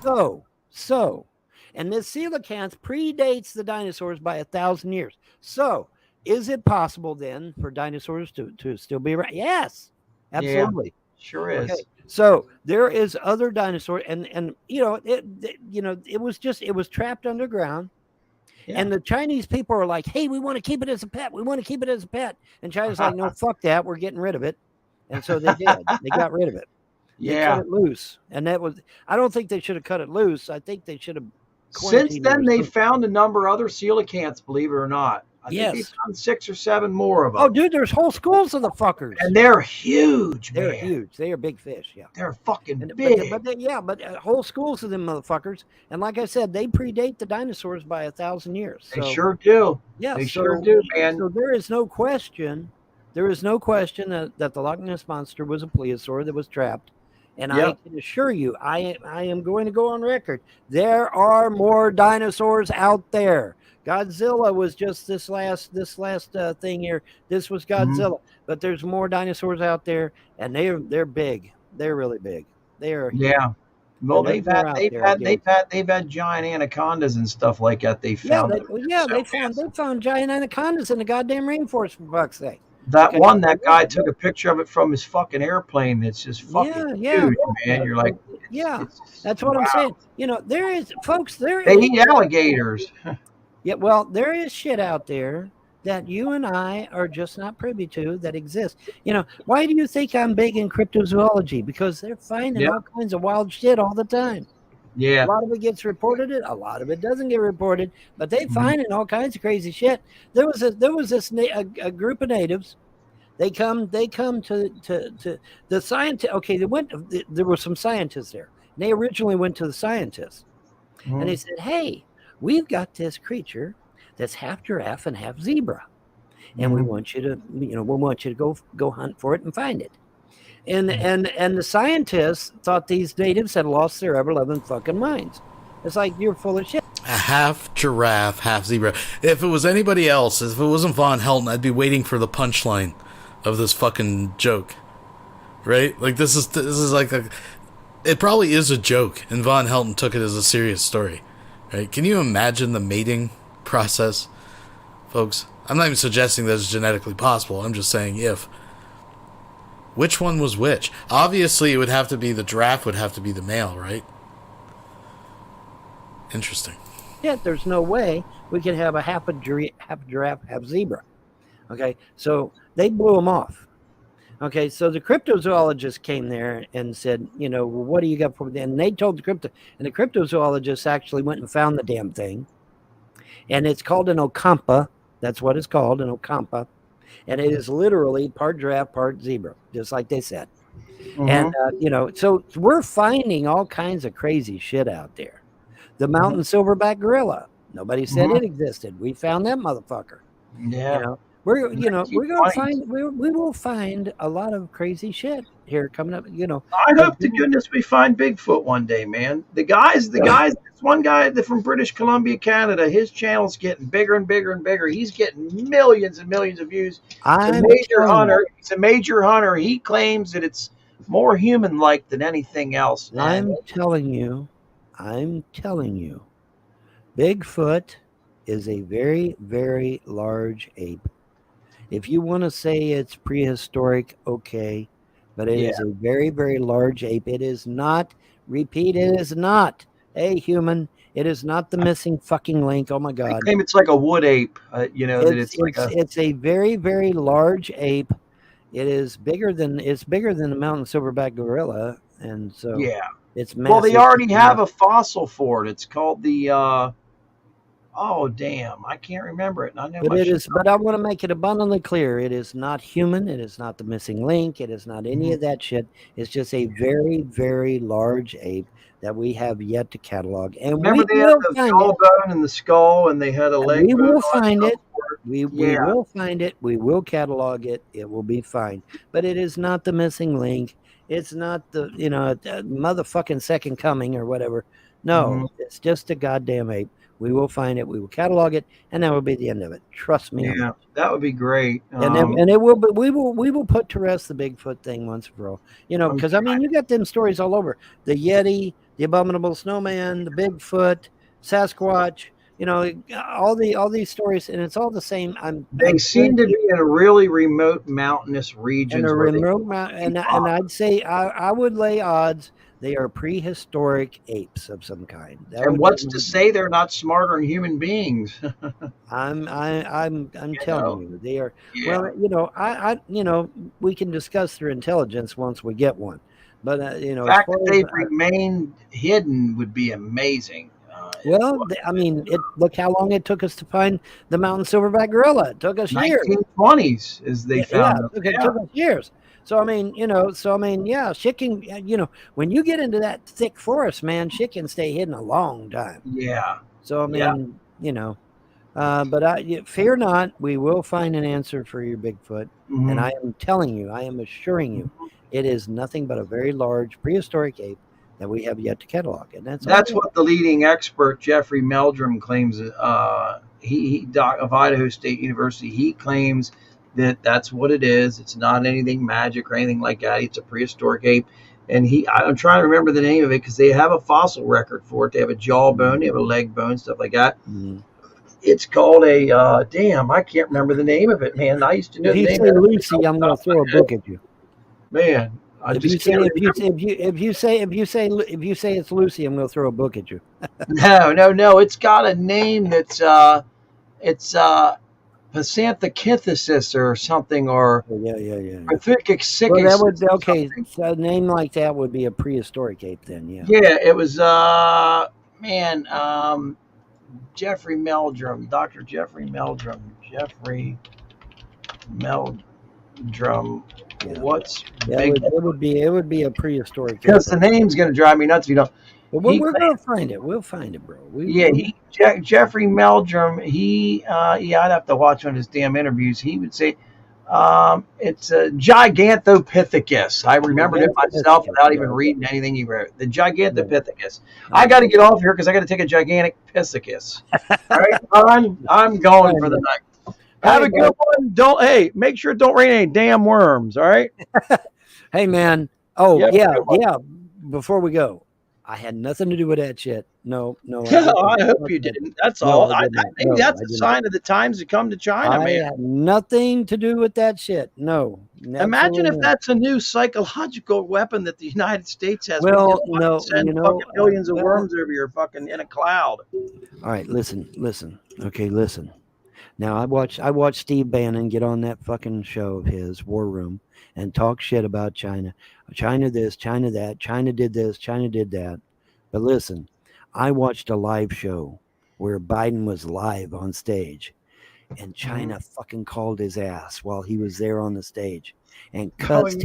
So, and this coelacanth predates the dinosaurs by 1,000 years. So, is it possible then for dinosaurs to still be around? Yes, absolutely. Yeah, sure is. Okay. So there is other dinosaurs, and it was trapped underground. Yeah. And the Chinese people are like, hey, we want to keep it as a pet. We want to keep it as a pet. And China's like, no, fuck that. We're getting rid of it. And so they did. They got rid of it. They cut it loose. And I don't think they should have cut it loose. I think they should have. Since then, they found a number of other coelacanths, believe it or not. I think they found 6 or 7 more of them. Oh, dude, there's whole schools of the fuckers. And they're huge, man. They're huge. They are big fish, yeah. They're fucking big. But whole schools of them motherfuckers. And like I said, they predate the dinosaurs by 1,000 years. They sure do. Yeah, they sure do, man. So there is no question that the Loch Ness Monster was a plesiosaur that was trapped. And I can assure you, I am going to go on record. There are more dinosaurs out there. Godzilla was just this last thing here. This was Godzilla, but there's more dinosaurs out there, and they're big. They're really big. They are. Yeah. Well, they've had giant anacondas and stuff like that. They found. They found giant anacondas in the goddamn rainforest, for fuck's sake. That guy took a picture of it from his fucking airplane. It's just fucking huge, man. You're like, that's what I'm saying. There is, folks, they eat alligators. Yeah, well, there is shit out there that you and I are just not privy to that exists. Why do you think I'm big in cryptozoology? Because they're finding all kinds of wild shit all the time. Yeah. A lot of it gets reported, a lot of it doesn't get reported, but they finding all kinds of crazy shit. There was a group of natives. They come to the scientist. Okay, there were some scientists there. And they originally went to the scientists. And they said, hey, we've got this creature that's half giraffe and half zebra, and we want you to go hunt for it and find it. And the scientists thought these natives had lost their ever-loving fucking minds. It's like, you're full of shit. A half giraffe, half zebra. If it was anybody else, if it wasn't Vonhelton, I'd be waiting for the punchline of this fucking joke, right? Like this is like it probably is a joke, and Vonhelton took it as a serious story. Right? Can you imagine the mating process, folks? I'm not even suggesting that it's genetically possible. I'm just saying if. Which one was which? Obviously, it would have to be the giraffe would have to be the male, right? Interesting. Yeah, there's no way we could have a half giraffe, half zebra. Okay, so they blew them off. Okay, so the cryptozoologist came there and said, well, what do you got for me? And they told the cryptozoologist actually went and found the damn thing. And it's called an Ocampa. That's what it's called, an Ocampa. And it is literally part giraffe, part zebra, just like they said. And, so we're finding all kinds of crazy shit out there. The mountain silverback gorilla. Nobody said it existed. We found that motherfucker. Yeah. We will find a lot of crazy shit here coming up. I hope to goodness we find Bigfoot one day, man. The guys. This one guy from British Columbia, Canada. His channel's getting bigger and bigger and bigger. He's getting millions and millions of views. He's a major hunter. He claims that it's more human-like than anything else. I'm telling you, Bigfoot is a very, very large ape. If you want to say it's prehistoric, okay, but it is a very, very large ape. It is not, repeat, it is not a human. It is not the missing fucking link. Oh my God. I claim it's like a wood ape, it's a very, very large ape. It is bigger than the mountain silverback gorilla. And so it's massive. Well, they already have a fossil for it. It's called the Oh damn, I can't remember it. I know But I it should. is. But I want to make it abundantly clear: it is not human. It is not the missing link. It is not any of that shit. It's just a very, very large ape that we have yet to catalog, and Remember we they had will the find it. jawbone and the skull, and they had a And leg we bone. will and all that find stuff it. for it. We Yeah. will find it. We will catalog it. It will be fine. But it is not the missing link. It's not the motherfucking second coming or whatever. No, it's just a goddamn ape. We will find it. We will catalog it, and that will be the end of it. Trust me. Yeah, that would be great. And it will, but we will put to rest the Bigfoot thing once for all. I'm Because I mean, you got them stories all over: the Yeti, the abominable snowman, the Bigfoot, Sasquatch. All these stories, and it's all the same. They seem to be in a really remote mountainous regions. in a where they remote mountain, and I'd say I would lay odds they are prehistoric apes of some kind. That And would what's be- to say they're not smarter than human beings? I'm telling you, they are. Yeah. Well, we can discuss their intelligence once we get one, but The fact that they've remained hidden would be amazing. Look how long it took us to find the mountain silverback gorilla. It took us years. 1920s, as they found them. It took us years. So I mean, yeah, shit can, when you get into that thick forest, man, shit can stay hidden a long time. Yeah. So I mean, but fear not, we will find an answer for your Bigfoot, and I am telling you, I am assuring you, it is nothing but a very large prehistoric ape that we have yet to catalog, and That's what the leading expert Jeffrey Meldrum claims. He of Idaho State University. He claims that that's what it is. It's not anything magic or anything like that. It's a prehistoric ape, and I'm trying to remember the name of it because they have a fossil record for it. They have a jawbone, they have a leg bone, stuff like that. It's called a damn. I can't remember the name of it, man. I used to know. If you the name say of it. Lucy, I'm going to throw a book at you. Man, I If you just say can't if you say it's Lucy, I'm going to throw a book at you. No. It's got a name that's it's Pasanthochythesis or something, or yeah. Pathicixicus. Well, that would okay. So a name like that would be a prehistoric ape, then. Yeah. Yeah, it was Jeffrey Meldrum, Dr. Jeffrey Meldrum. What's big? It would be a prehistoric. Because the name's going to drive me nuts. But we're going to find it. We'll find it, bro. Jeffrey Meldrum. I'd have to watch one of his damn interviews. He would say it's a Gigantopithecus. I remembered it myself without even reading anything he wrote. The Gigantopithecus. I got to get off here because I got to take a gigantic pithecus. All right, I'm going for the night. Have a good one. Make sure it don't rain any damn worms. All right. Hey, man. Oh, yeah. Before we go, I had nothing to do with that shit. No. I hope you didn't. That's all. Maybe that's a sign of the times to come to China, I man. had nothing to do with that shit. No. Imagine if that's a new psychological weapon that the United States has. Well, send fucking millions of worms over your fucking in a cloud. All right, listen. Okay, listen. Now I watched Steve Bannon get on that fucking show of his, War Room, and talk shit about China. China this, China that, China did this, China did that. But listen, I watched a live show where Biden was live on stage, and China fucking called his ass while he was there on the stage and cussed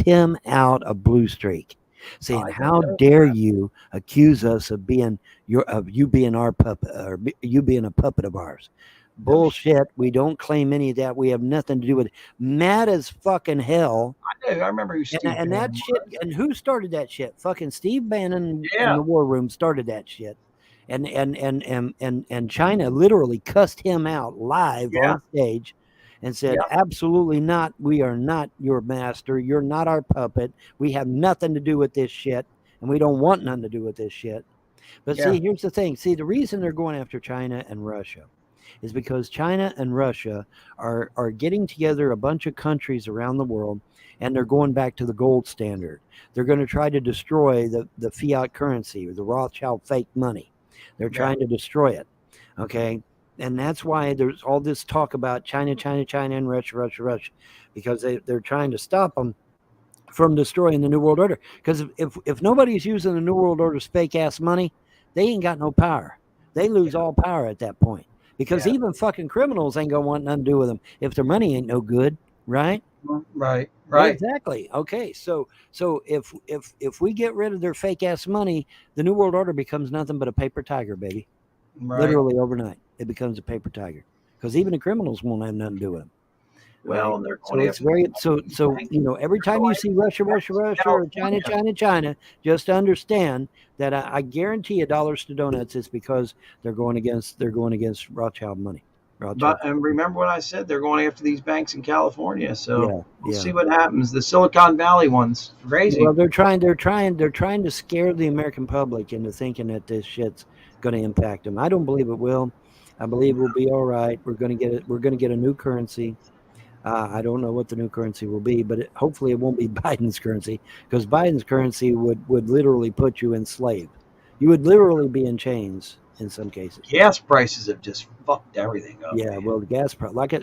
him out a blue streak, saying, "How dare you accuse us of you being our puppet, or you being a puppet of ours? Bullshit. We don't claim any of that. We have nothing to do with it." Mad as fucking hell. I remember you. And that shit. And who started that shit? Fucking Steve Bannon in the War Room started that shit. And China literally cussed him out live on stage and said, "Absolutely not. We are not your master. You're not our puppet. We have nothing to do with this shit, and we don't want nothing to do with this shit." But see, here's the thing. See, the reason they're going after China and Russia is because China and Russia are getting together a bunch of countries around the world, and they're going back to the gold standard. They're going to try to destroy the fiat currency, or the Rothschild fake money. They're trying to destroy it. Okay. And that's why there's all this talk about China, and Russia, because they're trying to stop them from destroying the New World Order. Because if nobody's using the New World Order's fake ass money, they ain't got no power. They lose all power at that point because even fucking criminals ain't gonna want nothing to do with them if their money ain't no good, right? Right. Yeah, exactly. Okay, so if we get rid of their fake ass money, the New World Order becomes nothing but a paper tiger, baby. Right. Literally overnight, it becomes a paper tiger because even the criminals won't have nothing to do with them. Well, Right? they're So going it's very so every time you see Russia or China, just understand that I guarantee you dollars to donuts is because they're going against Rothschild money. And remember what I said? They're going after these banks in California. So we'll yeah. see what happens. The Silicon Valley ones, crazy. Well, they're trying to scare the American public into thinking that this shit's going to impact them. I don't believe it will. I believe we'll be all right. We're going to get it. We're going to get a new currency. I don't know what the new currency will be, but hopefully it won't be Biden's currency because Biden's currency would literally put you enslaved. You would literally be in chains in some cases. Gas prices have just fucked everything up. Yeah, man. well, the gas price, by the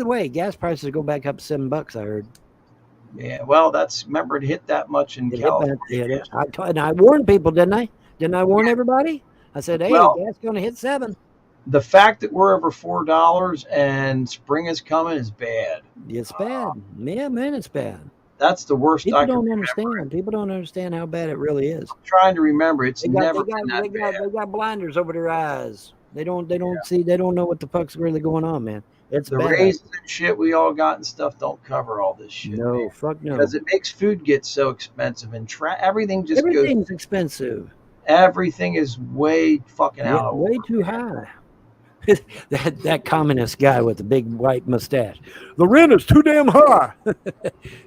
way, gas prices go back up $7. I heard. Yeah, well, remember it hit that much in California. I warned people, didn't I? Didn't I warn everybody? I said, hey, gas going to hit $7. The fact that we're over $4 and spring is coming is bad. It's bad. Yeah, man, it's bad. That's the worst. People don't understand. People don't understand how bad it really is. I'm trying to remember. They got blinders over their eyes. They don't see. They don't know what the fuck's really going on, man. It's the bad. raisins and shit we all got and stuff don't cover all this shit. No, man. fuck no. Because it makes food get so expensive and everything's expensive. Everything is way fucking out. Way too high. that communist guy with the big white mustache. The rent is too damn high.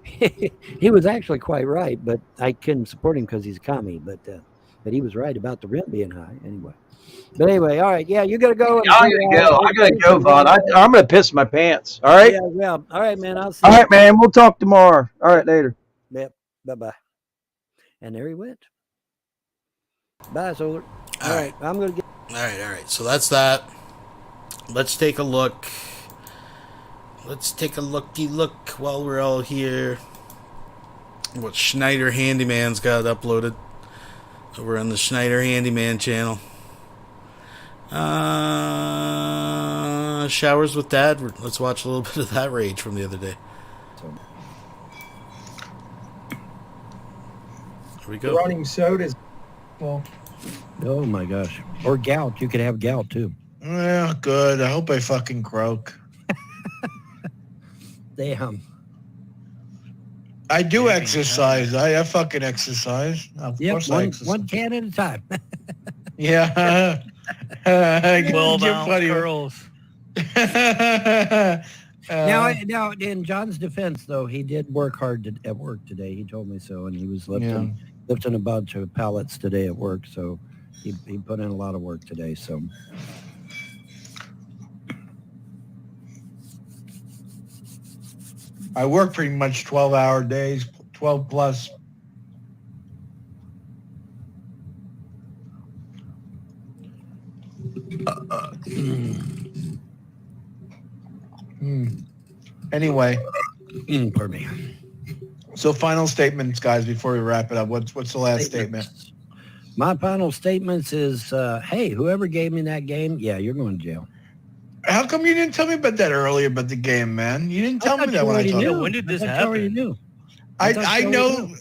He was actually quite right, but I couldn't support him because he's a commie. But he was right about the rent being high anyway. But anyway, all right, yeah, you gotta go. I gotta go, Vaughn. I'm gonna piss my pants. All right. Yeah, well, all right, man. I'll see. All right, man. We'll talk tomorrow. All right, later. Yep. Bye. And there he went. Bye, Solar. All right, I'm gonna get. All right. So that's that. Let's take a look. Let's take a looky look while we're all here. What Schneider Handyman's got uploaded over on the Schneider Handyman channel. Showers with Dad. Let's watch a little bit of that rage from the other day. Here we go. Running sodas. Oh my gosh. Or gout. You could have gout too. Yeah, good. I hope I fucking croak. Damn. I do exercise. I fucking exercise. Of course I exercise. One can at a time. Yeah. 12 ounce curls. Now, in John's defense, though, he did work hard at work today. He told me so, and he was lifting a bunch of pallets today at work. So he put in a lot of work today. So. I work pretty much 12-hour days, 12 plus. Anyway. Pardon me. So final statements, guys, before we wrap it up. What's the last statement? My final statements is, hey, whoever gave me that game, yeah, you're going to jail. How come you didn't tell me about that earlier about the game, man? You didn't tell me that when I told you. When did this happen? I know.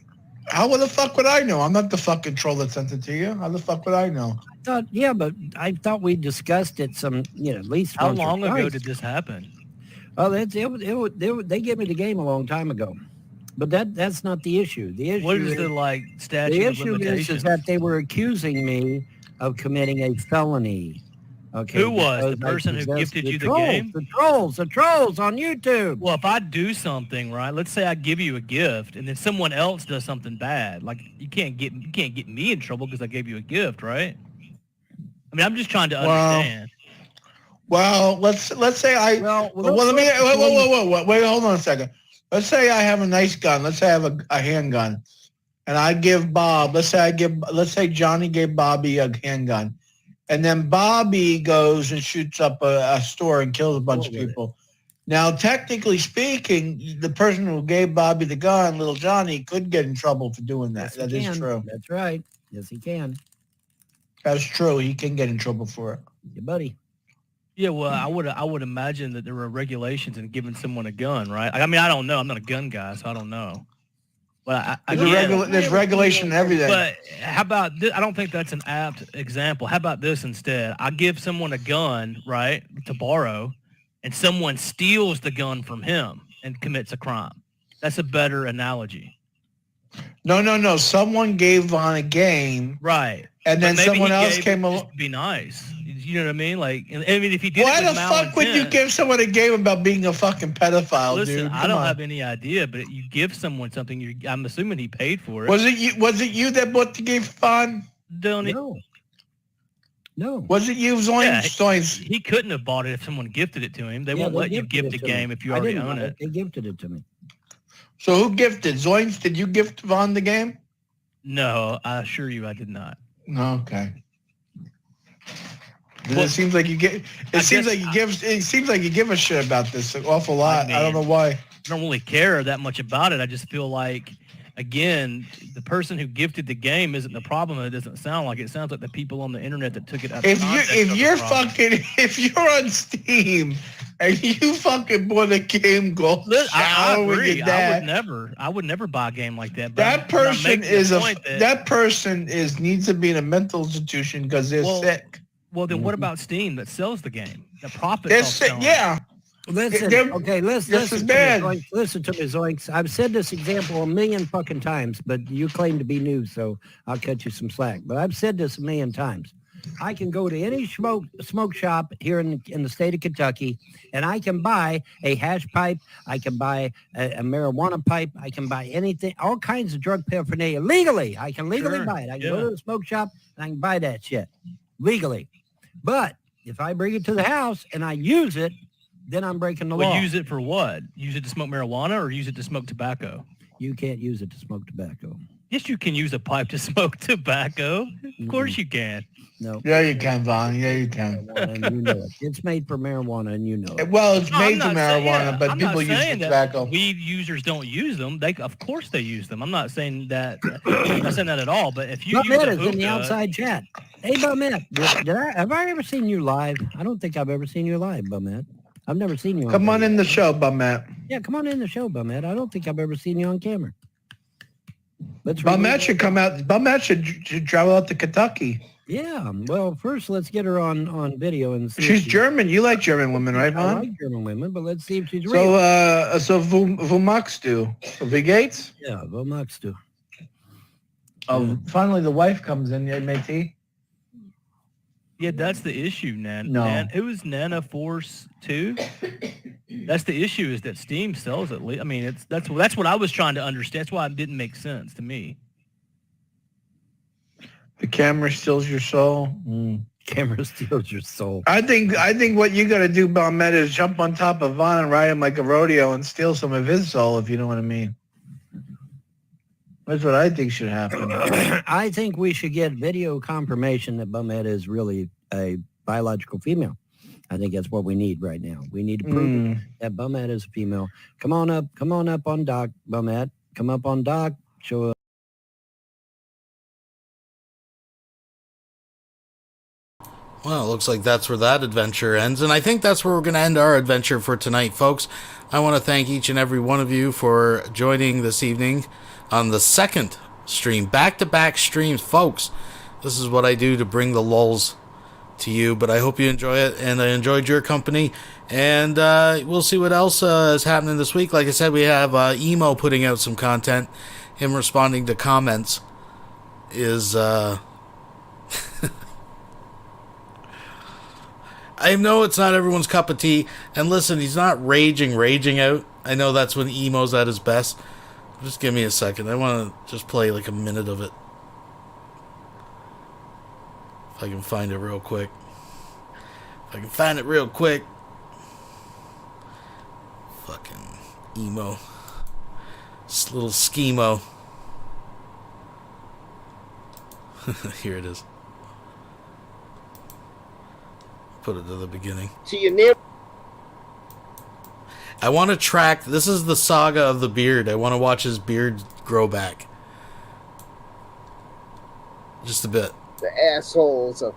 How the fuck would I know? I'm not the fucking troll that sent it to you. How the fuck would I know? But I thought we discussed it at least How once long or twice. ago did this happen? Oh, they gave me the game a long time ago. But that's not the issue. The issue What is the statute the of issue limitations? is that they were accusing me of committing a felony. Okay. Who was the person who gifted you the game? The trolls on YouTube. Well, if I do something, right? Let's say I give you a gift, and then someone else does something bad. Like you can't get me in trouble because I gave you a gift, right? I mean, I'm just trying to understand. Well, let's say I. Let me wait. Hold on a second. Let's say I have a nice gun. Let's say I have a handgun, and I give Bob. Let's say Johnny gave Bobby a handgun. And then Bobby goes and shoots up a store and kills a bunch of people. Now, technically speaking, the person who gave Bobby the gun, little Johnny, could get in trouble for doing that. Yes, that is true. That's right. Yes, he can. That's true. He can get in trouble for it. Yeah, buddy. Yeah, well, I would imagine that there were regulations in giving someone a gun, right? I mean, I don't know. I'm not a gun guy, so I don't know. But There's regulation in everything. But how about this? I don't think that's an apt example. How about this instead? I give someone a gun, right, to borrow, and someone steals the gun from him and commits a crime. That's a better analogy. No. Someone gave Vaughn a game. Right. And then someone else came along. Be nice. You know what I mean? Like, I mean, if he did why it with the fuck would you give someone a game about being a fucking pedophile, Listen, dude? I don't have any idea, but you give someone something. I'm assuming he paid for it. Was it you that bought the game for Vaughn? No. Was it you, Zoinks? Yeah, Zoinks? He couldn't have bought it if someone gifted it to him. They won't let you gift a game if you already own it. They gifted it to me. So who gifted? Zoinks, did you gift Vaughn the game? No, I assure you I did not. Okay. It seems like you get. It seems like you give a shit about this an awful lot. I don't know why. I don't really care that much about it. I just feel like, again, the person who gifted the game isn't the problem. It doesn't sound like it. Sounds like the people on the internet that took it out of context. If you're on Steam and you fucking bought a game, go I shower with agree. your dad. I would never buy a game like that. But That person needs to be in a mental institution because they're sick. Well, then what about Steam that sells the game? The profit. They're sick. Yeah. Listen, okay, listen to me, Zoinks. Listen to me, Zoinks. I've said this example a million fucking times, but you claim to be new, so I'll cut you some slack. But I've said this a million times. I can go to any smoke shop here in the state of Kentucky, and I can buy a hash pipe. I can buy a marijuana pipe. I can buy anything, all kinds of drug paraphernalia legally. I can legally buy it. I can go to the smoke shop and I can buy that shit legally. But if I bring it to the house and I use it, then I'm breaking the law. Use it for what? Use it to smoke marijuana or use it to smoke tobacco? You can't use it to smoke tobacco. Yes, you can use a pipe to smoke tobacco. Of course you can. No. Yeah, you can, Vaughn. Yeah, you can. And you know it. It's made for marijuana, and you know it. Well, it's made for marijuana, but people use tobacco. Weed users don't use them. Of course they use them. I'm not saying that. I'm not saying that at all. But if you use Bumette is in the outside chat. Hey, Bumette, have I ever seen you live? I don't think I've ever seen you live, Bumette. I've never seen you. Come on in the show, Bumette. Yeah, come on in the show, Bumette. I don't think I've ever seen you on camera. Bumette should come out. Bumette should travel out to Kentucky. Yeah. Well, first let's get her on video and see. She's German. You like German women, right, Vaughn? I like German women, but let's see if she's real. Wo magst du? Wie geht's? Yeah, wo magst du? Oh, finally the wife comes in, matey. Yeah, that's the issue, Nan. No. Who is Nana Force 2? That's the issue, is that Steam sells it. I mean, that's what I was trying to understand. That's why it didn't make sense to me. The camera steals your soul. Camera steals your soul. I think what you got to do, Baumet, is jump on top of Vaughn and ride him like a rodeo and steal some of his soul, if you know what I mean. That's what I think should happen. I think we should get video confirmation that Bumette is really a biological female. I think that's what we need right now. We need to prove that Bumette is a female. Come on up on doc, Bumette. Come up on doc. Show up. Well, it looks like that's where that adventure ends, and I think that's where we're going to end our adventure for tonight, folks. I want to thank each and every one of you for joining this evening on the second stream, back-to-back streams, folks. This is what I do to bring the lulls to you, but I hope you enjoy it, and I enjoyed your company, and we'll see what else is happening this week. Like I said, we have Emo putting out some content. Him responding to comments is... I know it's not everyone's cup of tea, and listen, he's not raging out. I know that's when Emo's at his best. Just give me a second. I want to just play like a minute of it. If I can find it real quick. Fucking Emo. This little schemo. Here it is. Put it to the beginning. I want to track. This is the saga of the beard. I want to watch his beard grow back. Just a bit. the assholes of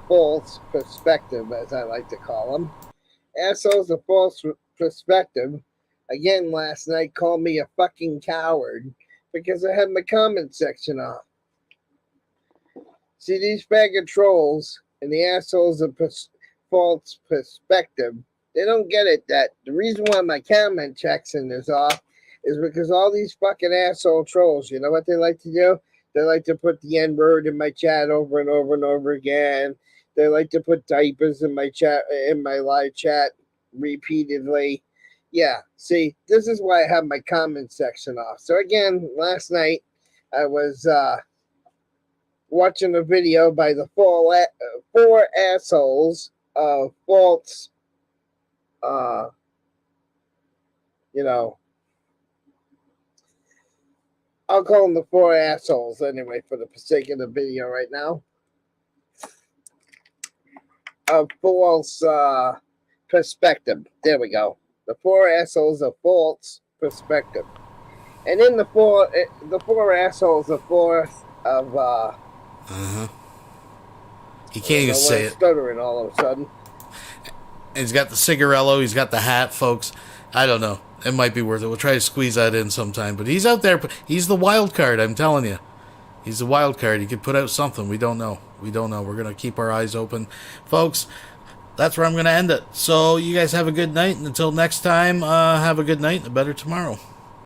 false perspective, as I like to call them. Assholes of false perspective, again last night, called me a fucking coward because I had my comment section off. See, these bag of trolls and the assholes of false perspective, they don't get it that the reason why my comment section is off is because all these fucking asshole trolls, you know what they like to do? They like to put the N-word in my chat over and over and over again. They like to put diapers in my chat, in my live chat repeatedly. Yeah, see, this is why I have my comment section off. So again, last night I was watching a video by the four assholes of false, I'll call them the four assholes anyway for the sake of the video right now. Of false perspective. There we go. The four assholes of false perspective. And in the four assholes of He can't even say it. Stuttering all of a sudden. He's got the cigarello. He's got the hat, folks. I don't know. It might be worth it. We'll try to squeeze that in sometime. But he's out there. He's the wild card, I'm telling you. He's the wild card. He could put out something. We don't know. We're going to keep our eyes open. Folks, that's where I'm going to end it. So you guys have a good night. And until next time, have a good night and a better tomorrow.